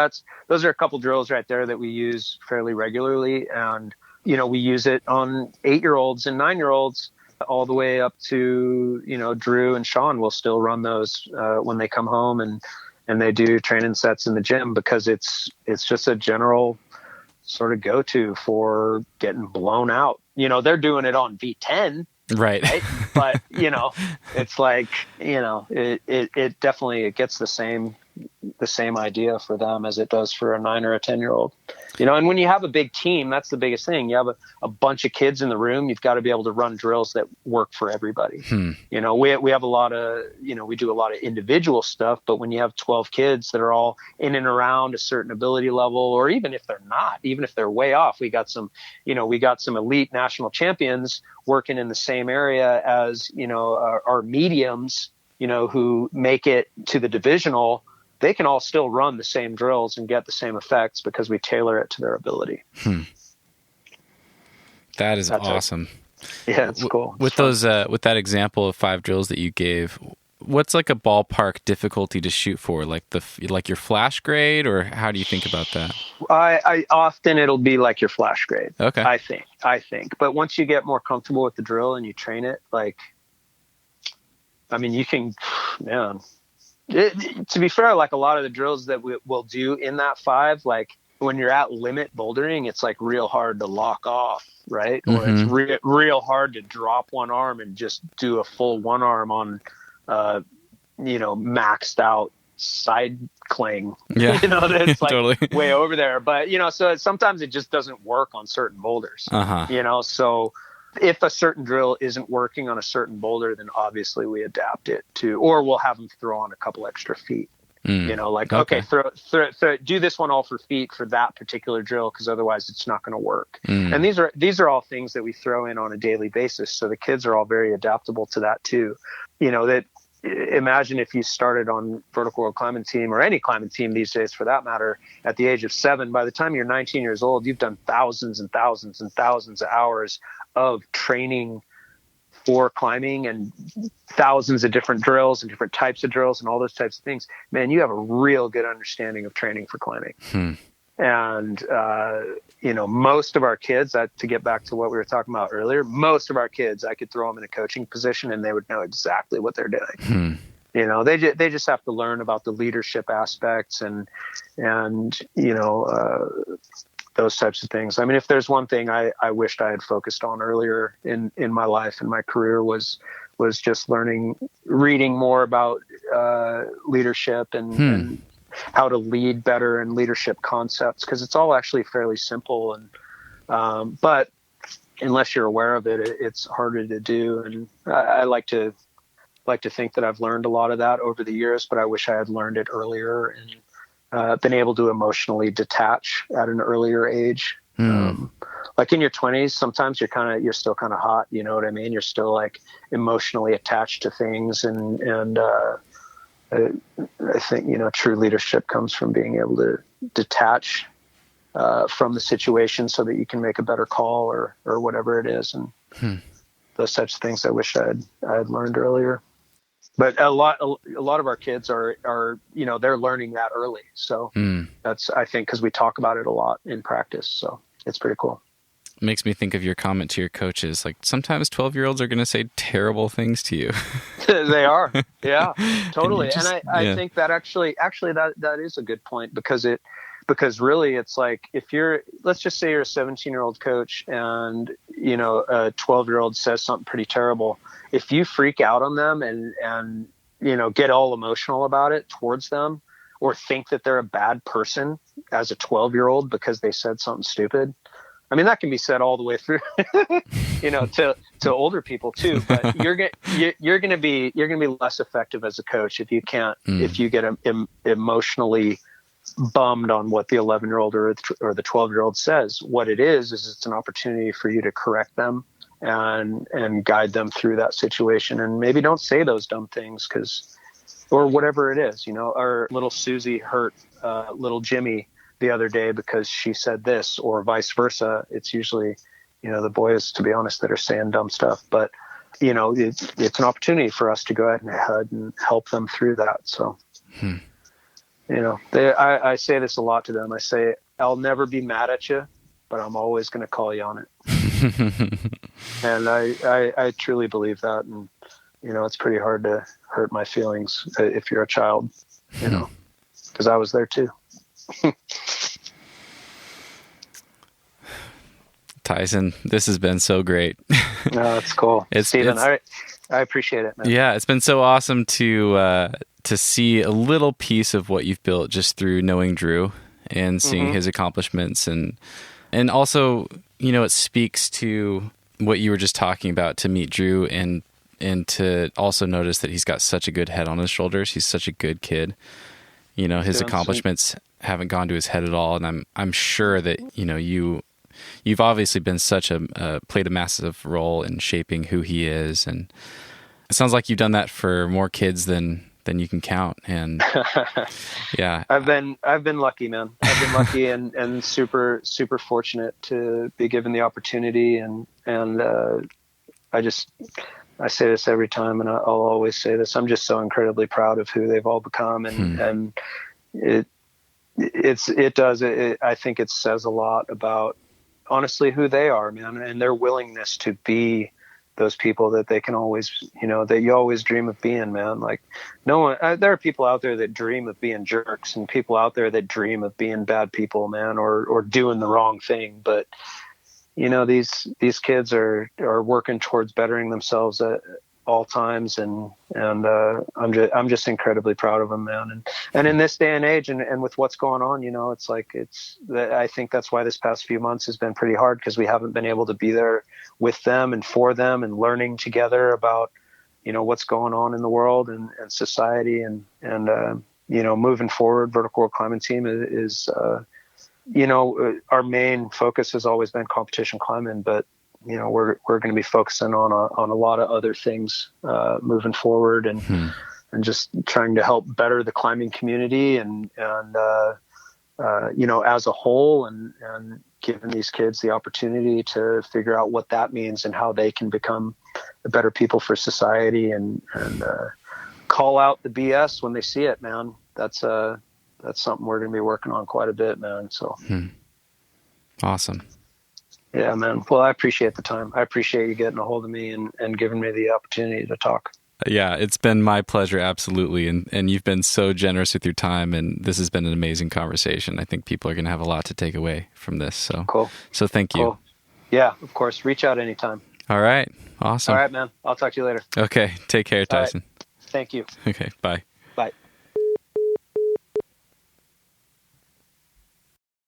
those are a couple drills right there that we use fairly regularly. And, we use it on 8-year-olds and 9-year-olds all the way up to, Drew and Sean will still run those when they come home and they do training sets in the gym, because it's just a general sort of go-to for getting blown out. They're doing it on V10. Right. But, it's like, it definitely gets the same idea for them as it does for a 9 or a 10-year-old. And when you have a big team, that's the biggest thing. You have a bunch of kids in the room. You've got to be able to run drills that work for everybody. We have a lot of, we do a lot of individual stuff, but when you have 12 kids that are all in and around a certain ability level, or even if they're not, even if they're way off, we got some elite national champions working in the same area as, our mediums, who make it to the divisional. They can all still run the same drills and get the same effects because we tailor it to their ability. That's awesome. Yeah, it's cool. With that example of 5 drills that you gave, what's like a ballpark difficulty to shoot for? Like your flash grade, or how do you think about that? I often it'll be like your flash grade. Okay. I think. But once you get more comfortable with the drill and you train it, you can, man. To be fair, like a lot of the drills that we'll do in that 5, like when you're at limit bouldering, it's like real hard to lock off, right? Mm-hmm. Or it's real hard to drop one arm and just do a full one arm on, maxed out side cling. Yeah. That's like totally. Way over there. But, so sometimes it just doesn't work on certain boulders, so if a certain drill isn't working on a certain boulder, then obviously we adapt it to, or we'll have them throw on a couple extra feet. Okay, throw, do this one all for feet for that particular drill, because otherwise it's not going to work. And these are all things that we throw in on a daily basis. So the kids are all very adaptable to that too. Imagine if you started on Vertical World Climbing Team, or any climbing team these days for that matter, at the age of 7. By the time you're 19 years old, you've done thousands and thousands and thousands of hours of training for climbing, and thousands of different drills and different types of drills and all those types of things. Man, you have a real good understanding of training for climbing. And, most of our kids, to get back to what we were talking about earlier, most of our kids, I could throw them in a coaching position and they would know exactly what they're doing. They just have to learn about the leadership aspects and those types of things. I mean, if there's one thing I wished I had focused on earlier in my life and my career was just reading more about leadership and how to lead better and leadership concepts, because it's all actually fairly simple. And but unless you're aware of it, it's harder to do. And I like to think that I've learned a lot of that over the years, but I wish I had learned it earlier and been able to emotionally detach at an earlier age. Like in your 20s, sometimes you're still kind of hot. You know what I mean? You're still like emotionally attached to things. And I think, true leadership comes from being able to detach from the situation so that you can make a better call or whatever it is. And those types of things I wish I had learned earlier. But a lot of our kids are they're learning that early. So that's, I think, because we talk about it a lot in practice. So it's pretty cool. It makes me think of your comment to your coaches. Like, sometimes 12-year-olds are going to say terrible things to you. They are. Yeah, totally. And I think that actually that is a good point, because really it's like, let's just say you're a 17-year-old coach and, a 12-year-old says something pretty terrible. If you freak out on them and get all emotional about it towards them, or think that they're a bad person as a 12-year-old because they said something stupid. I mean, that can be said all the way through, to older people too. But you're going to be less effective as a coach if you get emotionally bummed on what the 11-year-old or the 12-year-old says. What it is it's an opportunity for you to correct them and guide them through that situation, and maybe don't say those dumb things or whatever it is. Our little Susie hurt little Jimmy the other day because she said this, or vice versa. It's usually, the boys, to be honest, that are saying dumb stuff, but it's an opportunity for us to go ahead and help them through that. So, I say this a lot to them. I say, I'll never be mad at you, but I'm always going to call you on it. And I truly believe that. And, it's pretty hard to hurt my feelings if you're a child, because I was there too. Tyson, this has been so great. No, it's cool. Steven, I appreciate it, man. Yeah, it's been so awesome to see a little piece of what you've built just through knowing Drew and seeing his accomplishments, and also, it speaks to what you were just talking about, to meet Drew and to also notice that he's got such a good head on his shoulders. He's such a good kid. His accomplishments haven't gone to his head at all, and I'm sure that you've obviously been played a massive role in shaping who he is, and it sounds like you've done that for more kids than you can count. And yeah, I've been lucky, man. I've been lucky and super, super fortunate to be given the opportunity. And I say this every time, and I'll always say this. I'm just so incredibly proud of who they've all become. And I think it says a lot about, honestly, who they are, man, and their willingness to be those people that they can always, that you always dream of being, man. Like, no one, there are people out there that dream of being jerks, and people out there that dream of being bad people, man, or doing the wrong thing. But, these kids are working towards bettering themselves at all times. And I'm just incredibly proud of them, man. And in this day and age and with what's going on, I think that's why this past few months has been pretty hard, because we haven't been able to be there with them and for them and learning together about, what's going on in the world and society and moving forward. Vertical World Climbing Team is our main focus has always been competition climbing, but we're going to be focusing on a lot of other things moving forward, and just trying to help better the climbing community and as a whole, and giving these kids the opportunity to figure out what that means and how they can become better people for society, and call out the BS when they see it, man. That's that's something we're going to be working on quite a bit, man. So Awesome. Yeah, man. Well, I appreciate the time. I appreciate you getting a hold of me and giving me the opportunity to talk. Yeah, it's been my pleasure, absolutely. And you've been so generous with your time, and this has been an amazing conversation. I think people are going to have a lot to take away from this. So cool. So thank you. Cool. Yeah, of course. Reach out anytime. All right. Awesome. All right, man. I'll talk to you later. Okay. Take care, Tyson. Right. Thank you. Okay. Bye. Bye.